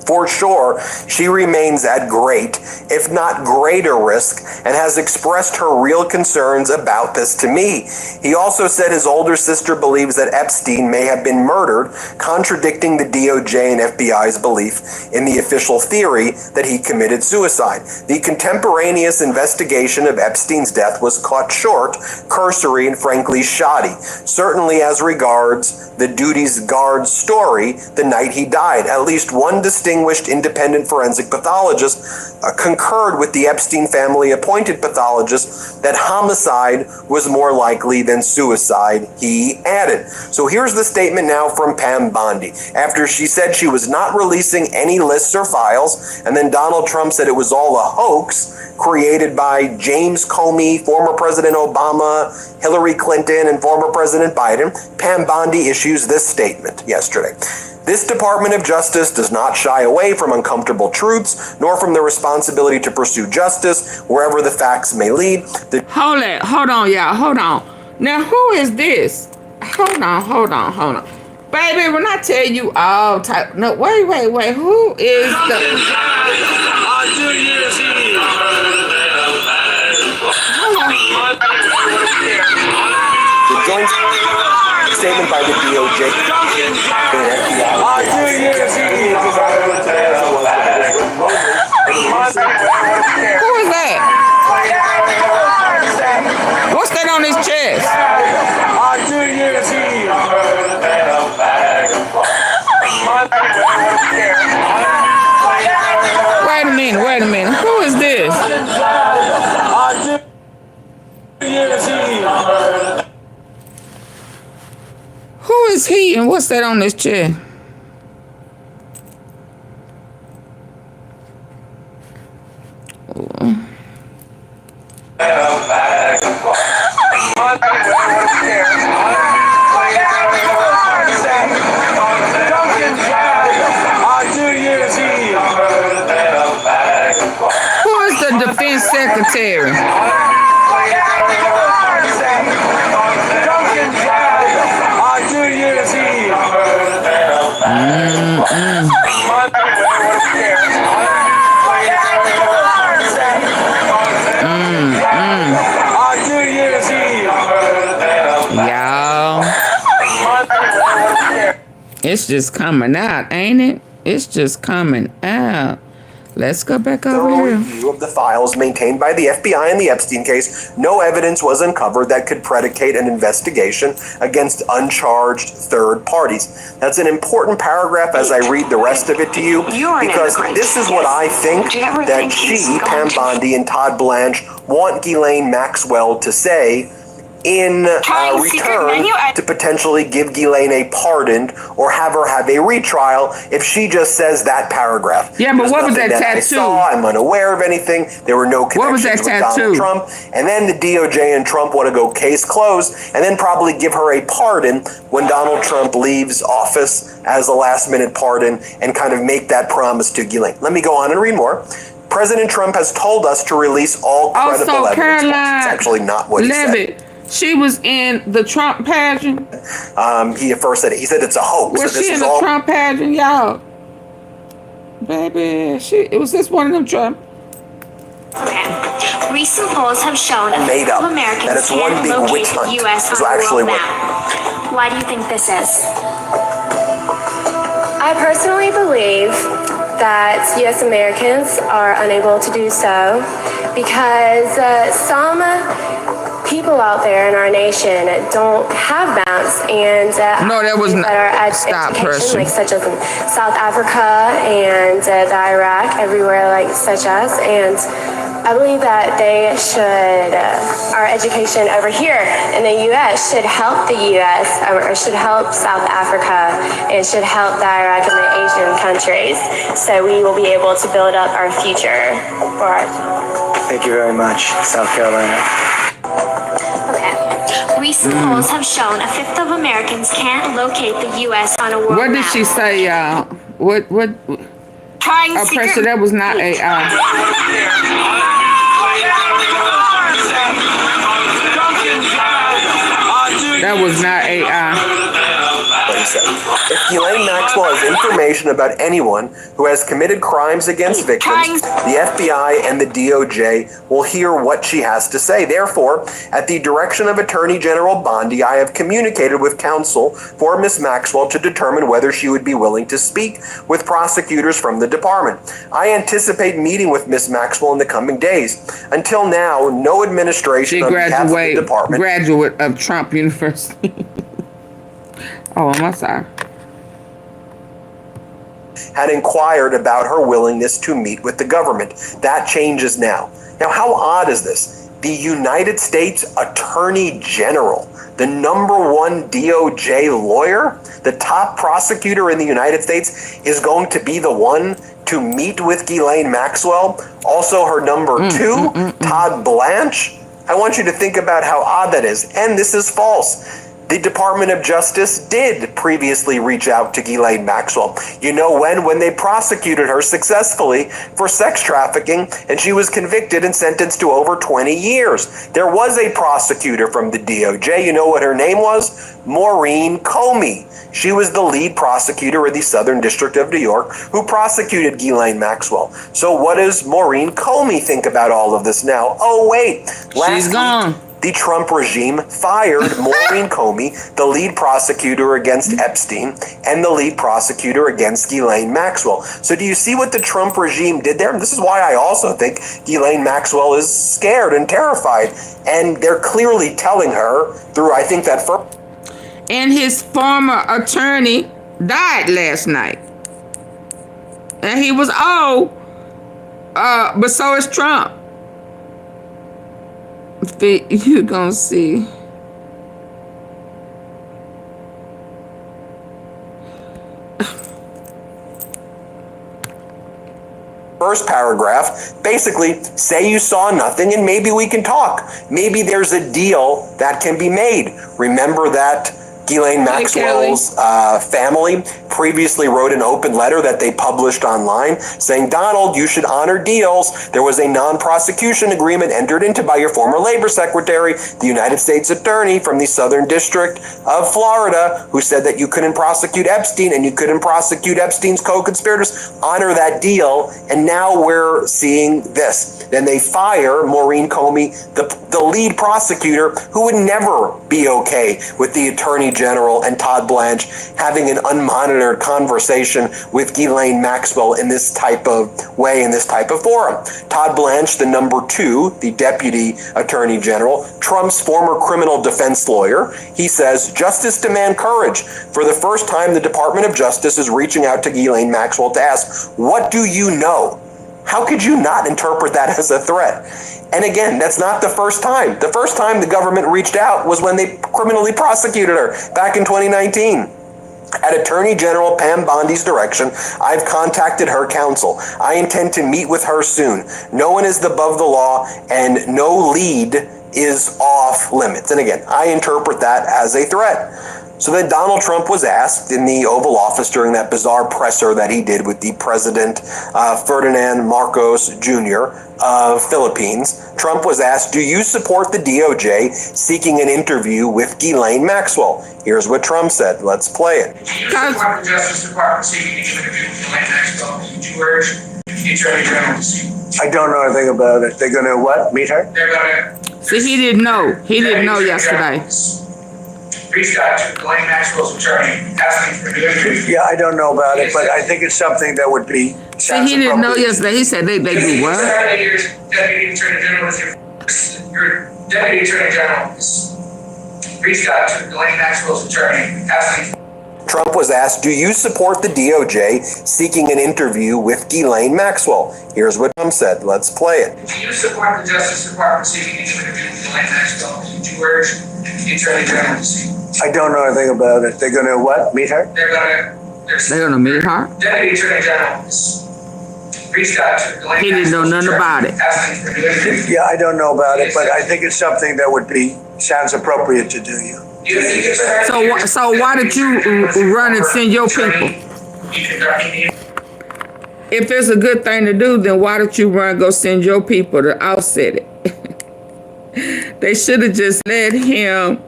For sure, she remains at great, if not greater risk, and has expressed her real concerns about this to me. He also said his older sister believes that Epstein may have been murdered, contradicting the DOJ and FBI's belief in the official theory that he committed suicide. The contemporaneous investigation of Epstein's death was cut short, cursory, and frankly shoddy, certainly as regards the duty's guard story the night he died. At least one distinguished independent forensic pathologist concurred with the Epstein family appointed pathologist that homicide was more likely than suicide, he added. So here's the statement now from Pam Bondi. After she said she was not releasing any lists or files, and then Donald Trump said it was all a hoax created by James Comey, former President Obama, Hillary Clinton, and former President Biden, Pam Bondi issues this statement yesterday. This Department of Justice does not shy away from uncomfortable truths, nor from the responsibility to pursue justice wherever the facts may lead. Hold on, y'all. Hold on. Now, who is this? Hold on. Baby, when I tell you all type... No, wait. Who is the... The joint statement by the DOJ and FBI. Who is that? What's that on his chest? Wait a minute. Who is this? Who is he and what's that on his chest? Who is the defense secretary? Y'all, it's just coming out, ain't it? It's just coming out. Let's go back over here. Review of the files maintained by the FBI in the Epstein case, no evidence was uncovered that could predicate an investigation against uncharged third parties. That's an important paragraph as I read the rest of it to you, because this is what I think that she, Pam Bondi, and Todd Blanche want Ghislaine Maxwell to say in return to potentially give Ghislaine a pardon or have her have a retrial if she just says that paragraph. Yeah, but what was that tattoo? I saw, I'm unaware of anything. There were no connections with Donald Trump. And then the DOJ and Trump want to go case closed and then probably give her a pardon when Donald Trump leaves office as a last minute pardon and kind of make that promise to Ghislaine. Let me go on and read more. President Trump has told us to release all credible Also, evidence. Caroline It's actually not what he said. Levitt, she was in the Trump pageant. He at first said he said it's a hoax. Was that this she in is the all Trump pageant, y'all? Baby, it was just one of them Trump. Okay. Recent polls have shown a made fifth up. of Americans That it's one can't big locate witch the hunt. U.S. Is on a actually world what. map. Why do you think this is? I personally believe that U.S. Americans are unable to do so because some people out there in our nation don't have maps and No, that was not. that are at Stop, education, person. like such as in South Africa and the Iraq, everywhere like such as, and I believe that they should, our education over here in the U.S. should help the U.S. or should help South Africa. It should help the Iraq and the Asian countries. So we will be able to build up our future for our. Thank you very much, South Carolina. Okay. Recent polls have shown a fifth of Americans can't locate the U.S. on a world What did map. she say, y'all? What? Trying Oppressor, that was not AI. That was not AI. What he said. If Ghislaine Maxwell has information about anyone who has committed crimes against victims, the FBI and the DOJ will hear what she has to say. Therefore, at the direction of Attorney General Bondi, I have communicated with counsel for Ms. Maxwell to determine whether she would be willing to speak with prosecutors from the department. I anticipate meeting with Ms. Maxwell in the coming days. Until now, no administration She on behalf of the department. graduate of Trump University. Oh, I'm sorry. Had inquired about her willingness to meet with the government. That changes now. Now, how odd is this? The United States Attorney General, the #1 DOJ lawyer, the top prosecutor in the United States, is going to be the one to meet with Ghislaine Maxwell. Also, her #2, Todd Blanche. I want you to think about how odd that is. And this is false. The Department of Justice did previously reach out to Ghislaine Maxwell. You know when? When they prosecuted her successfully for sex trafficking, and she was convicted and sentenced to over 20 years. There was a prosecutor from the DOJ. You know what her name was? Maureen Comey. She was the lead prosecutor in the Southern District of New York who prosecuted Ghislaine Maxwell. So what does Maureen Comey think about all of this now? Oh, wait. She's gone. The Trump regime fired Maureen Comey, the lead prosecutor against Epstein, and the lead prosecutor against Ghislaine Maxwell. So do you see what the Trump regime did there? And this is why I also think Ghislaine Maxwell is scared and terrified. And they're clearly telling her through, I think, that first. And his former attorney died last night. And he was old. But so is Trump. You're gonna see. First paragraph, basically say you saw nothing and maybe we can talk. Maybe there's a deal that can be made. Remember that Ghislaine Maxwell's family previously wrote an open letter that they published online saying, Donald, you should honor deals. There was a non-prosecution agreement entered into by your former labor secretary, the United States attorney from the Southern District of Florida, who said that you couldn't prosecute Epstein and you couldn't prosecute Epstein's co-conspirators. Honor that deal. And now we're seeing this. Then they fire Maureen Comey, the lead prosecutor, who would never be okay with the attorney general and Todd Blanche having an unmonitored conversation with Ghislaine Maxwell in this type of way, in this type of forum. Todd Blanche, the #2, the deputy attorney general, Trump's former criminal defense lawyer, he says, justice demand courage. For the first time, the Department of Justice is reaching out to Ghislaine Maxwell to ask, what do you know? How could you not interpret that as a threat? And again, that's not the first time. The first time the government reached out was when they criminally prosecuted her back in 2019. At Attorney General Pam Bondi's direction, I've contacted her counsel. I intend to meet with her soon. No one is above the law and no lead is off limits. And again, I interpret that as a threat. So then Donald Trump was asked in the Oval Office during that bizarre presser that he did with the President Ferdinand Marcos Jr. of Philippines. Trump was asked, do you support the DOJ seeking an interview with Ghislaine Maxwell? Here's what Trump said. Let's play it. Do you support the Justice Department seeking an interview with Ghislaine Maxwell? Did you urge the Attorney General to see? I don't know anything about it. They're going to what? Meet her? They're going to... See, he didn't know. He didn't know yesterday. Reached out to Ghislaine Maxwell's attorney, asking for an interview. Yeah, I don't know about it, but I think it's something that would be... See, he didn't know yesterday. He said they do what? Your Deputy Attorney General your Deputy Attorney General has reached out to Ghislaine Maxwell's attorney, asking... Trump was asked, do you support the DOJ seeking an interview with Ghislaine Maxwell? Here's what Trump said. Let's play it. Do you support the Justice Department seeking an interview with Ghislaine Maxwell? Did you urge the Attorney General to see? I don't know anything about it. They're going to what? Meet her? They're going to meet her? Deputy Attorney General has reached out to Ghislaine He didn't know nothing about it. asking for an interview. Yeah, I don't know about it, but I think it's something that would be... sounds appropriate to do you. So why did you run and send your people? If it's a good thing to do, then why did you run and go send your people to offset it? They should have just let him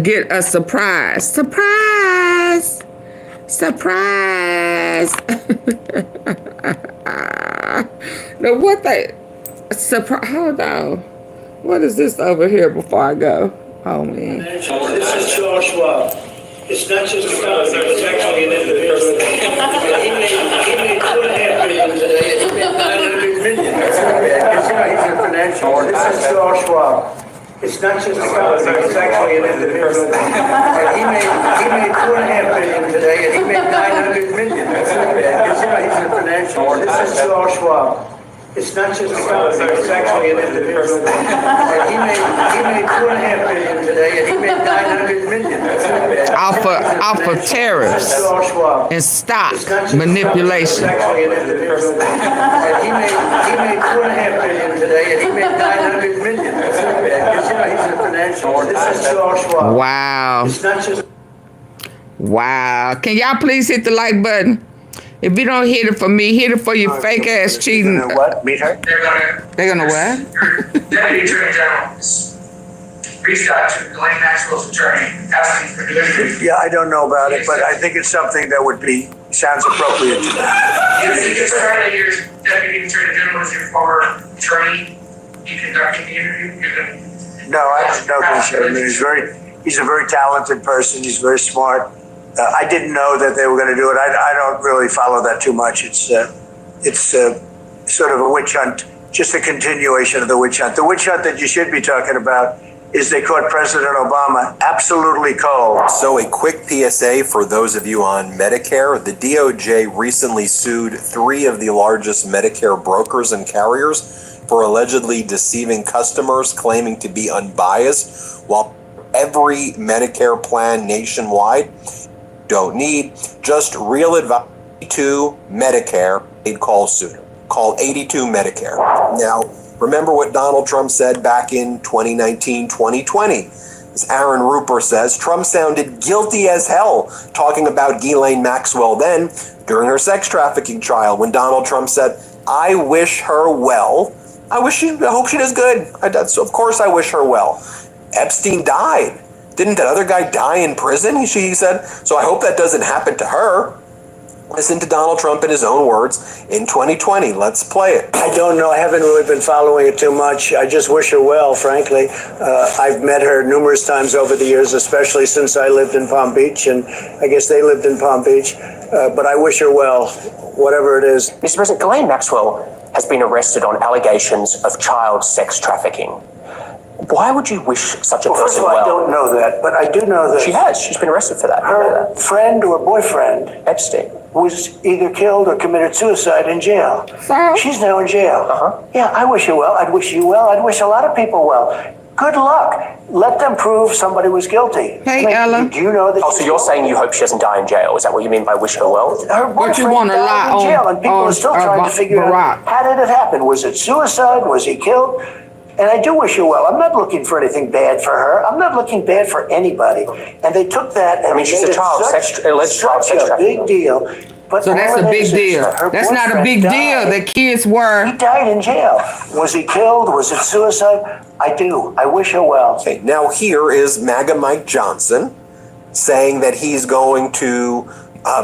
get a surprise. Surprise! Surprise! Now what they... Hold on. What is this over here before I go? Oh, man. This is Charles Schwab. It's not just a company, it's actually an individual. He made $2.5 billion today, and he made $900 million. He's a financial. This is Charles Schwab. It's not just a company, it's actually an individual. He made $2.5 billion today, and he made $900 million. He's a financial. This is Charles Schwab. It's not just a company, it's actually an individual. He made $2.5 billion today, and he made $900 million. Off of tariffs and stock manipulation. Actually an individual. He made $2.5 billion today, and he made $900 million. He's a financial. This is Charles Schwab. Wow. It's not just. Wow. Can y'all please hit the like button? If you don't hit it for me, hit it for your fake ass cheating. They're gonna what? Meet her? They're gonna what? Your Deputy Attorney General has reached out to Ghislaine Maxwell's attorney, asking for an interview. Yeah, I don't know about it, but I think it's something that would be... sounds appropriate to do. You think it's fair that your Deputy Attorney General is your former attorney? You conducting the interview? No, I have no concern. I mean, he's a very talented person. He's very smart. I didn't know that they were going to do it. I don't really follow that too much. It's sort of a witch hunt, just a continuation of the witch hunt. The witch hunt that you should be talking about is they caught President Obama absolutely cold. So a quick PSA for those of you on Medicare. The DOJ recently sued 3 of the largest Medicare brokers and carriers for allegedly deceiving customers, claiming to be unbiased, while every Medicare plan nationwide don't need just real advice to Medicare. They'd call sooner. Call 82 Medicare. Now, remember what Donald Trump said back in 2019, 2020. As Aaron Rupert says, Trump sounded guilty as hell talking about Ghislaine Maxwell then during her sex trafficking trial when Donald Trump said, I wish her well. I hope she does good. Of course I wish her well. Epstein died. Didn't that other guy die in prison? He said, so I hope that doesn't happen to her. Listen to Donald Trump in his own words in 2020. Let's play it. I don't know. I haven't really been following it too much. I just wish her well, frankly. I've met her numerous times over the years, especially since I lived in Palm Beach, and I guess they lived in Palm Beach. But I wish her well, whatever it is. Mr. President, Ghislaine Maxwell has been arrested on allegations of child sex trafficking. Why would you wish such a person well? First of all, I don't know that, but I do know that... She has. She's been arrested for that. Her friend or boyfriend... Epstein. ...was either killed or committed suicide in jail. She's now in jail. Yeah, I wish her well. I'd wish you well. I'd wish a lot of people well. Good luck. Let them prove somebody was guilty. Hey, Ella. Do you know that... Oh, so you're saying you hope she doesn't die in jail? Is that what you mean by wish her well? Her boyfriend died in jail, and people are still trying to figure out, how did it happen? Was it suicide? Was he killed? And I do wish her well. I'm not looking for anything bad for her. I'm not looking bad for anybody. And they took that and she's made a child it alleged child sex such a big deal. But So that's all a it big is deal. that her That's not a boyfriend big deal. died. The kids were. He died in jail. Was he killed? Was it suicide? I do. I wish her well. Okay, now here is MAGA Mike Johnson saying that he's going to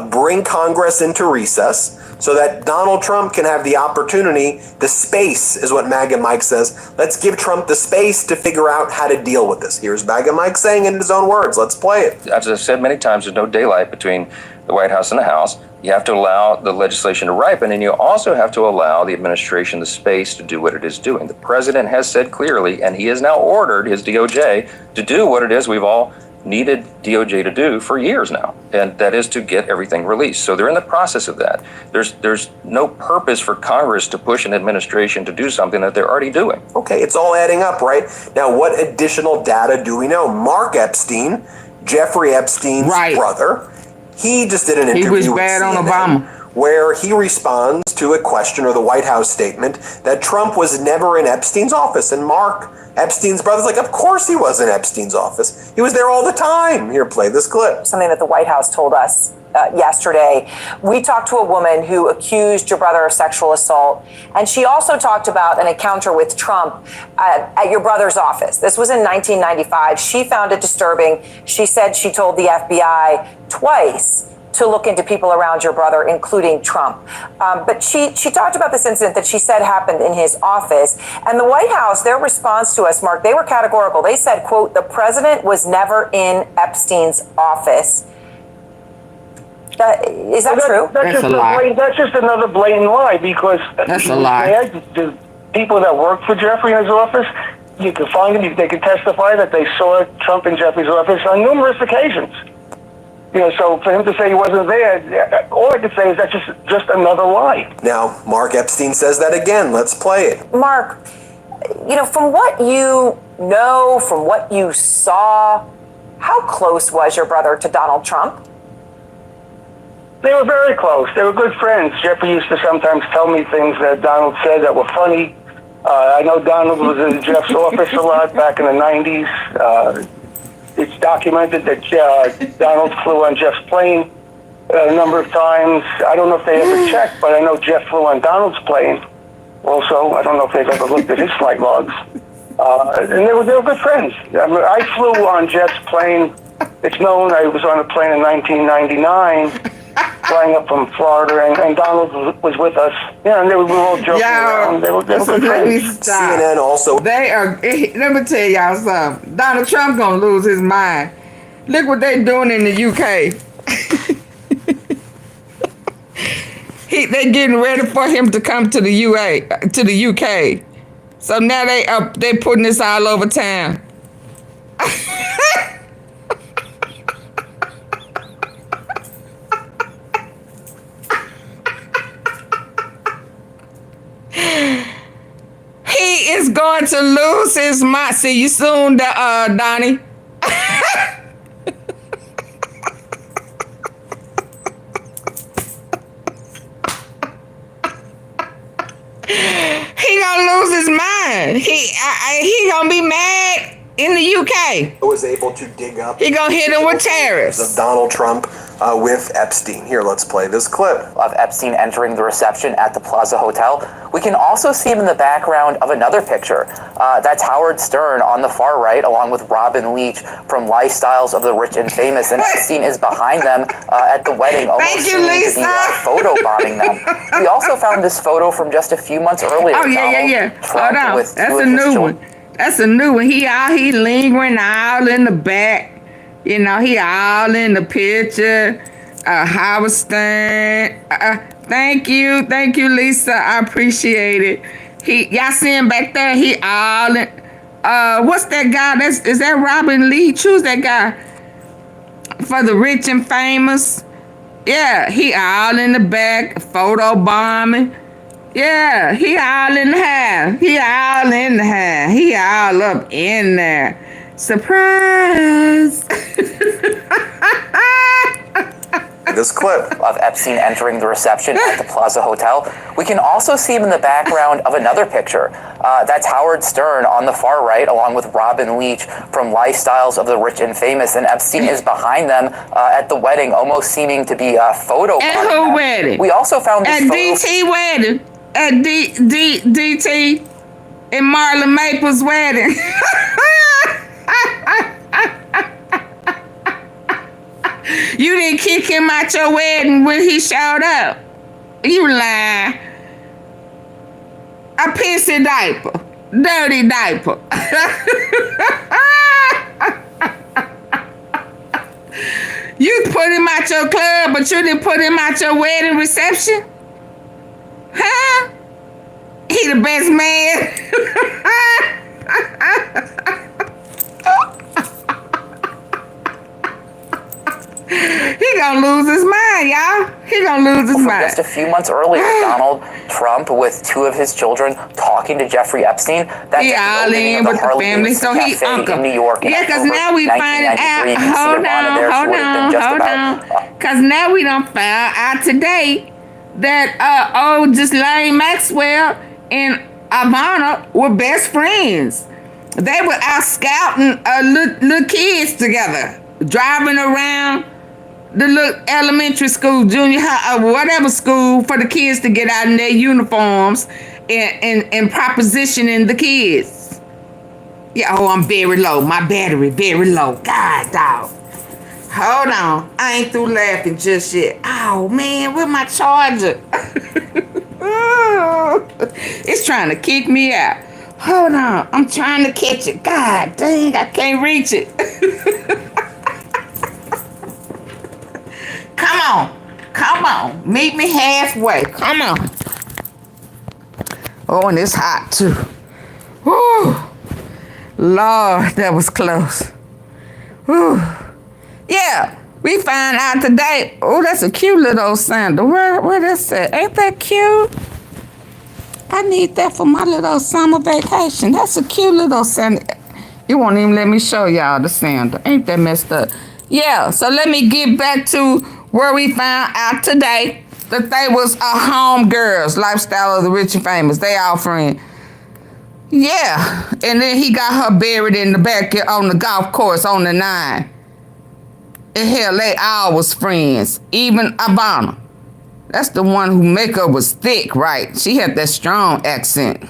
bring Congress into recess so that Donald Trump can have the opportunity, the space is what MAGA Mike says. Let's give Trump the space to figure out how to deal with this. Here's MAGA Mike saying in his own words. Let's play it. As I've said many times, there's no daylight between the White House and the House. You have to allow the legislation to ripen, and you also have to allow the administration the space to do what it is doing. The president has said clearly, and he has now ordered his DOJ to do what it is we've all needed DOJ to do for years now, and that is to get everything released. So they're in the process of that. There's no purpose for Congress to push an administration to do something that they're already doing. Okay, it's all adding up, right? Now, what additional data do we know? Mark Epstein, Jeffrey Epstein's brother, he just did an interview He was with bad on CNN Obama. where he responds to a question or the White House statement that Trump was never in Epstein's office. And Mark Epstein's brother's like, of course he was in Epstein's office. He was there all the time. Here, play this clip. Something that the White House told us yesterday. We talked to a woman who accused your brother of sexual assault, and she also talked about an encounter with Trump at your brother's office. This was in 1995. She found it disturbing. She said she told the FBI twice to look into people around your brother, including Trump. But she talked about this incident that she said happened in his office. And the White House, their response to us, Mark, they were categorical. They said, quote, the president was never in Epstein's office. Is that true? That's just a lie. That's just another blatant lie, because That's a lie. The people that work for Jeffrey in his office, you can find them. They can testify that they saw Trump in Jeffrey's office on numerous occasions. You know, so for him to say he wasn't there, all I could say is that's just another lie. Now, Mark Epstein says that again. Let's play it. Mark, you know, from what you know, from what you saw, how close was your brother to Donald Trump? They were very close. They were good friends. Jeffrey used to sometimes tell me things that Donald said that were funny. I know Donald was in Jeff's office a lot back in the 90s. It's documented that Donald flew on Jeff's plane a number of times. I don't know if they ever checked, but I know Jeff flew on Donald's plane also. I don't know if they've ever looked at his flight logs. And they were good friends. I mean, I flew on Jeff's plane. It's known I was on a plane in 1999. Flying up from Florida, and Donald was with us. Yeah, and we were all joking around. They were good friends. CNN also. They are. Let me tell y'all something. Donald Trump gonna lose his mind. Look what they doing in the UK. They getting ready for him to come to the UK. So now they putting this all over town. He is going to lose his mind. See you soon, Donnie. He gonna lose his mind. He gonna be mad in the UK. Was able to dig up. He gonna hit him with tariffs. Of Donald Trump with Epstein. Here, let's play this clip of Epstein entering the reception at the Plaza Hotel. We can also see him in the background of another picture. That's Howard Stern on the far right, along with Robin Leach from Lifestyles of the Rich and Famous. And Epstein is behind them at the wedding, almost seeming to be photo bombing them. We also found this photo from just a few months earlier. Oh, yeah. Hold on. That's a new one. That's a new one. He lingering all in the back. You know, he all in the picture. Howard Stern. Thank you, Lisa. I appreciate it. Y'all see him back there? He all in. What's that guy? Is that Robin Leach? Who's that guy? For the Rich and Famous. Yeah, he all in the back, photo bombing. Yeah, he all in the house. He all in the house. He all up in there. Surprise! this clip of Epstein entering the reception at the Plaza Hotel. We can also see him in the background of another picture. That's Howard Stern on the far right, along with Robin Leach from Lifestyles of the Rich and Famous, and Epstein is behind them at the wedding, almost seeming to be a photo. At who wedding? We also found this at DT wedding. At DT and Marlon Maples' wedding. You didn't kick him out your wedding when he showed up. You lying. A pissy diaper. Dirty diaper. You put him out your club, but you didn't put him out your wedding reception? Huh? He the best man. He gonna lose his mind, y'all. He gonna lose his mind. Just a few months earlier, Donald Trump with two of his children talking to Jeffrey Epstein. He all in with the family, so he uncle. In New York. Yeah, because now we find out. Hold on. Because now we done found out today that Ghislaine Maxwell and Ivana were best friends. They were out scouting little kids together, driving around the little elementary school, junior high, whatever school, for the kids to get out in their uniforms and propositioning the kids. Yeah, I'm very low. My battery very low. God, dog. Hold on. I ain't through laughing just yet. Oh, man, where's my charger? It's trying to kick me out. Hold on. I'm trying to catch it. God dang, I can't reach it. Come on. Meet me halfway. Come on. Oh, and it's hot, too. Whew. Lord, that was close. Whew. Yeah, we found out today. Oh, that's a cute little sandal. Where that's at? Ain't that cute? I need that for my little summer vacation. That's a cute little sandal. You won't even let me show y'all the sandal. Ain't that messed up? Yeah, so let me get back to where we found out today that they was home girls, Lifestyle of the Rich and Famous. They all friends. Yeah, and then he got her buried in the back on the golf course on the 9. And hell, they all was friends. Even Ivana. That's the one who makeup was thick, right? She had that strong accent.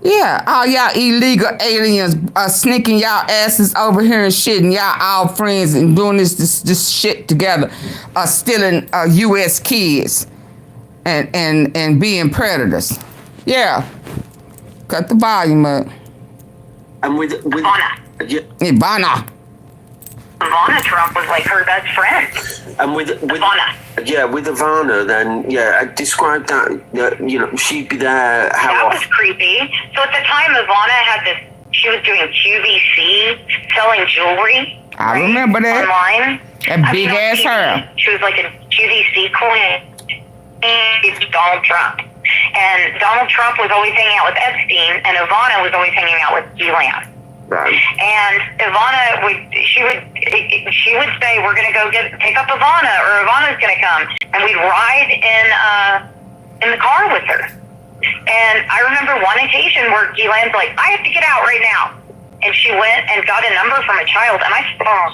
Yeah, all y'all illegal aliens are sneaking y'all asses over here and shit, and y'all all friends and doing this shit together, stealing U.S. kids and being predators. Yeah. Cut the volume up. And with Ivana. Ivana Trump was like her best friend. And with Ivana. Yeah, with Ivana, then, yeah, describe that, she'd be there, how often? That was creepy. So at the time, Ivana she was doing QVC, selling jewelry. I remember that. Online. That big ass hair. She was like a QVC queen. It's Donald Trump. And Donald Trump was always hanging out with Epstein, and Ivana was always hanging out with Ghislaine. Right. And Ivana would say, we're going to go pick up Ivana, or Ivana's going to come. And we'd ride in the car with her. And I remember one occasion where Ghislaine's like, I have to get out right now. And she went and got a number from a child, and I saw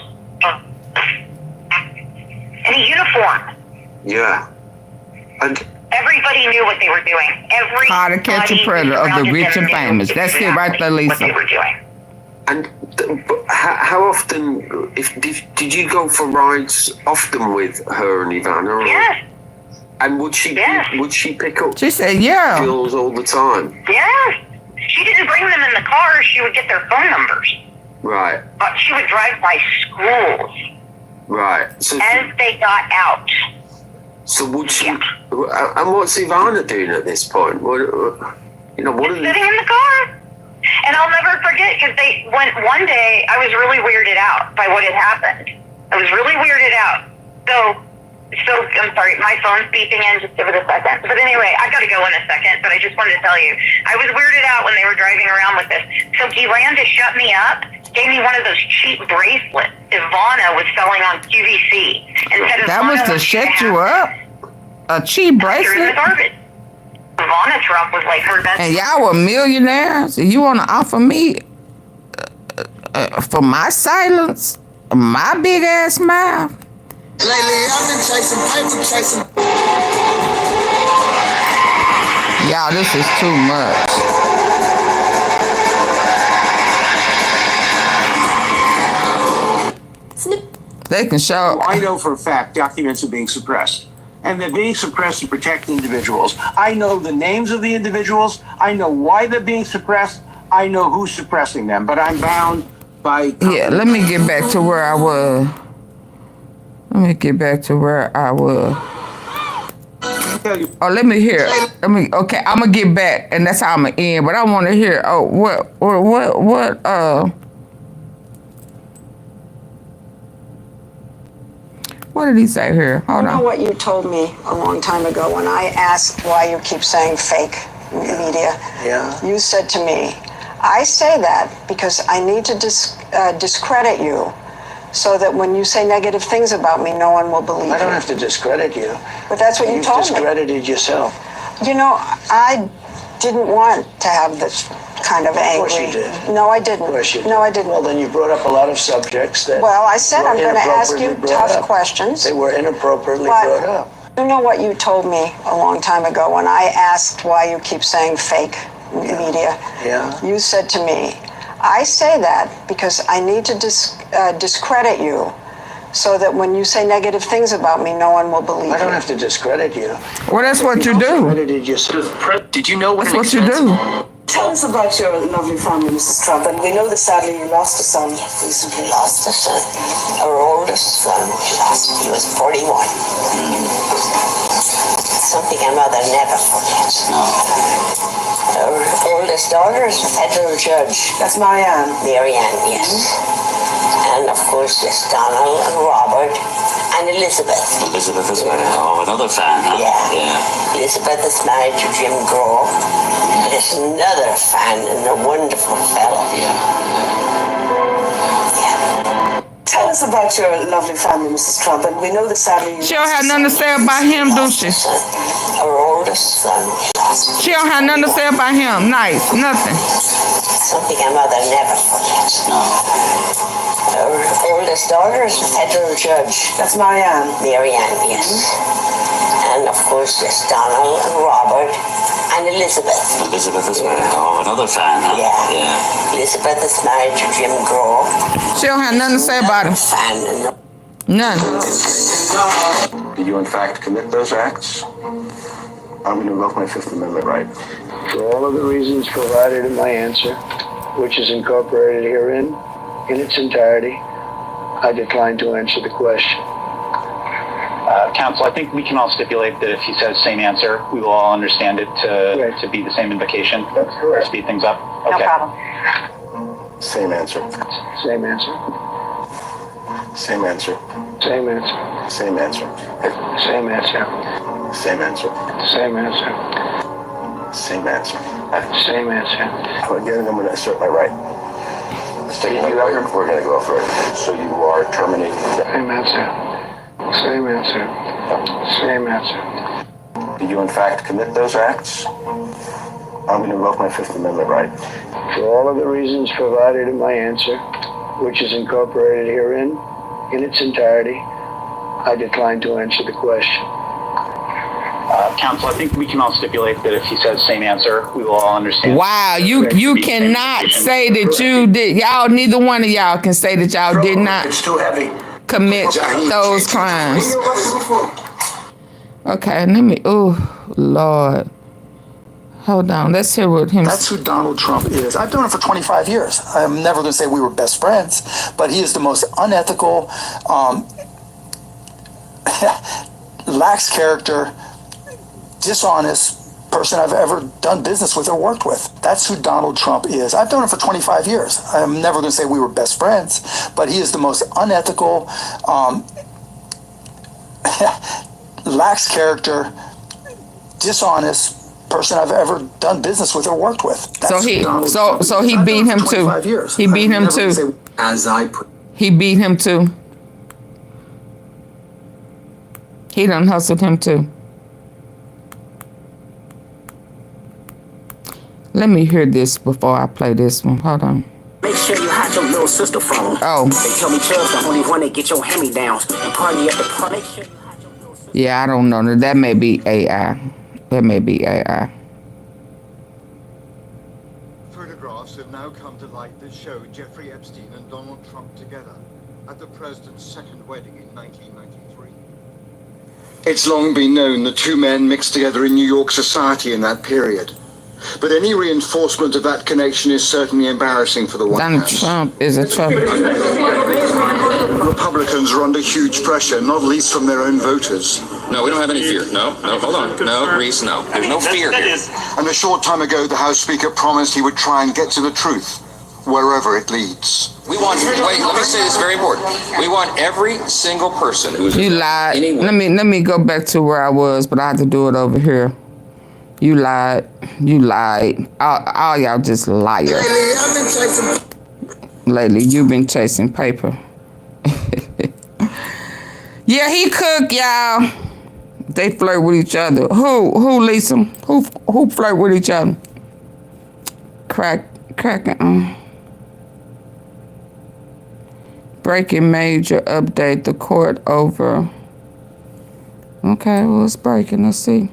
in a uniform. Yeah. And everybody knew what they were doing. How to Catch a Predator of the Rich and Famous. That's it right there, Lisa. What they were doing. And how often, did you go for rides often with her and Ivana? Yes. And would she pick up? She said, yeah. Girls all the time. Yes. She didn't bring them in the car. She would get their phone numbers. Right. But she would drive by schools. Right. So as they got out. So would she? Yeah. And what's Ivana doing at this point? What are sitting in the car. And I'll never forget, because one day I was really weirded out by what had happened. I was really weirded out. So I'm sorry, my phone's beeping in, just give it a second. But anyway, I got to go in a second, but I just wanted to tell you, I was weirded out when they were driving around with this. So Ghislaine just shut me up, gave me one of those cheap bracelets. Ivana was selling on QVC. And that was to shut you up? A cheap bracelet? Ivana Trump was like her best. And y'all were millionaires? And you want to offer me for my silence? My big ass mouth? Lately, I've been chasing. Y'all, this is too much. They can show. I know for a fact documents are being suppressed. And they're being suppressed to protect individuals. I know the names of the individuals. I know why they're being suppressed. I know who's suppressing them. But I'm bound by... Yeah, let me get back to where I was. Oh, let me hear. Okay, I'm gonna get back, and that's how I'm gonna end. But I want to hear. Oh, what? What did he say here? Hold on. I know what you told me a long time ago when I asked why you keep saying fake media. Yeah. You said to me, I say that because I need to discredit you so that when you say negative things about me, no one will believe you. I don't have to discredit you. But that's what you told me. You've discredited yourself. You know, I didn't want to have this kind of angry. Of course you did. No, I didn't. Of course you did. No, I didn't. Well, then you brought up a lot of subjects that... Well, I said I'm going to ask you inappropriately brought tough up. questions. They were inappropriately brought up. You know what you told me a long time ago when I asked why you keep saying fake media. Yeah. You said to me, I say that because I need to discredit you so that when you say negative things about me, no one will believe you. I don't have to discredit you. Well, that's what you do. Discredited yourself. Did you know what That's what you do. Tell us about your lovely family, Mrs. Trump. And we know that sadly you lost a son recently. Lost a son. Our oldest son he was 41. Something a mother never forgets. Our oldest daughter is a federal judge. That's Marianne. Marianne, yes. And of course there's Donald and Robert and Elizabeth. Elizabeth is another fan, huh? Yeah. Elizabeth is married to Jim Grohl. There's another fan and a wonderful fellow. Tell us about your lovely family, Mrs. Trump. And we know that sadly you She don't have nothing to say about him, do she? Our oldest son. She don't have nothing to say about him. Nice. Nothing. Something a mother never forgets. Our oldest daughter is a federal judge. That's Marianne. Marianne, yes. And of course there's Donald and Robert and Elizabeth. Elizabeth is another fan, huh? Yeah. Elizabeth is married to Jim Grohl. She don't have nothing to say about him. None. Did you in fact commit those acts? I'm going to invoke my Fifth Amendment right. For all of the reasons provided in my answer, which is incorporated herein in its entirety, I decline to answer the question. Counsel, I think we can all stipulate that if he says same answer, we will all understand it to be the same invocation. That's correct. Speed things up. No Okay. problem. Same answer. Same answer. Same answer. Same answer. Same answer. Same answer. Same answer. Same answer. Same answer. Same answer. Again, I'm going to assert my right. Let's take my lawyer. We're going to go for it. So you are terminating. Same answer. Same answer. Same answer. Did you in fact commit those acts? I'm going to invoke my Fifth Amendment right. For all of the reasons provided in my answer, which is incorporated herein in its entirety, I decline to answer the question. Counsel, I think we can all stipulate that if he says same answer, we will all understand. Wow, you cannot say that you did. Y'all, neither one of y'all can say that y'all did not commit those crimes. Okay, let me. Oh, Lord. Hold on. Let's hear what him. That's who Donald Trump is. I've known him for 25 years. I'm never going to say we were best friends, but he is the most unethical, lacks character, dishonest person I've ever done business with or worked with. That's who Donald Trump is. I've known him for 25 years. I'm never going to say we were best friends, but he is the most unethical, lacks character, dishonest person I've ever done business with or worked with. That's So he beat him too. He beat him too. He beat him too. He done hustled him too. Let me hear this before I play this one. Hold on. Make sure you hide your little sister from them. Oh. They tell me Chubb's the only one that get your hand-me-downs and party at the party. Yeah, I don't know. That may be AI. That may be AI. Photographs have now come to light that show Jeffrey Epstein and Donald Trump together at the president's second wedding in 1993. It's long been known the two men mixed together in New York society in that period. But any reinforcement of that connection is certainly embarrassing for the White Donald House. Trump is a trouble. Republicans are under huge pressure, not least from their own voters. No, we don't have any fear. No, hold on. No, Reese, no. There's no fear here. And a short time ago, the House Speaker promised he would try and get to the truth, wherever it leads. Let me say this very important. We want every single person who's... You lied. Let me go back to where I was, but I have to do it over here. You lied. You lied. All y'all just liars. Lately, you've been chasing paper. Yeah, he cooked, y'all. They flirt with each other. Who, Lisa? Who flirt with each other? Cracking. Breaking major update. The court over. Okay, well, it's breaking. Let's see.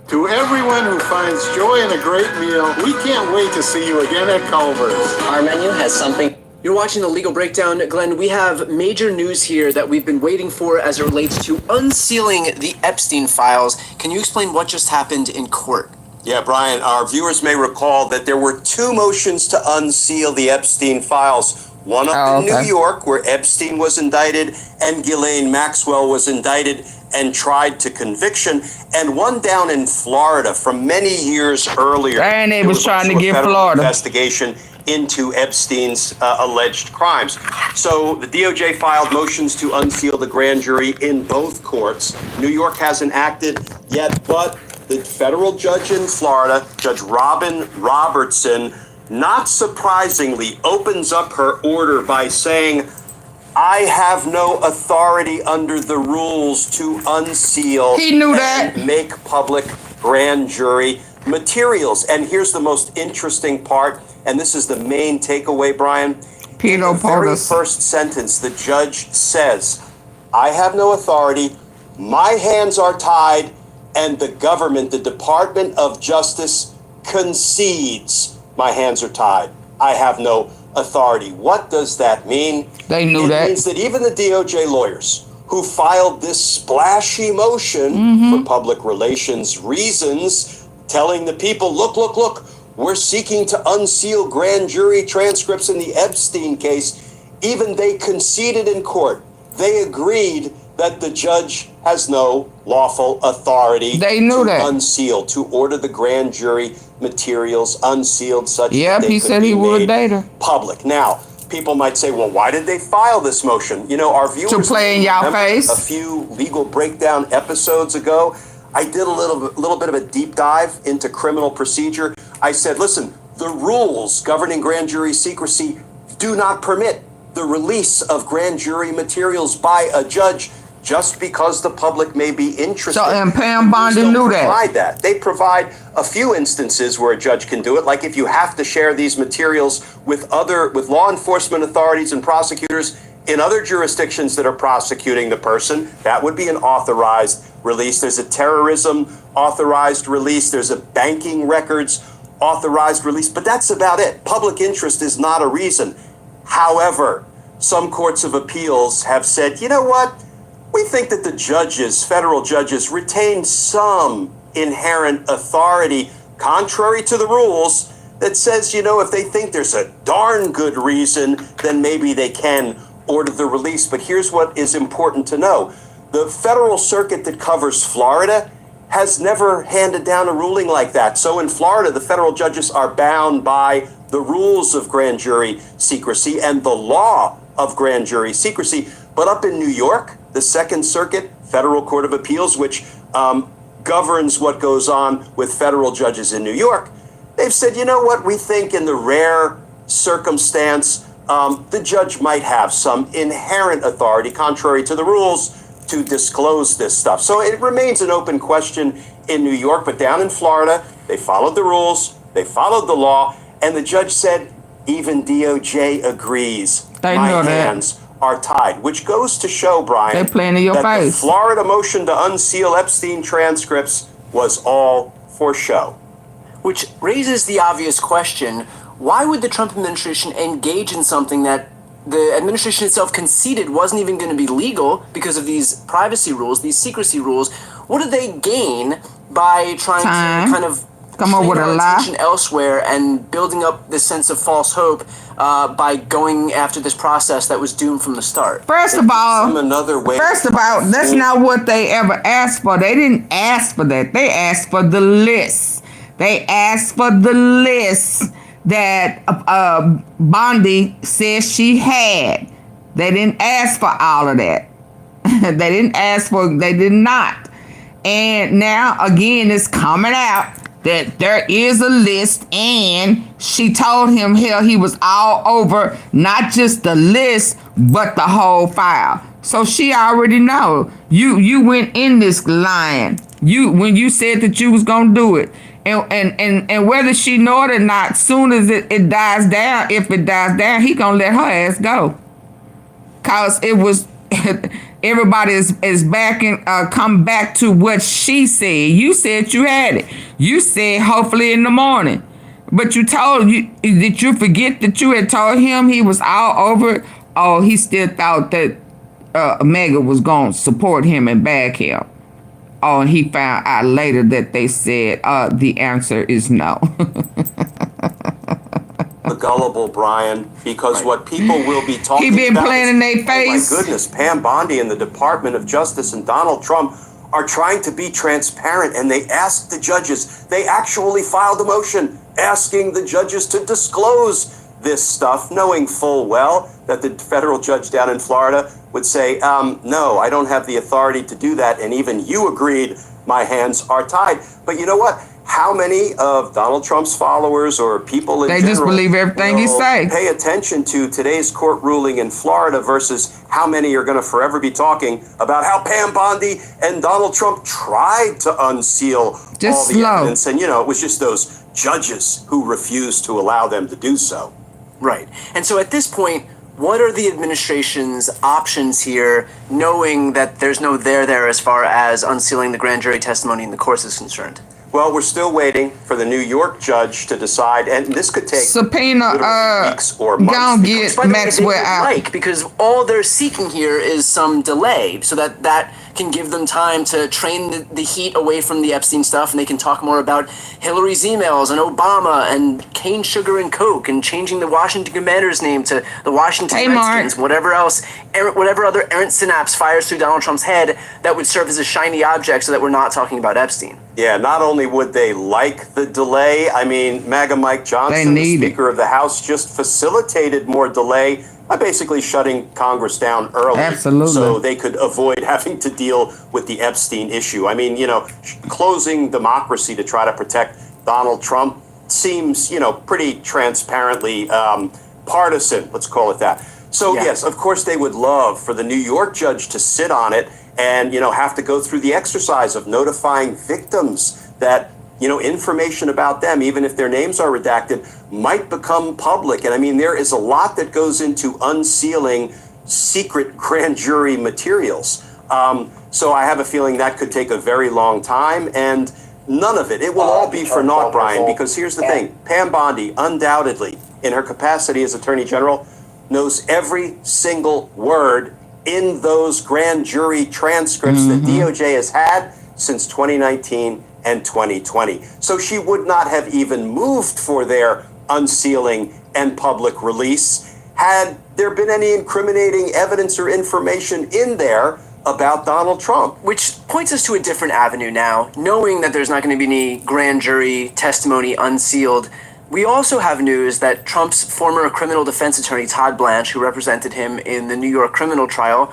To everyone who finds joy in a great meal, we can't wait to see you again at Culver's. Our menu has something. You're watching The Legal Breakdown. Glenn, we have major news here that we've been waiting for as it relates to unsealing the Epstein files. Can you explain what just happened in court? Yeah, Brian, our viewers may recall that there were two motions to unseal the Epstein files. One up in New York, where Epstein was indicted and Ghislaine Maxwell was indicted and tried to conviction, and one down in Florida from many years earlier. And they was trying to get Florida. Investigation into Epstein's alleged crimes. So the DOJ filed motions to unseal the grand jury in both courts. New York hasn't acted yet, but the federal judge in Florida, Judge Robin Robertson, not surprisingly opens up her order by saying, I have no authority under the rules to unseal and make public grand jury materials. And here's the most interesting part, and this is the main takeaway, Brian. In the very first sentence, the judge says, I have no authority, my hands are tied, and the government, the Department of Justice, concedes my hands are tied. I have no authority. What does that mean? They knew that. It means that even the DOJ lawyers who filed this splashy motion for public relations reasons, telling the people, look, we're seeking to unseal grand jury transcripts in the Epstein case, even they conceded in court. They agreed that the judge has no lawful authority to unseal, to order the grand jury materials unsealed such that they could be made public. Now, people might say, well, why did they file this motion? You know, our viewers to play in y'all face. A few Legal Breakdown episodes ago, I did a little bit of a deep dive into criminal procedure. I said, listen, the rules governing grand jury secrecy do not permit the release of grand jury materials by a judge just because the public may be interested. So, and Pam Bondi knew that. They provide a few instances where a judge can do it, like if you have to share these materials with law enforcement authorities and prosecutors in other jurisdictions that are prosecuting the person, that would be an authorized release. There's a terrorism authorized release. There's a banking records authorized release, but that's about it. Public interest is not a reason. However, some courts of appeals have said, you know what? We think that the judges, federal judges, retain some inherent authority, contrary to the rules, that says, you know, if they think there's a darn good reason, then maybe they can order the release. But here's what is important to know. The federal circuit that covers Florida has never handed down a ruling like that. So in Florida, the federal judges are bound by the rules of grand jury secrecy and the law of grand jury secrecy. But up in New York, the Second Circuit Federal Court of Appeals, which governs what goes on with federal judges in New York, they've said, you know what, we think in the rare circumstance the judge might have some inherent authority, contrary to the rules, to disclose this stuff. So it remains an open question in New York, but down in Florida, they followed the rules, they followed the law, and the judge said, even DOJ agrees. They My know that. hands are tied, which goes to show, Brian, They playing in your that face. the Florida motion to unseal Epstein transcripts was all for show. Which raises the obvious question, why would the Trump administration engage in something that the administration itself conceded wasn't even going to be legal because of these privacy rules, these secrecy rules? What did they gain by trying to kind of come up with a lie attention elsewhere and building up this sense of false hope by going after this process that was doomed from the start? First of all, that's not what they ever asked for. They didn't ask for that. They asked for the list. They asked for the list that Bondi says she had. They didn't ask for all of that. They did not. And now, again, it's coming out that there is a list, and she told him, hell, he was all over, not just the list, but the whole file. So she already know. You went in this lying. When you said that you was gonna do it. And whether she know it or not, soon as it dies down, if it dies down, he gonna let her ass go. Cause it was everybody is backing come back to what she said. You said you had it. You said hopefully in the morning. But you told did you forget that you had told him he was all over it? Oh, he still thought that Mega was gonna support him and back him. Oh, and he found out later that they said the answer is no. The gullible, Brian, because what people will be talking He been about playing is, in their face. Oh my goodness, Pam Bondi and the Department of Justice and Donald Trump are trying to be transparent, and they asked the judges. They actually filed a motion asking the judges to disclose this stuff, knowing full well that the federal judge down in Florida would say, no, I don't have the authority to do that, and even you agreed my hands are tied. But you know what? How many of Donald Trump's followers or people in general just believe everything he say? Pay attention to today's court ruling in Florida versus how many are going to forever be talking about how Pam Bondi and Donald Trump tried to unseal all the evidence, and it was just those judges who refused to allow them to do so. Right. And so at this point, what are the administration's options here, knowing that there's no there as far as unsealing the grand jury testimony in the course is concerned? Well, we're still waiting for the New York judge to decide, and this could take subpoena weeks or months. Gonna get Maxwell out. Because all they're seeking here is some delay, so that can give them time to train the heat away from the Epstein stuff, and they can talk more about Hillary's emails and Obama and cane sugar and Coke and changing the Washington Commanders name to the Washington Redskins, whatever other errant synapse fires through Donald Trump's head that would serve as a shiny object so that we're not talking about Epstein. Yeah, not only would they like the delay, I mean, MAGA Mike Johnson, the Speaker of the House, just facilitated more delay by basically shutting Congress down early. Absolutely. So they could avoid having to deal with the Epstein issue. I mean, closing democracy to try to protect Donald Trump seems, pretty transparently partisan, let's call it that. So, yes, of course, they would love for the New York judge to sit on it and, have to go through the exercise of notifying victims that, information about them, even if their names are redacted, might become public. And I mean, there is a lot that goes into unsealing secret grand jury materials. So I have a feeling that could take a very long time, and none of it will all be for naught, Brian, because here's the thing. Pam Bondi, undoubtedly, in her capacity as Attorney General, knows every single word in those grand jury transcripts that DOJ has had since 2019 and 2020. So she would not have even moved for their unsealing and public release had there been any incriminating evidence or information in there about Donald Trump. Which points us to a different avenue now. Knowing that there's not going to be any grand jury testimony unsealed, we also have news that Trump's former criminal defense attorney, Todd Blanche, who represented him in the New York criminal trial,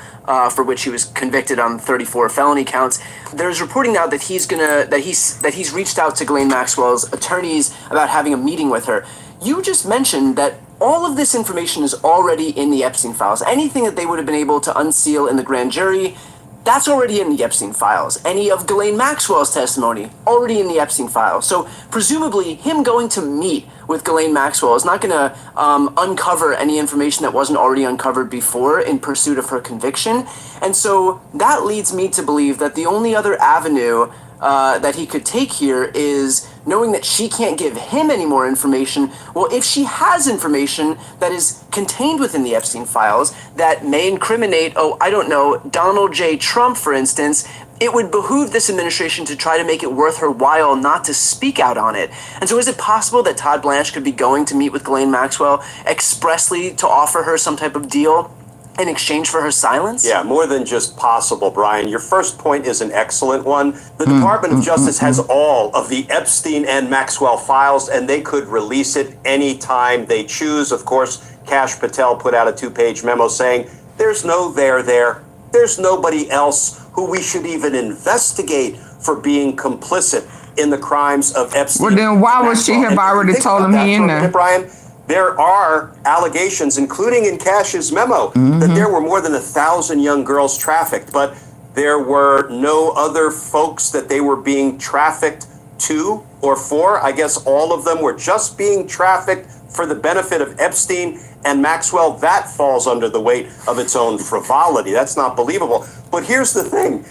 for which he was convicted on 34 felony counts, there's reporting now that he's reached out to Ghislaine Maxwell's attorneys about having a meeting with her. You just mentioned that all of this information is already in the Epstein files. Anything that they would have been able to unseal in the grand jury, that's already in the Epstein files. Any of Ghislaine Maxwell's testimony, already in the Epstein files. So presumably him going to meet with Ghislaine Maxwell is not going to uncover any information that wasn't already uncovered before in pursuit of her conviction. And so that leads me to believe that the only other avenue that he could take here is knowing that she can't give him any more information. Well, if she has information that is contained within the Epstein files that may incriminate, I don't know, Donald J. Trump, for instance, it would behoove this administration to try to make it worth her while not to speak out on it. And so is it possible that Todd Blanche could be going to meet with Ghislaine Maxwell expressly to offer her some type of deal in exchange for her silence? Yeah, more than just possible, Brian. Your first point is an excellent one. The Department of Justice has all of the Epstein and Maxwell files, and they could release it anytime they choose. Of course, Kash Patel put out a 2-page memo saying, there's no there. There's nobody else who we should even investigate for being complicit in the crimes of Epstein. Well, then why would she have already told him he in there? Brian, there are allegations, including in Kash's memo, that there were more than 1,000 young girls trafficked, but there were no other folks that they were being trafficked to or for. I guess all of them were just being trafficked for the benefit of Epstein and Maxwell. That falls under the weight of its own frivolity. That's not believable. But here's the thing.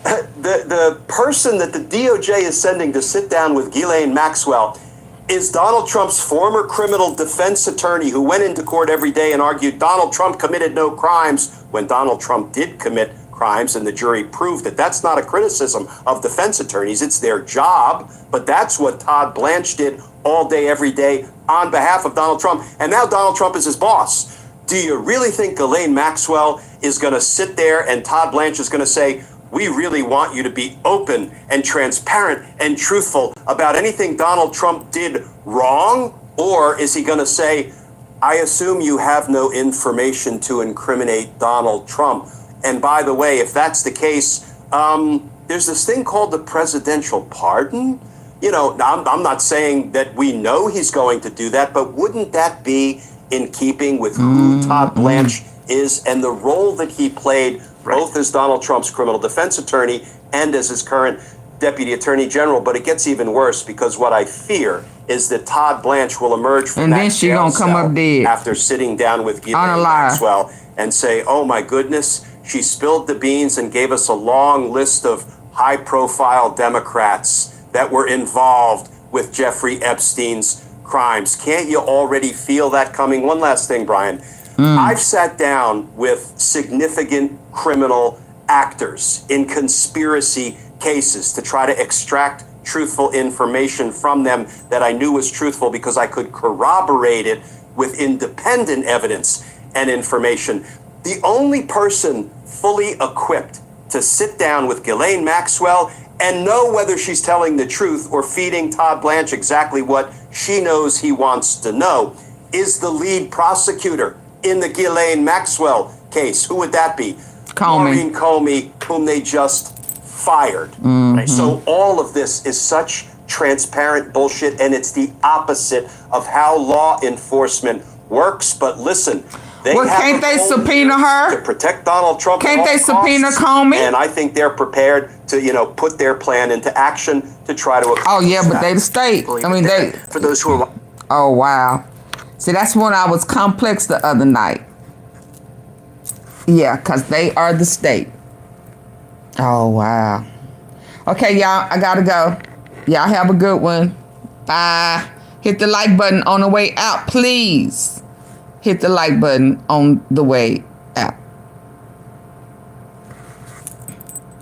The person that the DOJ is sending to sit down with Ghislaine Maxwell is Donald Trump's former criminal defense attorney who went into court every day and argued Donald Trump committed no crimes when Donald Trump did commit crimes, and the jury proved that. That's not a criticism of defense attorneys. It's their job, but that's what Todd Blanche did all day, every day on behalf of Donald Trump. And now Donald Trump is his boss. Do you really think Ghislaine Maxwell is going to sit there and Todd Blanche is going to say, we really want you to be open and transparent and truthful about anything Donald Trump did wrong? Or is he going to say, I assume you have no information to incriminate Donald Trump? And by the way, if that's the case, there's this thing called the presidential pardon. You know, I'm not saying that we know he's going to do that, but wouldn't that be in keeping with who Todd Blanche is and the role that he played both as Donald Trump's criminal defense attorney and as his current deputy attorney general? But it gets even worse, because what I fear is that Todd Blanche will emerge from and that then she jail gonna come cell up dead after sitting down with Ghislaine Maxwell and say, oh my goodness, she spilled the beans and gave us a long list of high-profile Democrats that were involved with Jeffrey Epstein's crimes. Can't you already feel that coming? One last thing, Brian. I've sat down with significant criminal actors in conspiracy cases to try to extract truthful information from them that I knew was truthful because I could corroborate it with independent evidence and information. The only person fully equipped to sit down with Ghislaine Maxwell and know whether she's telling the truth or feeding Todd Blanche exactly what she knows he wants to know is the lead prosecutor in the Ghislaine Maxwell case. Who would that be? Maureen Comey, whom they just fired. Right? So all of this is such transparent bullshit, and it's the opposite of how law enforcement works. But listen, can't they subpoena her to protect Donald Trump? Can't they subpoena Comey? And I think they're prepared to, put their plan into action to try to. Oh yeah, but they the state. I mean, they for those who are. Oh wow. See, that's when I was complex the other night. Yeah, because they are the state. Oh, wow. Okay, y'all, I got to go. Y'all have a good one. Bye. Hit the like button on the way out, please. Hit the like button on the way out.